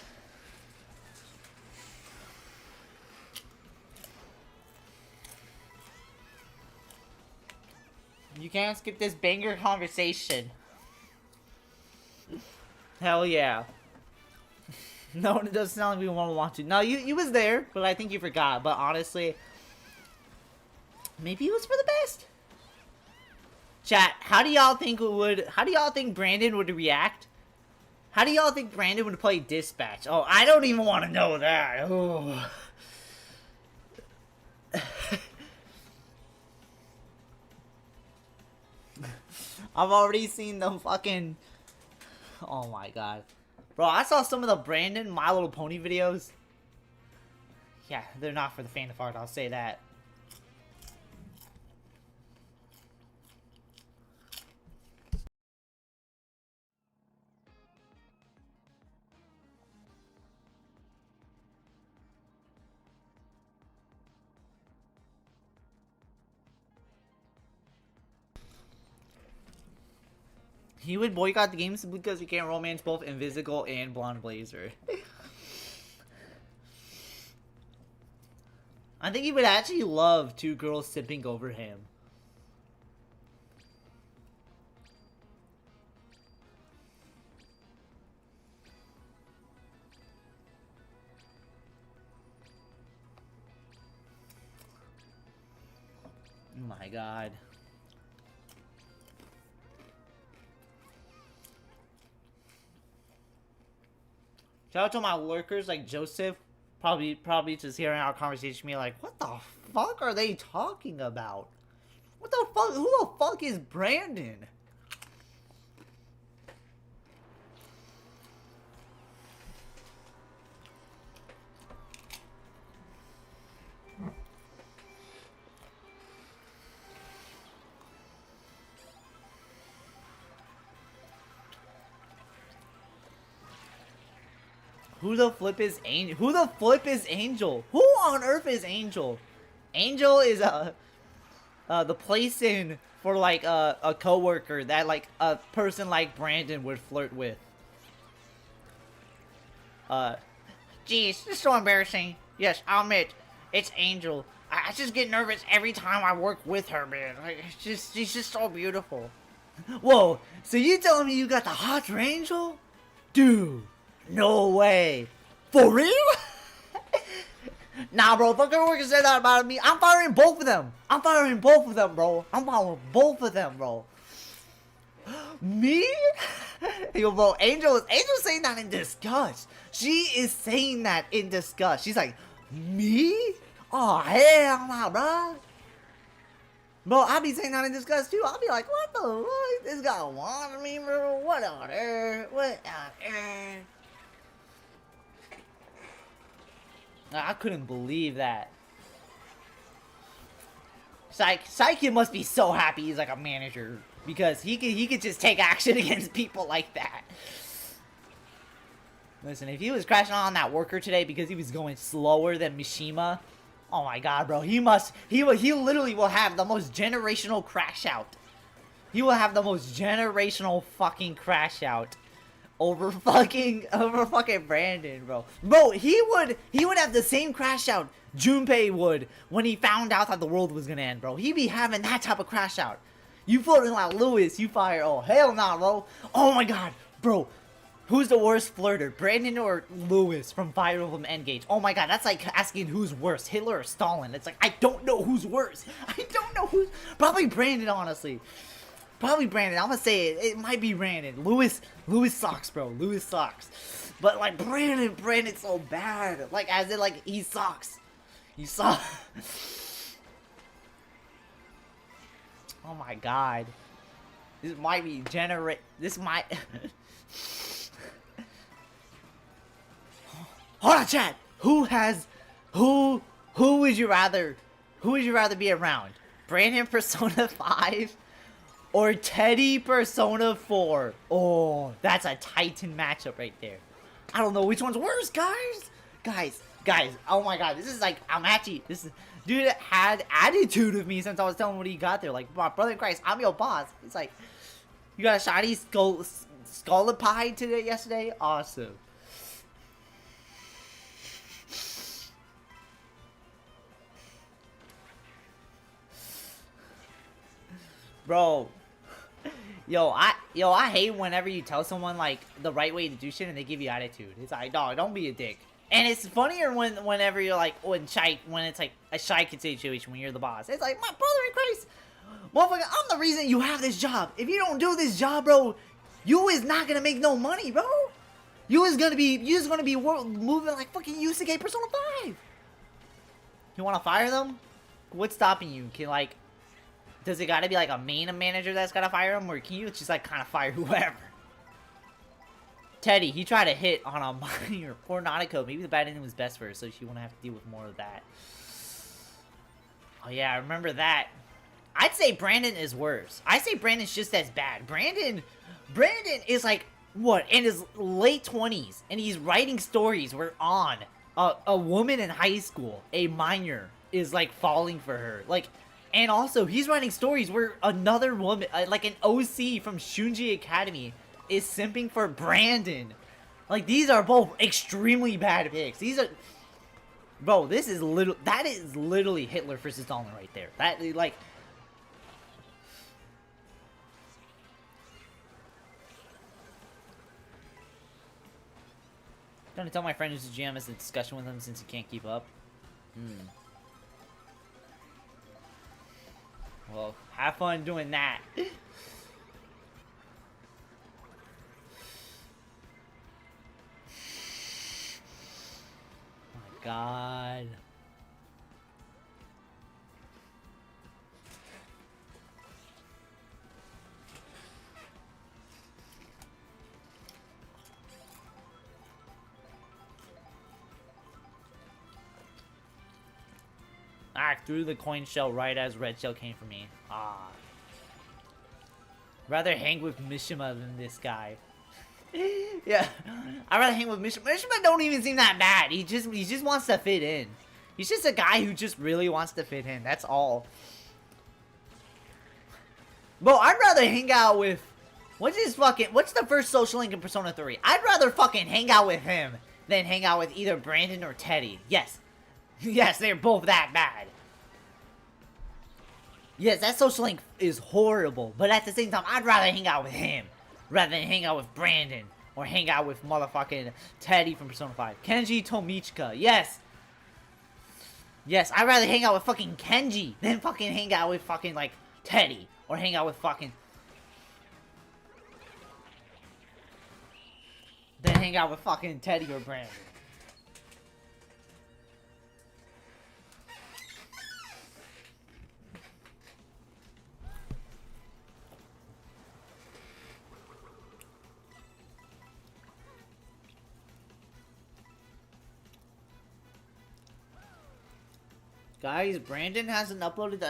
You can't skip this banger conversation. Hell yeah. No, it doesn't sound like we want to. No, you was there, but I think you forgot. But honestly, maybe it was for the best. Chat, how do y'all think Brandon would react? How do y'all think Brandon would play Dispatch? Oh, I don't even want to know that. Oh. I've already seen the fucking... Oh my god. Bro, I saw some of the Brandon My Little Pony videos. Yeah, they're not for the faint of heart, I'll say that. He would boycott the games because he can't romance both Invisible and Blonde Blazer. I think he would actually love two girls sipping over him. Oh my god. Shout out to my lurkers like Joseph, probably just hearing our conversation, be like, what the fuck are they talking about? What the fuck? Who the fuck is Brandon? Who the flip is Angel? Who the flip is Angel? Who on earth is Angel? Angel is the place in for like a coworker that like a person like Brandon would flirt with. Jeez, this is so embarrassing. Yes, I'll admit, it's Angel. I just get nervous every time I work with her, man. Like, she's just so beautiful. Whoa, so you telling me you got the hot for Angel? Dude. No way. For real? Nah, bro. Fuck everyone can say that about me. I'm firing both of them. I'm firing both of them, bro. I'm firing both of them, bro. Me? Yo, bro. Angel's saying that in disgust. She is saying that in disgust. She's like, me? Oh, hell nah, bro. Bro, I'll be saying that in disgust too. I'll be like, what the fuck? This guy wanted me, bro. What on earth? What on earth? I couldn't believe that. Psyche must be so happy he's like a manager because he could just take action against people like that. Listen, if he was crashing on that worker today because he was going slower than Mishima, oh my god, bro, he literally will have the most generational crash out. He will have the most generational fucking crash out. Over fucking Brandon, bro. Bro, he would have the same crash out Junpei would when he found out that the world was gonna end, bro. He'd be having that type of crash out. You flirting like Lewis, you fire. Oh hell nah, bro. Oh my god, bro. Who's the worst flirter, Brandon or Lewis from Fire Emblem Engage? Oh my god, that's like asking who's worse, Hitler or Stalin. It's like I don't know who's worse. I don't know who's probably Brandon, honestly. Probably Brandon. I'm gonna say it. It might be Brandon. Lewis sucks, bro. Lewis sucks. But like Brandon's so bad. Like as in like he sucks. He sucks. Oh my god. This might be this might Hold on, chat. Who would you rather be around? Brandon Persona 5? Or Teddy Persona 4. Oh, that's a Titan matchup right there. I don't know which one's worse, guys. Guys. Oh my god, this is like, dude had attitude with me since I was telling him what he got there. Like, my brother in Christ, I'm your boss. It's like, You got a shiny scallop pie today yesterday? Awesome. Bro. Yo, I hate whenever you tell someone like the right way to do shit and they give you attitude. It's like, dog, don't be a dick. And it's funnier whenever you're like, when it's like a shy kid situation when you're the boss. It's like, my brother in Christ, motherfucker, I'm the reason you have this job. If you don't do this job, bro, you is not gonna make no money, bro. You is gonna be moving like fucking Yusuke Persona 5. You wanna fire them? What's stopping you? Does it gotta be like a main manager that's gotta fire him, or can you just like kind of fire whoever? Teddy, he tried to hit on a minor. Poor Nautico. Maybe the bad ending was best for her, so she won't have to deal with more of that. Oh yeah, I remember that. I'd say Brandon is worse. I say Brandon's just as bad. Brandon is like, what, in his late 20s, and he's writing stories where a woman in high school, a minor, is like falling for her. Like, and also, he's writing stories where another woman, like an OC from Shunji Academy, is simping for Brandon. Like, these are both extremely bad picks. These are... Bro, that is literally Hitler versus Stalin right there. That, like... Trying to tell my friend who's a GM has a discussion with him since he can't keep up. Well, have fun doing that. My God. Ah, threw the coin shell right as red shell came for me. Ah. Rather hang with Mishima than this guy. Yeah, I'd rather hang with Mishima. Mishima don't even seem that bad. He just wants to fit in. He's just a guy who just really wants to fit in. That's all. Bro, I'd rather hang out with... What's the first social link in Persona 3? I'd rather fucking hang out with him than hang out with either Brandon or Teddy. Yes. Yes, they're both that bad. Yes, that social link is horrible, but at the same time, I'd rather hang out with him rather than hang out with Brandon or hang out with motherfucking Teddy from Persona 5. Kenji Tomichika, yes. Yes, I'd rather hang out with fucking Kenji than fucking hang out with fucking, like, Teddy or hang out with fucking... Than hang out with fucking Teddy or Brandon. Guys, Brandon hasn't uploaded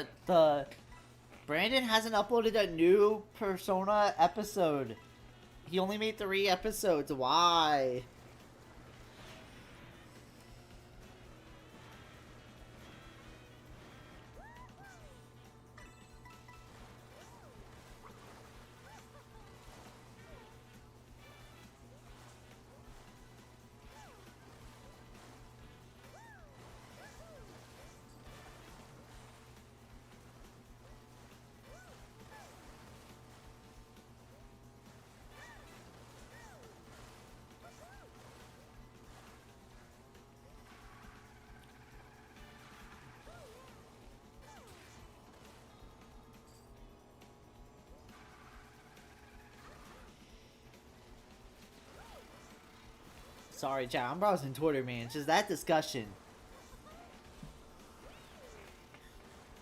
a new Persona episode. He only made 3 episodes. Why? Sorry, chat. I'm browsing Twitter, man. It's just that discussion.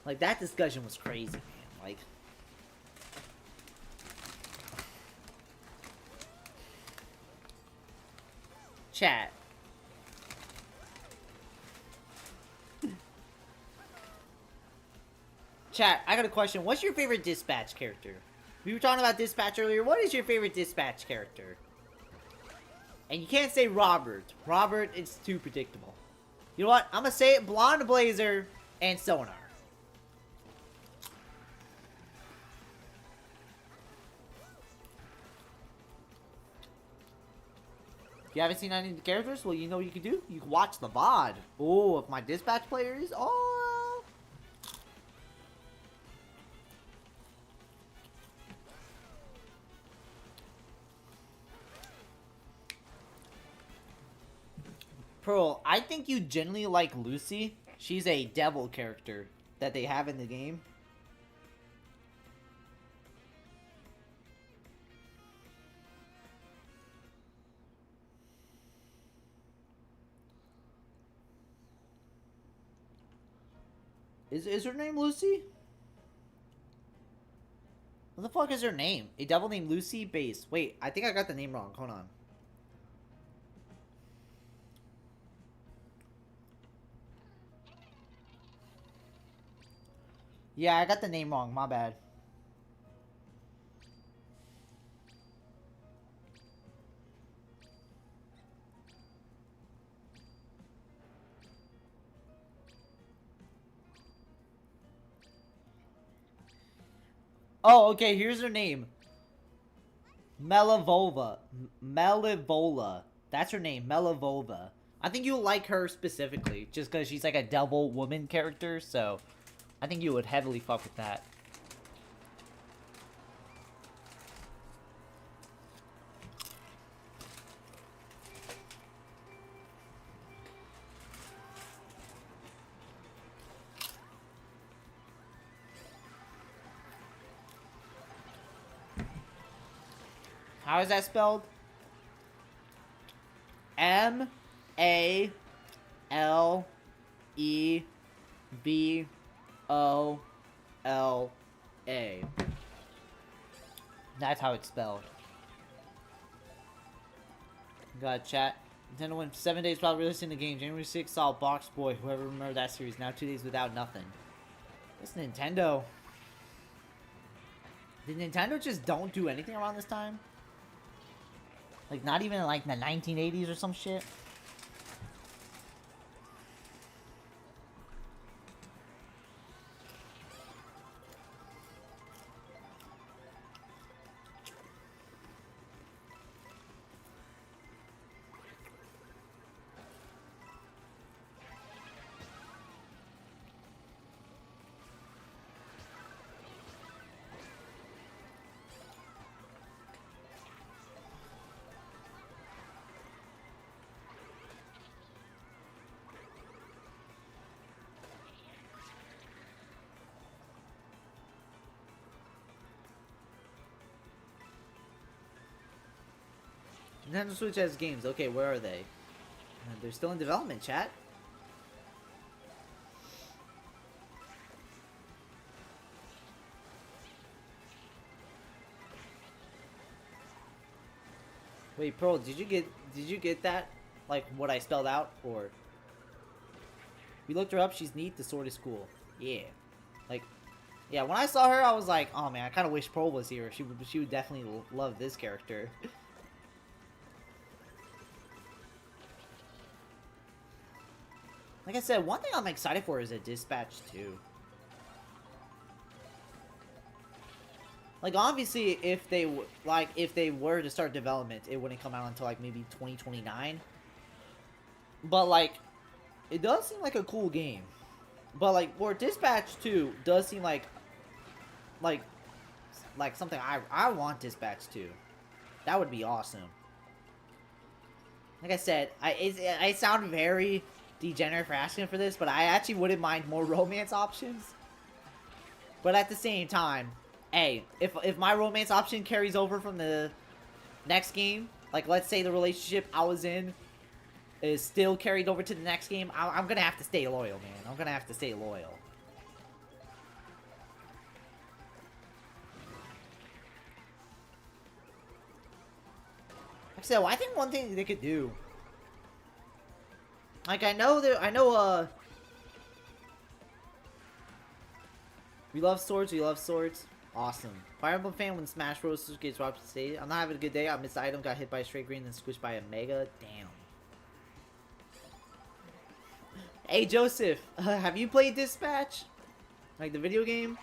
Like, that discussion was crazy, man. Like... Chat. Chat, I got a question. What's your favorite Dispatch character? We were talking about Dispatch earlier. What is your favorite Dispatch character? And you can't say Robert. Robert, it's too predictable. You know what? I'm gonna say it. Blonde Blazer and Sonar. If you haven't seen any of the characters, well, you know what you can do? You can watch the VOD. Oh, if my dispatch player is... Oh! Pearl, I think you generally like Lucy. She's a devil character that they have in the game. Is her name Lucy? What the fuck is her name? A devil named Lucy Base. Wait, I think I got the name wrong. Hold on. Yeah, I got the name wrong. My bad. Oh, okay, here's her name. Melivova. Melivola. That's her name, Melivova. I think you'll like her specifically, just because she's like a devil woman character, so I think you would heavily fuck with that. How is that spelled? M-A-L-E-V-O-L-A. That's how it's spelled. God, chat. Nintendo went 7 days without releasing the game. January 6th saw Box Boy. Whoever remember that series. Now 2 days without nothing. It's Nintendo. Did Nintendo just don't do anything around this time? Like, not even like the 1980s or some shit? Nintendo Switch has games. Okay, where are they? They're still in development, chat. Wait, Pearl, did you get that? Like what I spelled out, or we looked her up. She's neat. The sword is cool. Yeah, like, yeah. When I saw her, I was like, oh man, I kind of wish Pearl was here. She would definitely love this character. Like I said, one thing I'm excited for is a Dispatch 2. Like, obviously, if they were to start development, it wouldn't come out until like maybe 2029. But like, it does seem like a cool game. But like, for Dispatch 2 does seem like something I want Dispatch 2. That would be awesome. Like I said, I sound very degenerate for asking for this, but I actually wouldn't mind more romance options. But at the same time, hey, if my romance option carries over from the next game, like let's say the relationship I was in is still carried over to the next game, I'm gonna have to stay loyal, man. I'm gonna have to stay loyal. Like I said, well, I think one thing they could do, like I know we love swords, awesome. Fire Emblem fan when Smash Bros. Gets dropped to stage. I'm not having a good day. I missed the item, got hit by a straight green, then squished by a mega. Damn. Hey Joseph, have you played Dispatch? Like the video game?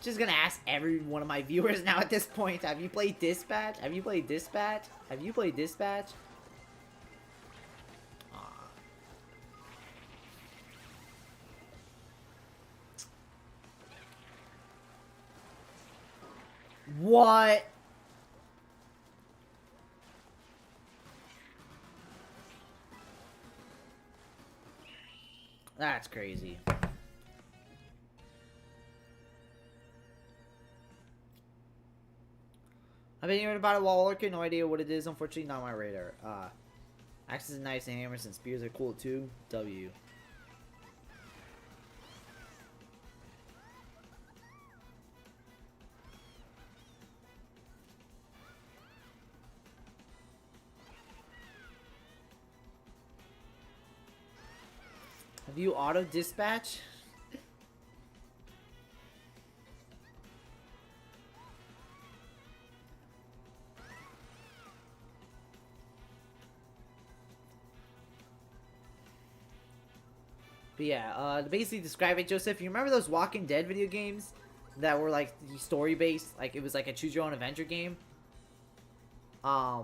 Just gonna ask every one of my viewers now at this point. Have you played Dispatch? Have you played Dispatch? Have you played Dispatch? What? That's crazy. I've been hearing about it while working, no idea what it is, unfortunately not on my radar. Axes are nice and hammers and spears are cool too. W. Have you auto dispatch? But yeah, to basically describe it, Joseph, you remember those Walking Dead video games that were like story based? Like it was like a choose your own adventure game? Yeah,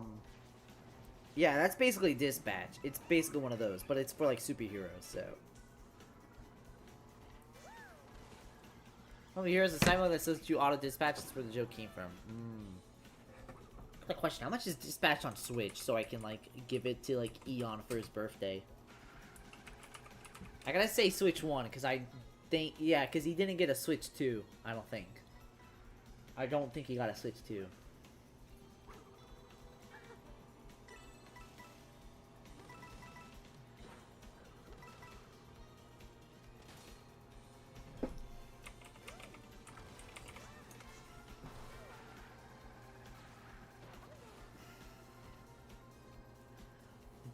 that's basically Dispatch. It's basically one of those, but it's for like superheroes, so. Oh, here's a side mode that says you auto dispatch. That's where the joke came from. The question: how much is Dispatch on Switch so I can like give it to like Eon for his birthday? I gotta say Switch 1 because I think because he didn't get a Switch 2. I don't think. I don't think he got a Switch 2.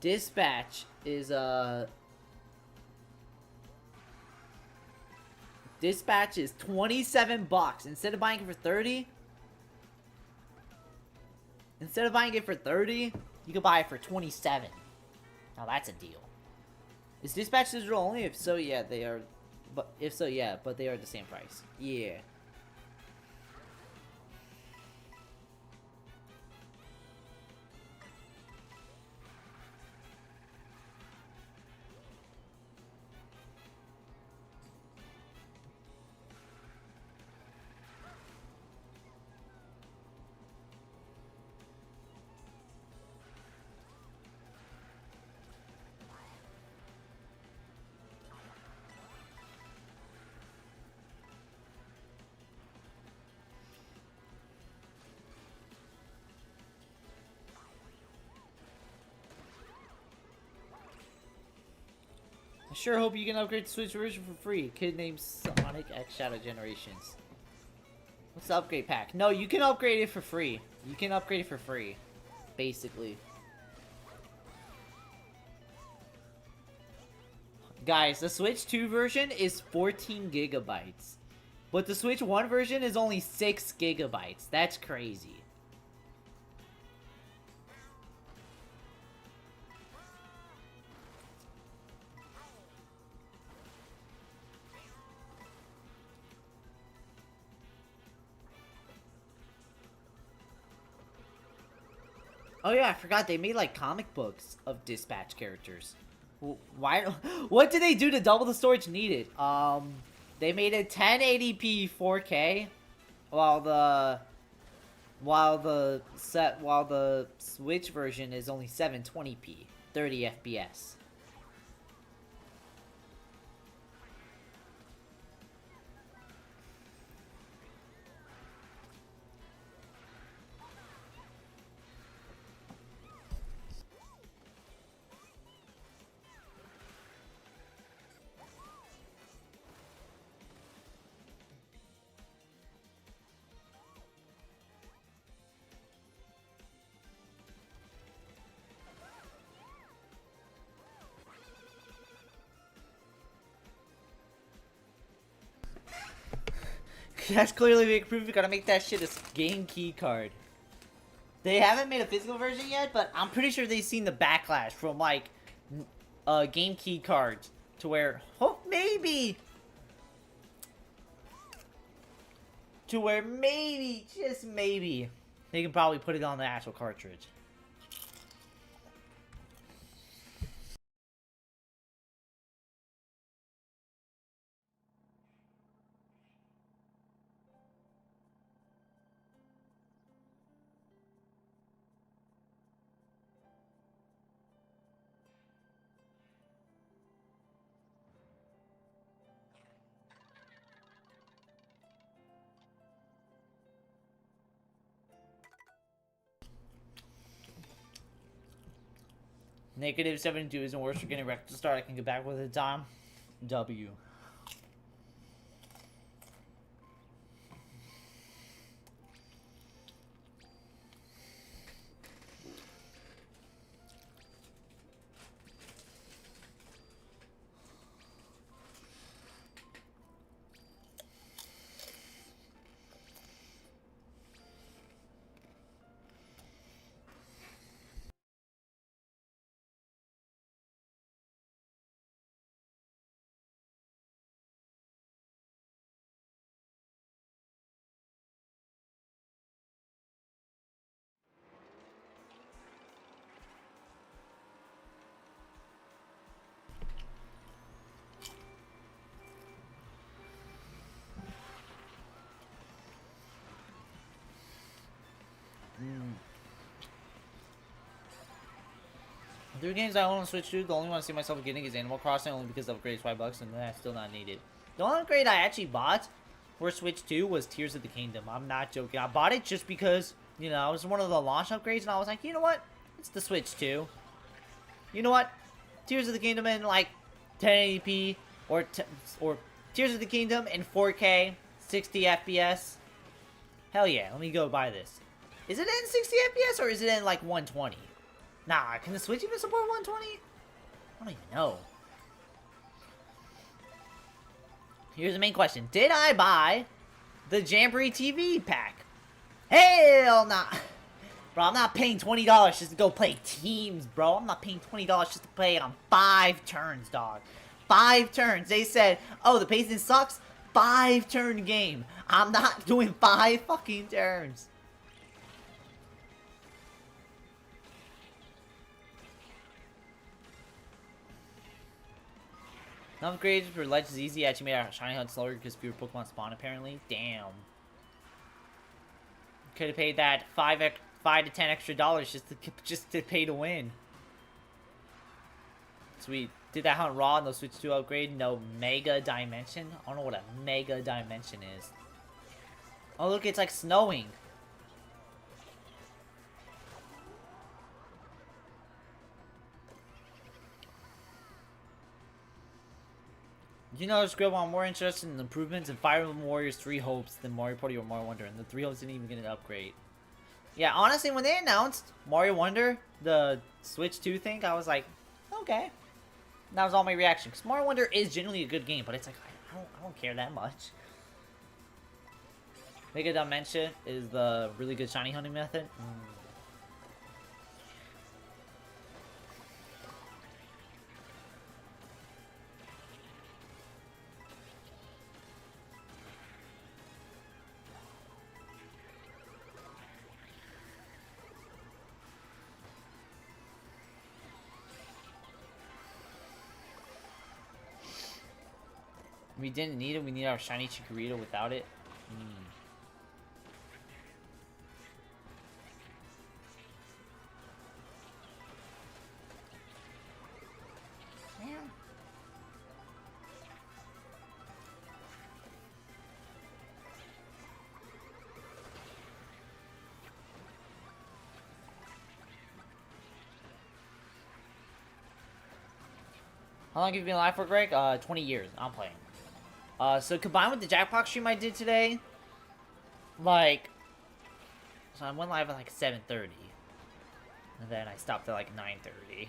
Dispatch is Dispatch is $27 instead of buying it for 30. Instead of buying it for 30, you can buy it for 27. Now that's a deal. Is Dispatch digital only? If so, yeah, they are. But if so, yeah, but they are the same price. Yeah. I sure hope you can upgrade the Switch version for free. Kid named Sonic X Shadow Generations. What's the upgrade pack? No, you can upgrade it for free. You can upgrade it for free. Basically. Guys, the Switch 2 version is 14 gigabytes. But the Switch 1 version is only 6 gigabytes. That's crazy. Oh yeah, I forgot they made like comic books of Dispatch characters. Why? What did they do to double the storage needed? They made it 1080p 4K, while the Switch version is only 720p 30 FPS. That's clearly big proof. You gotta make that shit a game key card. They haven't made a physical version yet, but I'm pretty sure they've seen the backlash from like game key cards to where maybe to where maybe, just maybe, they can probably put it on the actual cartridge. Negative 72 isn't worse for getting wrecked to start. I can get back with a time. W. Three games I own on Switch 2, the only one I see myself getting is Animal Crossing, only because of upgrades $5 and that's still not needed. The only upgrade I actually bought for Switch 2 was Tears of the Kingdom. I'm not joking. I bought it just because, you know, it was one of the launch upgrades and I was like, you know what? It's the Switch 2. You know what? Tears of the Kingdom in like 1080p or Tears of the Kingdom in 4K, 60 FPS. Hell yeah, let me go buy this. Is it in 60 FPS or is it in like 120? Nah, can the Switch even support 120? I don't even know. Here's the main question. Did I buy the Jamboree TV pack? Hell nah. Bro, I'm not paying $20 just to go play teams, bro. I'm not paying $20 just to play on 5 turns, dog. 5 turns. They said, oh, the pacing sucks. 5-turn game. I'm not doing 5 fucking turns. Upgrades for Legends Easy actually made our shiny hunt slower because fewer Pokemon spawn apparently. Damn. Could have paid that 5 to 10 extra dollars just to pay to win. Sweet. Did that hunt raw and they'll switch to upgrade? No Mega Dimension? I don't know what a Mega Dimension is. Oh look, it's like snowing. You know, Scribble, I'm more interested in improvements in Fire Emblem Warriors 3 Hopes than Mario Party or Mario Wonder, and the 3 Hopes didn't even get an upgrade. Yeah, honestly, when they announced Mario Wonder, the Switch 2 thing, I was like, okay. And that was all my reaction, because Mario Wonder is genuinely a good game, but it's like, I don't care that much. Mega Dimension is the really good shiny hunting method. We didn't need it. We need our shiny Chikorita without it. Yeah. How long have you been live for, Greg? 20 years. I'm playing. So combined with the Jackbox stream I did today, like, so I went live at like 7:30, and then I stopped at like 9:30,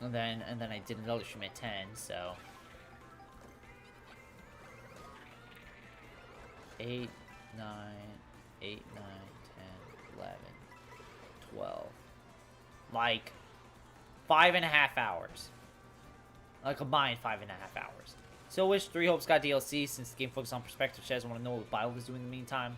and then I did another stream at 10. So 8, 9, 8, 9, 10, 11, 12, like 5.5 hours. A combined 5.5 hours. Still wish Three Hopes got DLC since the game focuses on perspective. She doesn't want to know what Bible is doing in the meantime.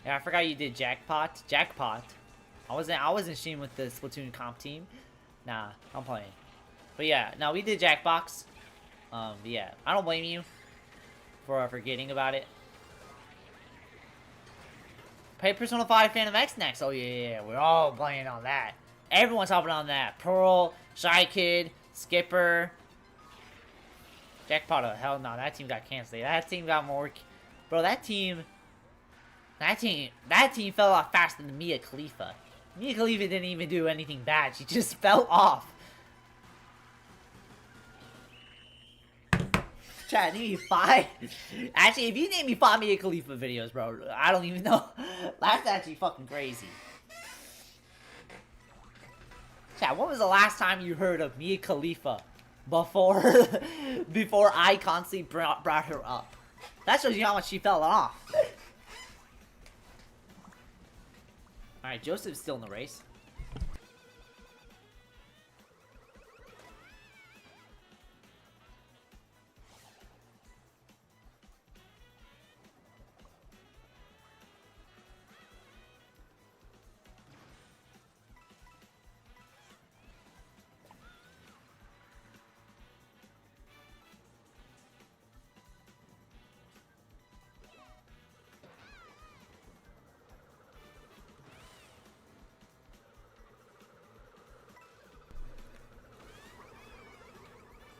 Yeah, I forgot you did Jackpot. Jackpot. I wasn't streaming with the Splatoon comp team. Nah, I'm playing. But yeah, no, we did Jackbox. Yeah, I don't blame you for forgetting about it. Play Persona 5 Phantom X next. Oh yeah, we're all playing on that. Everyone's hopping on that. Pearl, Shy Kid, Skipper, Jackpot. Oh, hell no, that team got canceled. That team got more. Bro, that team fell off faster than Mia Khalifa. Mia Khalifa didn't even do anything bad. She just fell off. Chat, name me 5. Actually, if you name me 5 Mia Khalifa videos, bro, I don't even know. That's actually fucking crazy. Chat, when was the last time you heard of Mia Khalifa before I constantly brought her up? That shows you how much she fell off. Alright, Joseph's still in the race.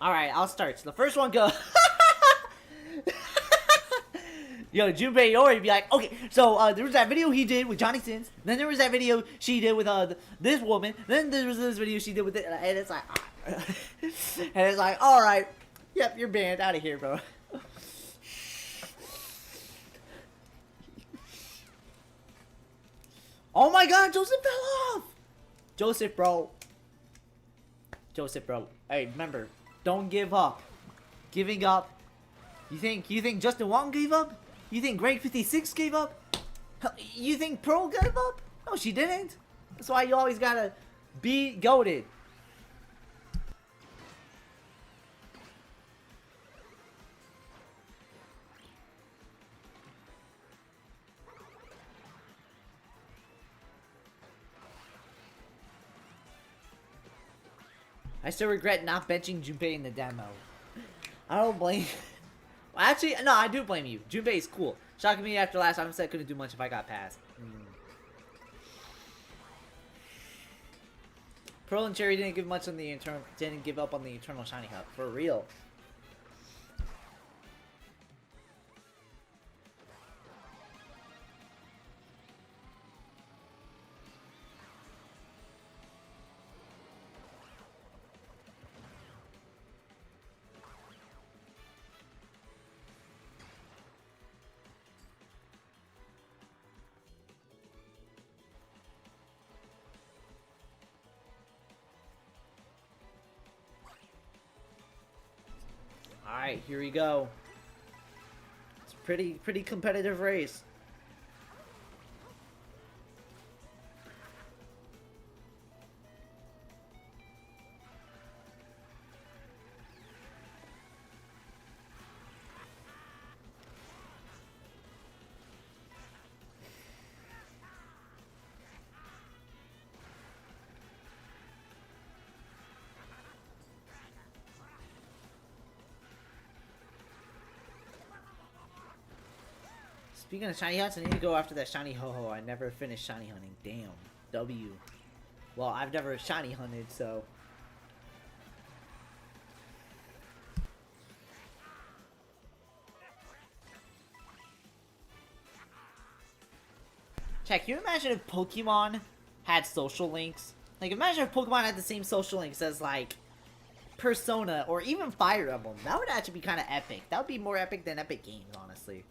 Alright, I'll start. So the first one goes... Yo, Junpei Iori be like, okay, so there was that video he did with Johnny Sins, then there was that video she did with this woman, then there was this video she did with it, and it's like, and it's like, alright, yep, you're banned, out of here, bro. Oh my god, Joseph fell off! Joseph, bro. Joseph, bro. Hey, remember, don't give up. Giving up. You think Justin Wong gave up? You think Greg 56 gave up? You think Pearl gave up? No, she didn't. That's why you always gotta be goated. I still regret not benching Junpei in the demo. I don't blame. Well, actually, no, I do blame you. Junpei is cool. Shocking me after last time I said I couldn't do much if I got past. Pearl and Cherry didn't give much on the didn't give up on the Eternal Shiny Hub. For real. Alright, here we go. It's a pretty competitive race. Speaking of shiny hunts, I need to go after that shiny ho-ho. I never finished shiny hunting. Damn. W. Well, I've never shiny hunted, so... Check, can you imagine if Pokemon had social links? Like, imagine if Pokemon had the same social links as, like, Persona or even Fire Emblem. That would actually be kind of epic. That would be more epic than Epic Games, honestly.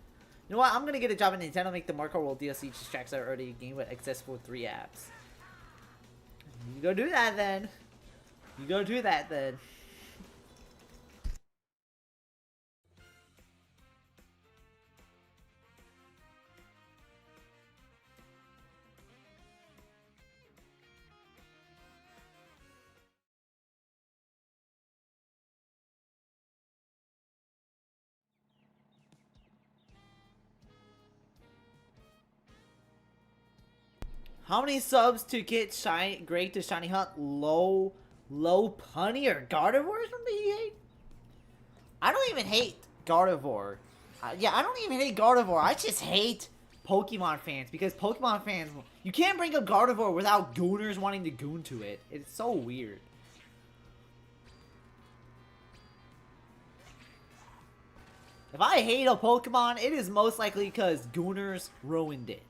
You know what? I'm gonna get a job at Nintendo, make the Mario Kart World DLC just tracks that are already a game with accessible 3 apps. You go do that then. You go do that then. How many subs to get shiny, great to shiny hunt low punny or Gardevoir from the EA? I don't even hate Gardevoir. Yeah, I don't even hate Gardevoir. I just hate Pokemon fans because Pokemon fans, you can't bring up Gardevoir without gooners wanting to goon to it. It's so weird. If I hate a Pokemon, it is most likely because gooners ruined it.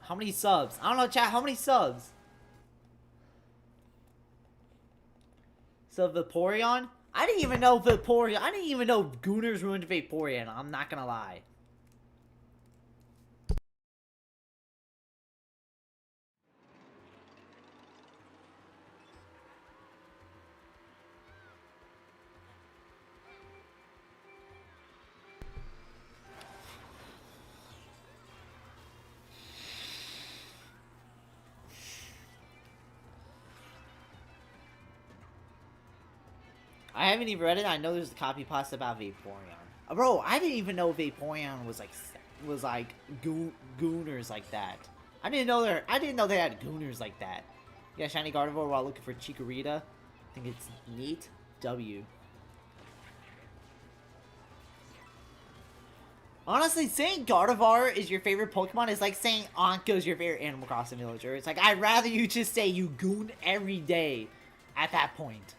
How many subs? I don't know, chat. How many subs? So Vaporeon? I didn't even know Vaporeon. I didn't even know Gooners ruined Vaporeon. I'm not gonna lie. I haven't even read it. I know there's a copy pasta about Vaporeon. Bro, I didn't even know Vaporeon was like gooners like that. I didn't know they had gooners like that. Yeah, shiny Gardevoir while looking for Chikorita. I think it's neat. W. Honestly, saying Gardevoir is your favorite Pokemon is like saying Anka is your favorite Animal Crossing villager. It's like, I'd rather you just say you goon every day at that point.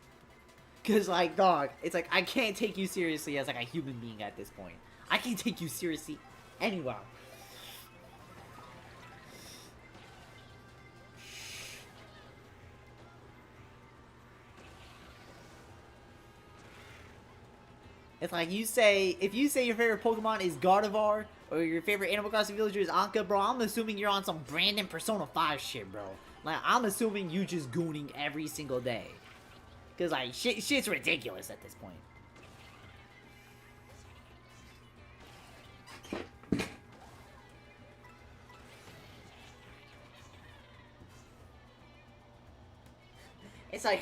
Because, like, dog, it's like, I can't take you seriously as, like, a human being at this point. I can't take you seriously anywhere. It's like, if you say your favorite Pokemon is Gardevoir, or your favorite Animal Crossing villager is Anka, bro, I'm assuming you're on some Brandon Persona 5 shit, bro. Like, I'm assuming you just gooning every single day. Because, like, shit's ridiculous at this point. It's like,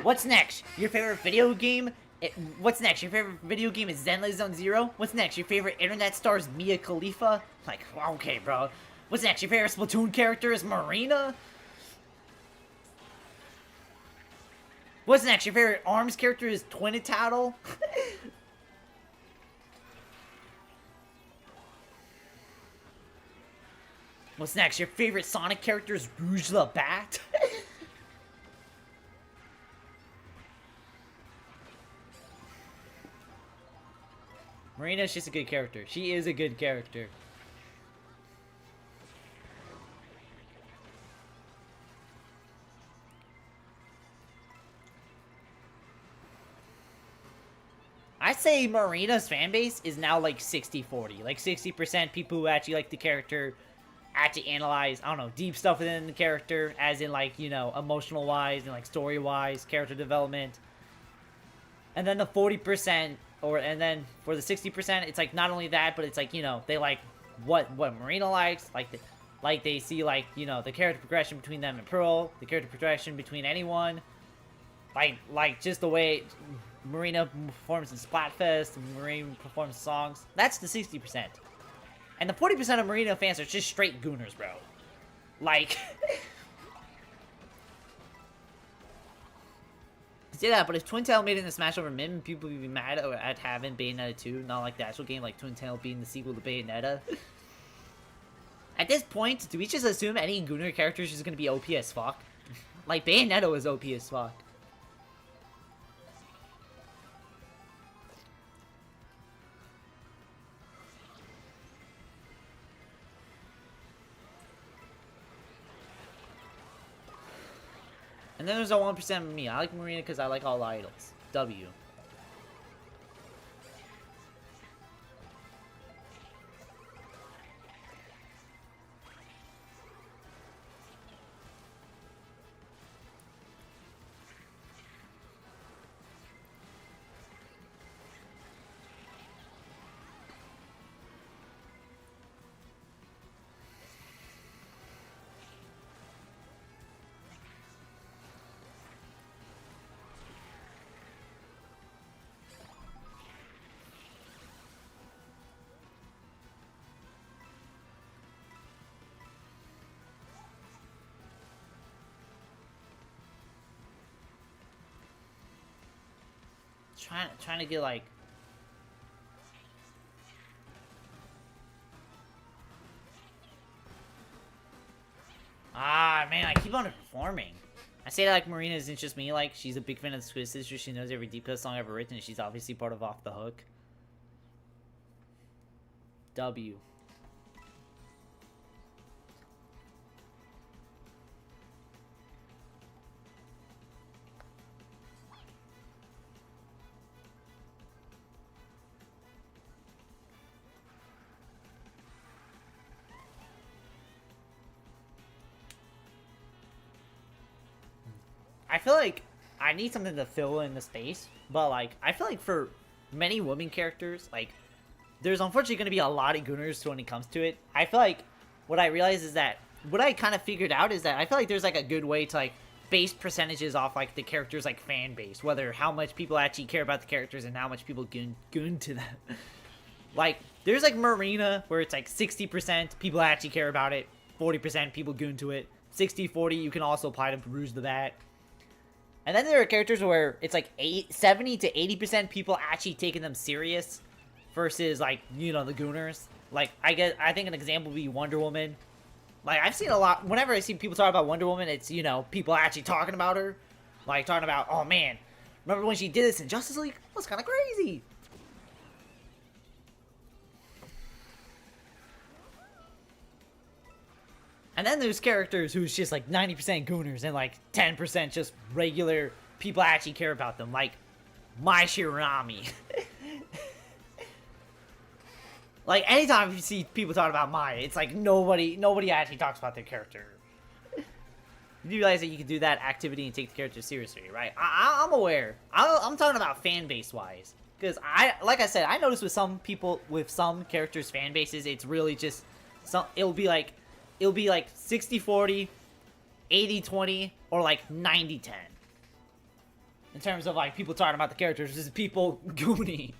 what's next? Your favorite video game? What's next? Your favorite video game is Zenless Zone Zero? What's next? Your favorite internet star is Mia Khalifa? Like, okay, bro. What's next? Your favorite Splatoon character is Marina? What's next? Your favorite ARMS character is Twinitadle? What's next? Your favorite Sonic character is Rouge the Bat? Marina's just a good character. She is a good character. I'd say Marina's fanbase is now like 60-40. Like 60% people who actually like the character, actually analyze, I don't know, deep stuff within the character, as in like, you know, emotional wise and like story wise, character development. And then the 40%, and then for the 60%, it's like not only that, but it's like, you know, they like what Marina likes, like they see like, you know, the character progression between them and Pearl, the character progression between anyone, like just the way Marina performs in Splatfest, Marina performs songs. That's the 60%. And the 40% of Marina fans are just straight gooners, bro. Like, say that, but if Twintail made it in the Smash over Mim, people would be mad at having Bayonetta 2, not like the actual game, like Twintail being the sequel to Bayonetta. At this point, do we just assume any Gooner character is just gonna be OP as fuck? Like, Bayonetta was OP as fuck. And then there's a 1% of me. I like Marina because I like all the idols. W. Trying to get like. Ah, man, I keep underperforming. I say that like Marina isn't just me, like, she's a big fan of the Squid Sisters, she knows every deep cut song ever written, and she's obviously part of Off the Hook. W. I feel like I need something to fill in the space, but like I feel like for many women characters, like there's unfortunately going to be a lot of gooners when it comes to it. I feel like what I realize is that what I kind of figured out is that I feel like there's like a good way to like base percentages off like the characters like fan base, whether how much people actually care about the characters and how much people goon to them. Like there's like Marina where it's like 60% people actually care about it, 40% people goon to it, 60-40 you can also apply to Rouge the Bat. And then there are characters where it's like 70 to 80% people actually taking them serious versus like, you know, the gooners. Like I think an example would be Wonder Woman. Like I've seen a lot, whenever I see people talk about Wonder Woman, it's, you know, people actually talking about her. Like talking about, oh man, remember when she did this in Justice League? That was kind of crazy. And then there's characters who's just like 90% gooners and like 10% just regular people actually care about them, like My Shirami. Like anytime you see people talking about Maya, it's like nobody actually talks about their character. You realize that you can do that activity and take the character seriously, right? I'm aware. I'm talking about fan base wise, because like I said, I noticed with some people, with some characters' fan bases, it's really just it'll be like 60-40, 80-20, or like 90-10. In terms of like people talking about the characters, just people gooning.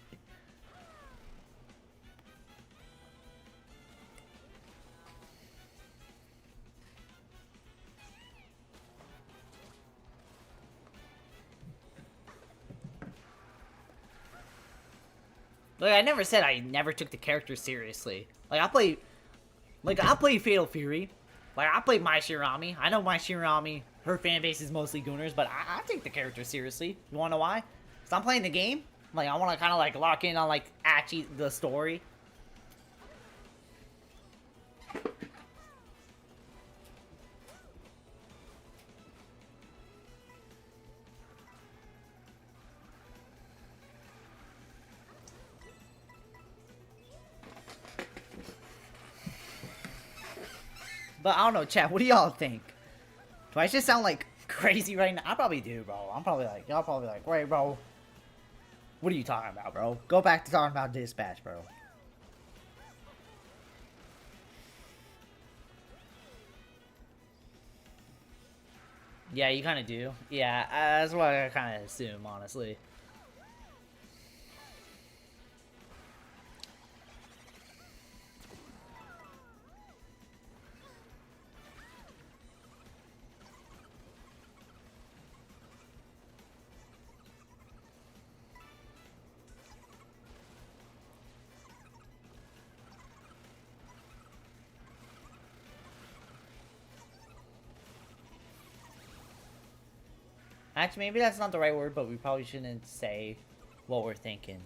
Like I never said I never took the character seriously. Like I play Fatal Fury. Like I play My Shirami. I know My Shirami, her fan base is mostly gooners, but I take the character seriously. You wanna know why? Cause I'm playing the game. Like I wanna kinda like lock in on like actually the story. But I don't know, chat, what do y'all think? Do I just sound like crazy right now? I probably do, bro. I'm probably like, y'all probably like, wait, bro. What are you talking about, bro? Go back to talking about Dispatch, bro. Yeah, you kind of do. Yeah, that's what I kind of assume, honestly. Actually, maybe that's not the right word, but we probably shouldn't say what we're thinking.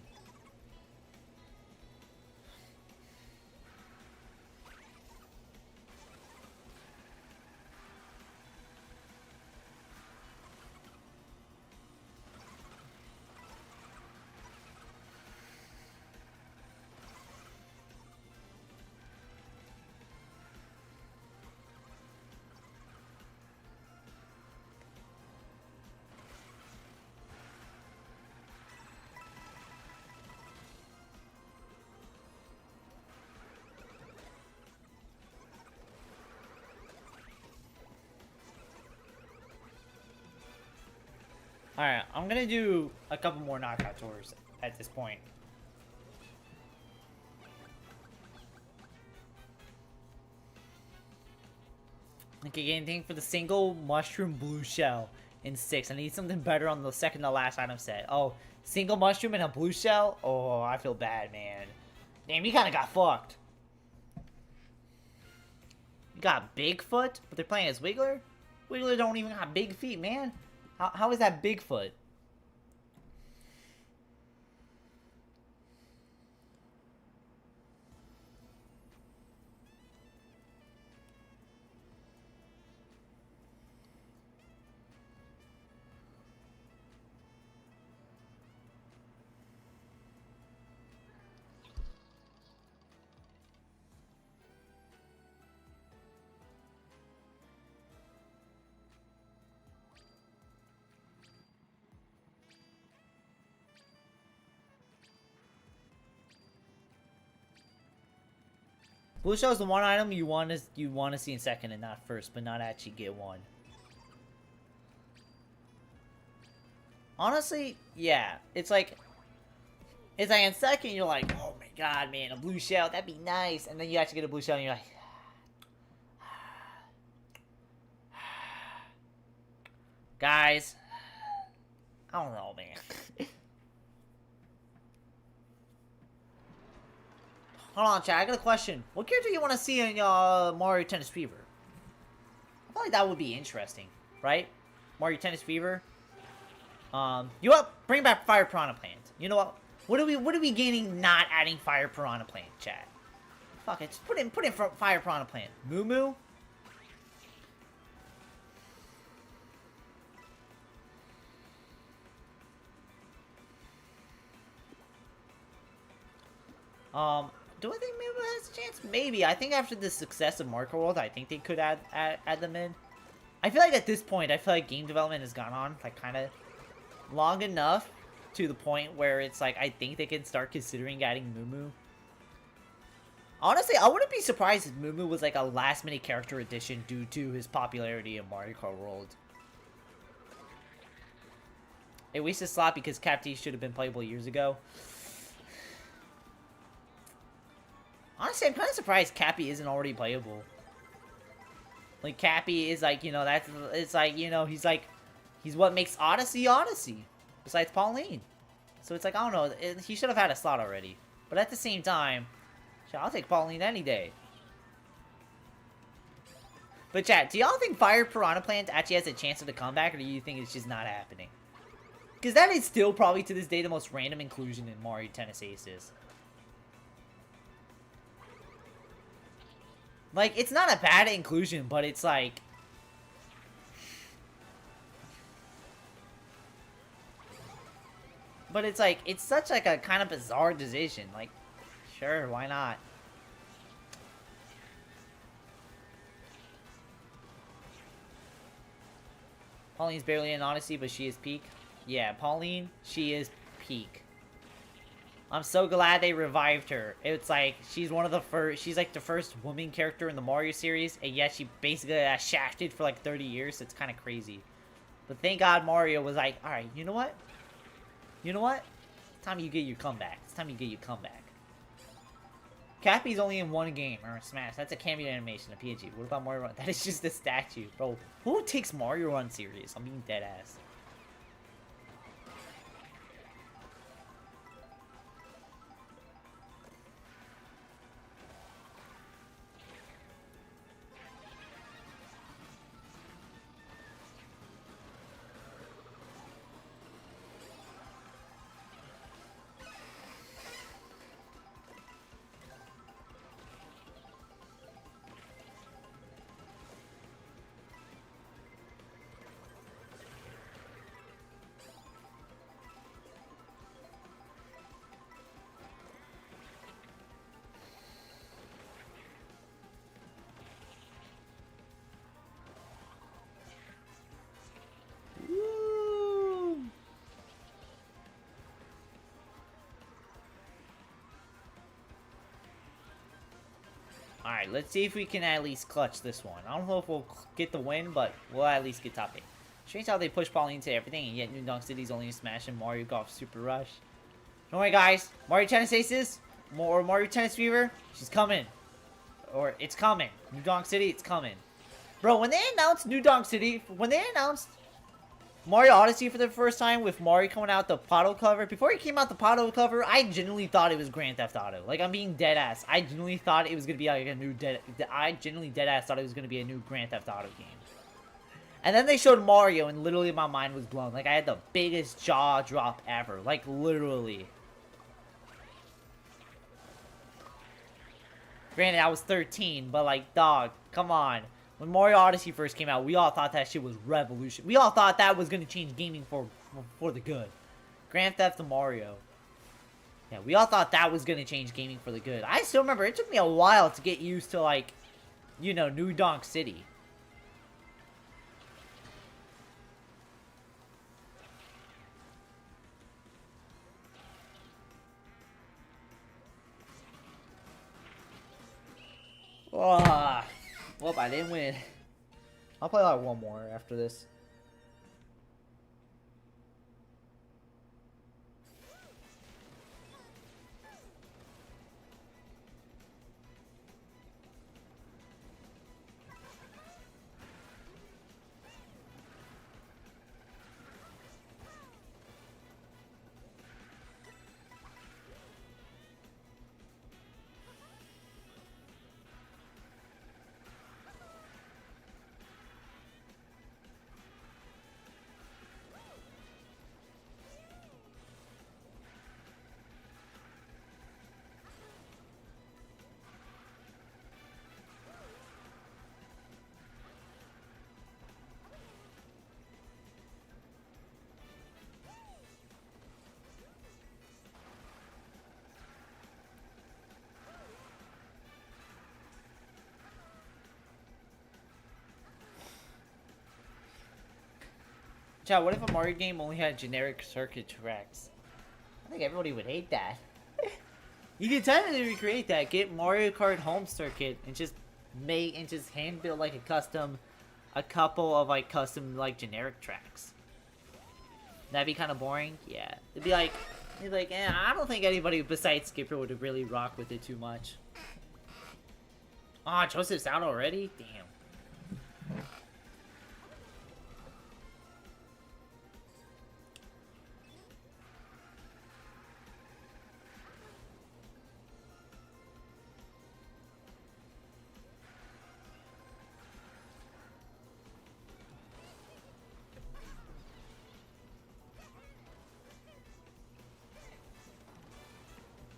Alright, I'm gonna do a couple more knockout tours at this point. Okay, anything for the single mushroom blue shell in 6. I need something better on the second to last item set. Oh, single mushroom and a blue shell? Oh, I feel bad, man. Damn, you kind of got fucked. You got Bigfoot, but they're playing as Wiggler? Wiggler don't even got big feet, man. How is that Bigfoot? Blue shell is the one item you want to see in second and not first, but not actually get one. Honestly, yeah, it's like in second you're like, oh my god, man, a blue shell, that'd be nice, and then you actually get a blue shell and you're like, guys, I don't know, man. Hold on, chat. I got a question. What character do you want to see in Mario Tennis Fever? I feel like that would be interesting, right? Mario Tennis Fever. You know what? Bring back Fire Piranha Plant. You know what? What are we gaining not adding Fire Piranha Plant, chat? Fuck it. Just put in Fire Piranha Plant. Moo Moo. Do I think Moo Moo has a chance? Maybe. I think after the success of Mario Kart World, I think they could add them in. I feel like at this point, I feel like game development has gone on, like, kind of long enough to the point where it's like, I think they can start considering adding Moo Moo. Honestly, I wouldn't be surprised if Moo Moo was, like, a last-minute character addition due to his popularity in Mario Kart World. It wasted a slot because Cap D should have been playable years ago. Honestly, I'm kind of surprised Cappy isn't already playable. Like, Cappy is like, you know, it's like, you know, he's what makes Odyssey Odyssey. Besides Pauline. So it's like, I don't know, he should have had a slot already. But at the same time, I'll take Pauline any day. But chat, do y'all think Fire Piranha Plant actually has a chance of a comeback, or do you think it's just not happening? Because that is still probably to this day the most random inclusion in Mario Tennis Aces. Like, it's not a bad inclusion, but it's like... But it's like, it's such like a kind of bizarre decision. Like, sure, why not? Pauline's barely in Odyssey, but she is peak. Yeah, Pauline, she is peak. I'm so glad they revived her. It's like, she's one of the first, she's like the first woman character in the Mario series, and yet she basically got shafted for like 30 years, so it's kind of crazy. But thank God Mario was like, alright, you know what? You know what? It's time you get your comeback. It's time you get your comeback. Cappy's only in one game, or Smash. That's a cameo animation, a PNG. What about Mario Run? That is just a statue. Bro, who takes Mario Run serious? I'm being dead ass. Alright, let's see if we can at least clutch this one. I don't know if we'll get the win, but we'll at least get top 8. Strange how they push Pauline to everything, and yet New Donk City's only in Smash and Mario Golf Super Rush. Don't worry, guys. Mario Tennis Aces, or Mario Tennis Fever, she's coming. Or, it's coming. New Donk City, it's coming. Bro, when they announced New Donk City, when they announced Mario Odyssey for the first time with Mario coming out the Auto cover. Before he came out the Auto cover, I genuinely thought it was Grand Theft Auto. Like, I'm being dead ass. I genuinely thought it was gonna be like a new I genuinely dead ass thought it was gonna be a new Grand Theft Auto game. And then they showed Mario, and literally my mind was blown. Like, I had the biggest jaw drop ever. Like, literally. Granted, I was 13, but like, dog, come on. When Mario Odyssey first came out, we all thought that shit was revolution. We all thought that was gonna change gaming for the good. Grand Theft Auto Mario. Yeah, we all thought that was gonna change gaming for the good. I still remember it took me a while to get used to, like, you know, New Donk City. Oh, well, I didn't win. I'll play like one more after this. Chad, what if a Mario game only had generic circuit tracks? I think everybody would hate that. You can technically recreate that. Get Mario Kart Home Circuit and just hand build like a couple of like custom like generic tracks. That'd be kind of boring. Yeah, it'd be like, I don't think anybody besides Skipper would really rock with it too much. Ah, Joseph's out already? Damn.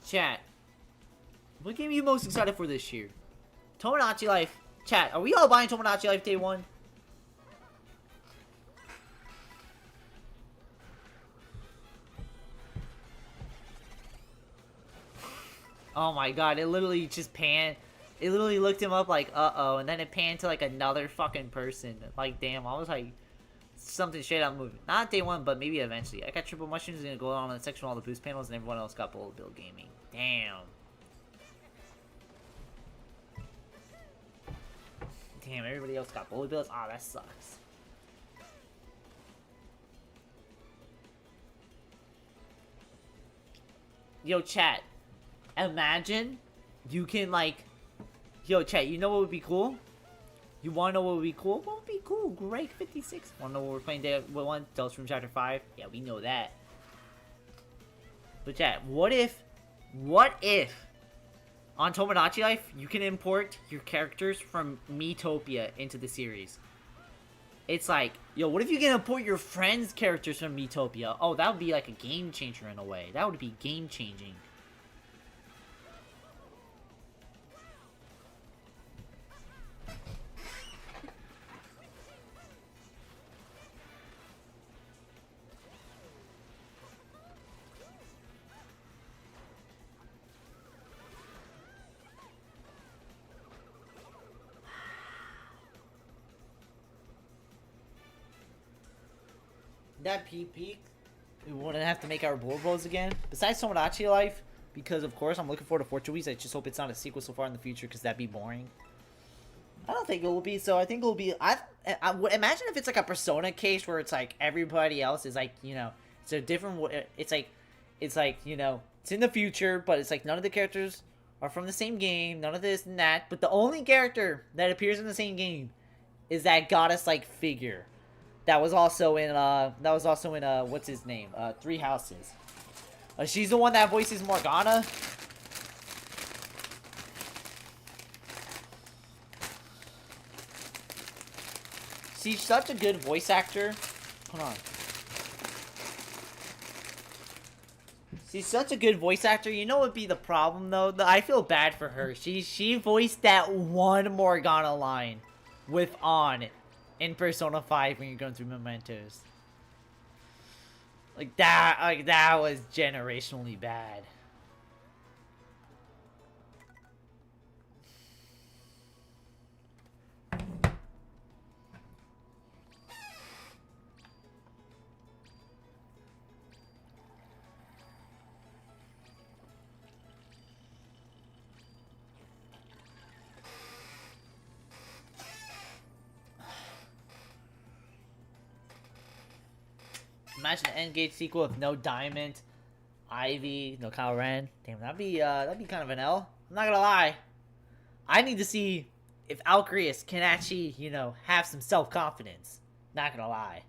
Chat, what game are you most excited for this year? Tomodachi Life. Chat, are we all buying Tomodachi Life Day 1? Oh my god, it literally just panned. It literally looked him up like, uh-oh, and then it panned to like another fucking person. Like, damn, I was like, something straight out moving. Not Day 1, but maybe eventually. I got triple mushrooms and go on in the section of all the boost panels, and everyone else got bullet bill gaming. Damn. Damn, everybody else got bullet bills? Ah, that sucks. Yo, chat. Imagine you can, like... Yo, chat, you know what would be cool? You wanna know what would be cool? What would be cool? Greg 56. Wanna know what we're playing day 1? Tales from Chapter 5? Yeah, we know that. But chat, what if on Tomodachi Life you can import your characters from Miitopia into the series? It's like, yo, what if you can import your friends' characters from Miitopia? Oh, that would be like a game changer in a way. That would be game changing. That peak, we wouldn't have to make our bullet bills again. Besides Tomodachi Life, because of course I'm looking forward to Fortune Weeks. I just hope it's not a sequel so far in the future, because that'd be boring. I don't think it will be. So I think it will be. I would imagine if it's like a Persona case where it's like everybody else is like, you know, it's a different. It's like you know, it's in the future, but it's like none of the characters are from the same game. None of this and that. But the only character that appears in the same game is that goddess like figure. That was also in what's his name? Three Houses. She's the one that voices Morgana. She's such a good voice actor. Hold on. She's such a good voice actor. You know what would be the problem though? I feel bad for her. She voiced that one Morgana line with On in Persona 5 when you're going through mementos. Like that was generationally bad. Imagine an Endgame sequel with no Diamond, Ivy, no Kyle Ren. Damn, that'd be kind of an L. I'm not gonna lie. I need to see if Alcreus can actually, you know, have some self-confidence. Not gonna lie.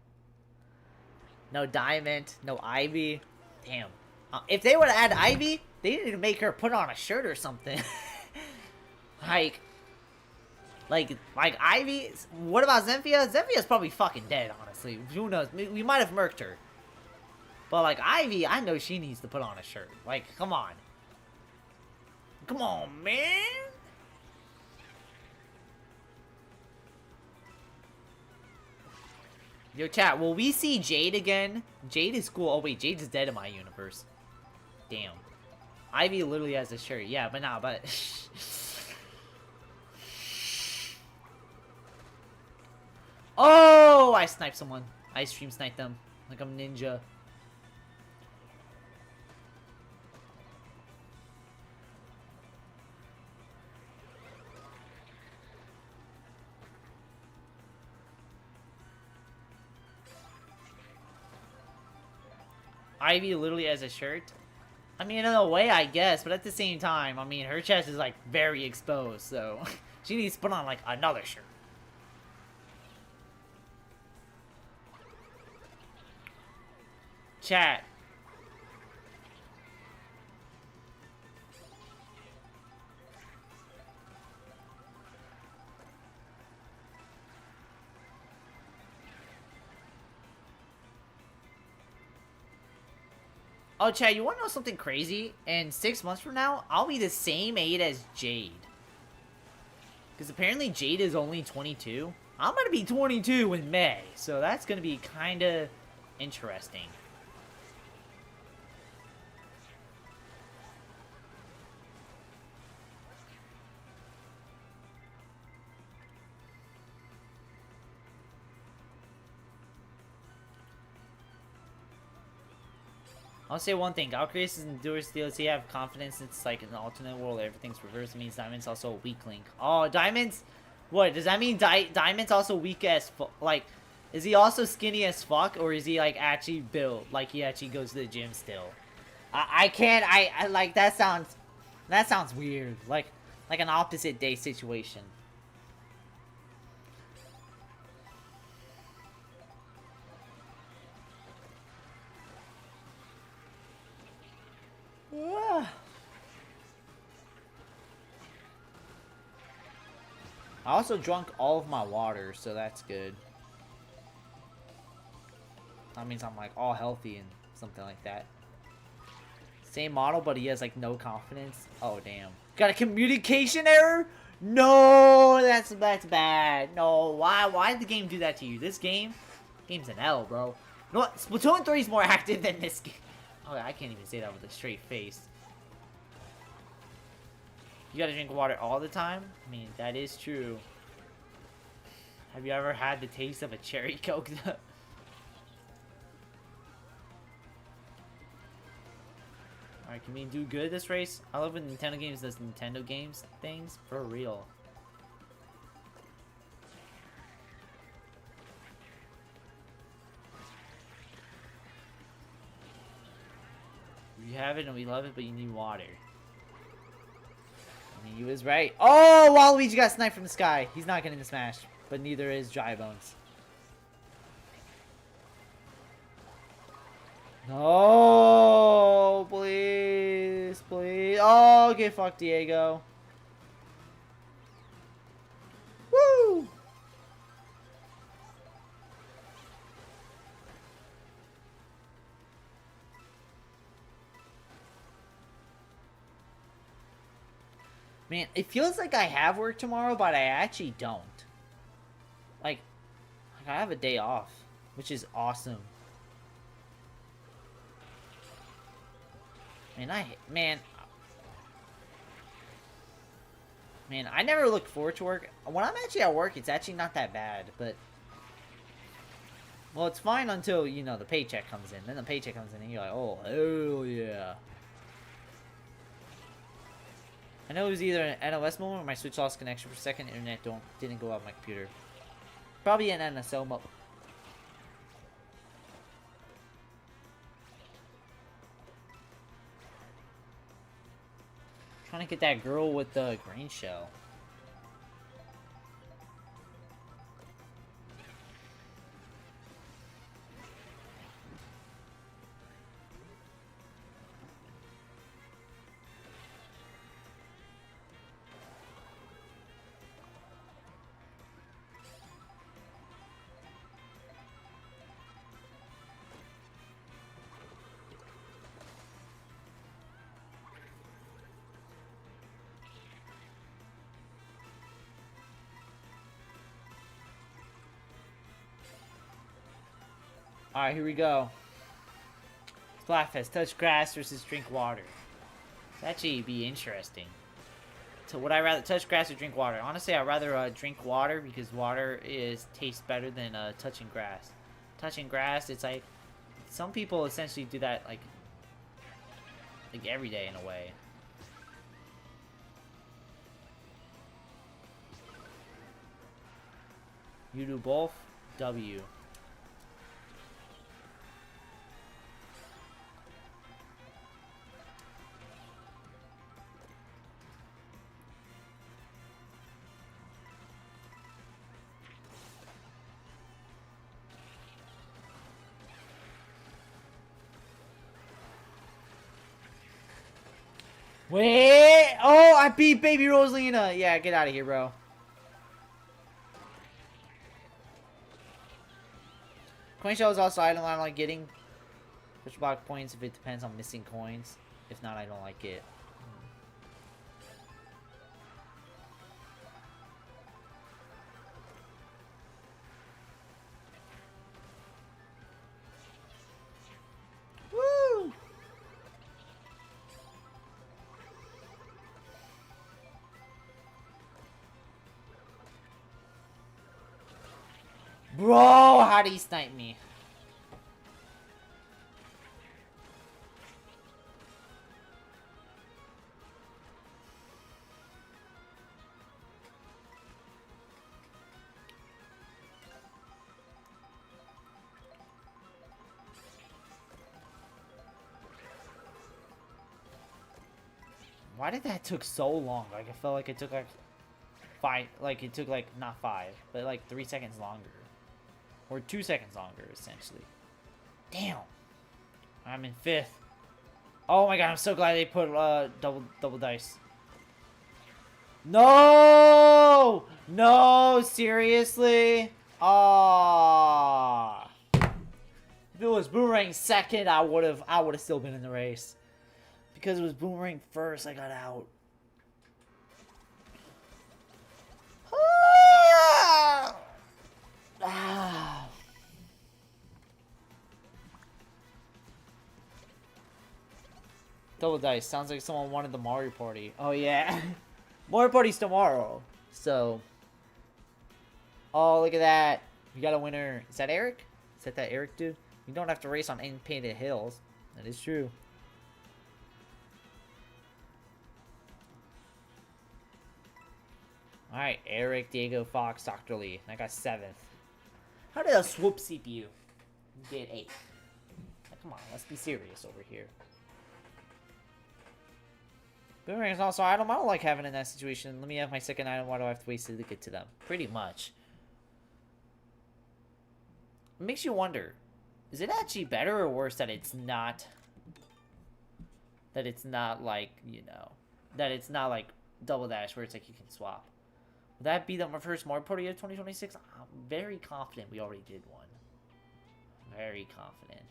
No Diamond, no Ivy. Damn. If they were to add Ivy, they need to make her put on a shirt or something. like Ivy. What about Zenfia? Zenfia's probably fucking dead, honestly. Who knows? We might have murked her. But like Ivy, I know she needs to put on a shirt. Like, come on. Come on, man. Yo, chat, will we see Jade again? Jade is cool. Oh, wait, Jade is dead in my universe. Damn. Ivy literally has a shirt. Yeah, but nah, but... Oh, I sniped someone. I stream sniped them. Like I'm ninja. Ivy literally has a shirt. I mean, in a way, I guess, but at the same time, I mean, her chest is like very exposed, so she needs to put on like another shirt. Chat. Oh, Chad, you want to know something crazy? In 6 months from now, I'll be the same age as Jade. Because apparently Jade is only 22. I'm going to be 22 in May, so that's going to be kind of interesting. I'll say one thing. Alcreus' Endurance DLC have confidence it's like an alternate world. Everything's reversed. It means Diamond's also a weak link. Oh, Diamond's... What? Does that mean Diamond's also weak as fuck? Like, is he also skinny as fuck? Or is he, like, actually built? Like, he actually goes to the gym still? I can't... I like, that sounds... That sounds weird. Like an opposite day situation. I also drunk all of my water, so that's good. That means I'm like all healthy and something like that. Same model, but he has like no confidence. Oh damn! Got a communication error? No, that's bad. No, why did the game do that to you? This game's an L, bro. You know what? Splatoon 3 is more active than this game. Oh, I can't even say that with a straight face. You gotta drink water all the time? I mean, that is true. Have you ever had the taste of a cherry Coke? Alright, can we do good this race? I love when Nintendo games does Nintendo games things. For real. We have it and we love it, but you need water. I mean, he was right. Oh, Waluigi got sniped from the sky. He's not getting the smash, but neither is Dry Bones. No, please, please. Oh, get fucked, Diego. Woo! Man, it feels like I have work tomorrow, but I actually don't. Like I have a day off, which is awesome. Man, I never look forward to work. When I'm actually at work, it's actually not that bad, but well, it's fine until, you know, the paycheck comes in. Then the paycheck comes in and you're like, oh, hell yeah. I know it was either an NOS moment or my Switch lost connection for a second. Internet didn't go out my computer. Probably an NSO moment. Trying to get that girl with the green shell. Alright, here we go. Splatfest, touch grass versus drink water. That'd actually be interesting. So would I rather touch grass or drink water? Honestly, I'd rather drink water because water tastes better than touching grass. Touching grass, it's like some people essentially do that like every day in a way. You do both? W. Wait! Oh, I beat Baby Rosalina! Yeah, get out of here, bro. Coin shell is also an item I don't like getting. Push block points if it depends on missing coins. If not, I don't like it. Woo! Bro, how did he snipe me? Why did that took so long? Like, I felt like it took like it took like not 5, but like 3 seconds longer. Or 2 seconds longer, essentially. Damn. I'm in 5th. Oh my god, I'm so glad they put double dice. No! No, seriously? Ah. If it was Boomerang second, I would have still been in the race. Because it was Boomerang first, I got out. Ah. Double dice. Sounds like someone wanted the Mario Party. Oh yeah. Mario Party's tomorrow. So. Oh, look at that. We got a winner. Is that Eric? Is that Eric dude? You don't have to race on unpainted hills. That is true. Alright, Eric, Diego, Fox, Dr. Lee. I got 7th. How did a swoop CPU get 8th? Come on, let's be serious over here. Boomerang is also item. I don't like having in that situation. Let me have my second item. Why do I have to waste it to get to them? Pretty much. It makes you wonder. Is it actually better or worse that it's not... That it's not like, you know... That it's not like Double Dash where it's like you can swap. Would that be the first Mario Party of 2026? I'm very confident we already did one. Very confident.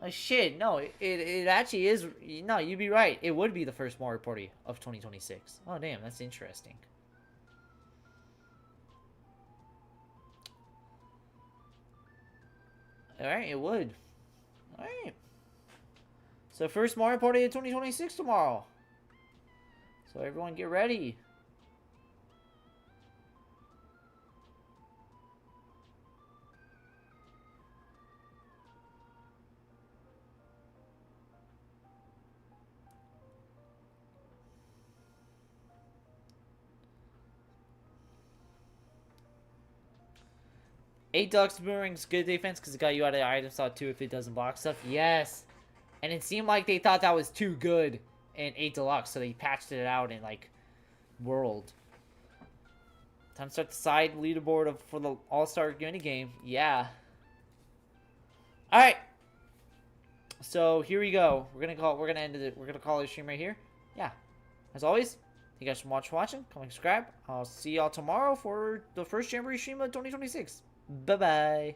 Oh, shit, no, it actually is... No, you'd be right. It would be the first Mario Party of 2026. Oh, damn, that's interesting. Alright, it would. Alright. So, first Mario Party of 2026 tomorrow. So, everyone get ready. $8 Boomerang's good defense because it got you out of the item slot too if it doesn't block stuff. Yes. And it seemed like they thought that was too good in 8 Deluxe, so they patched it out in, like, World. Time to start the side leaderboard for the All-Star minigame. Yeah. Alright. So, here we go. We're gonna end it. We're gonna call this stream right here. Yeah. As always, thank you guys so much for watching. Comment, subscribe. I'll see y'all tomorrow for the first Jamboree stream of 2026. Bye-bye.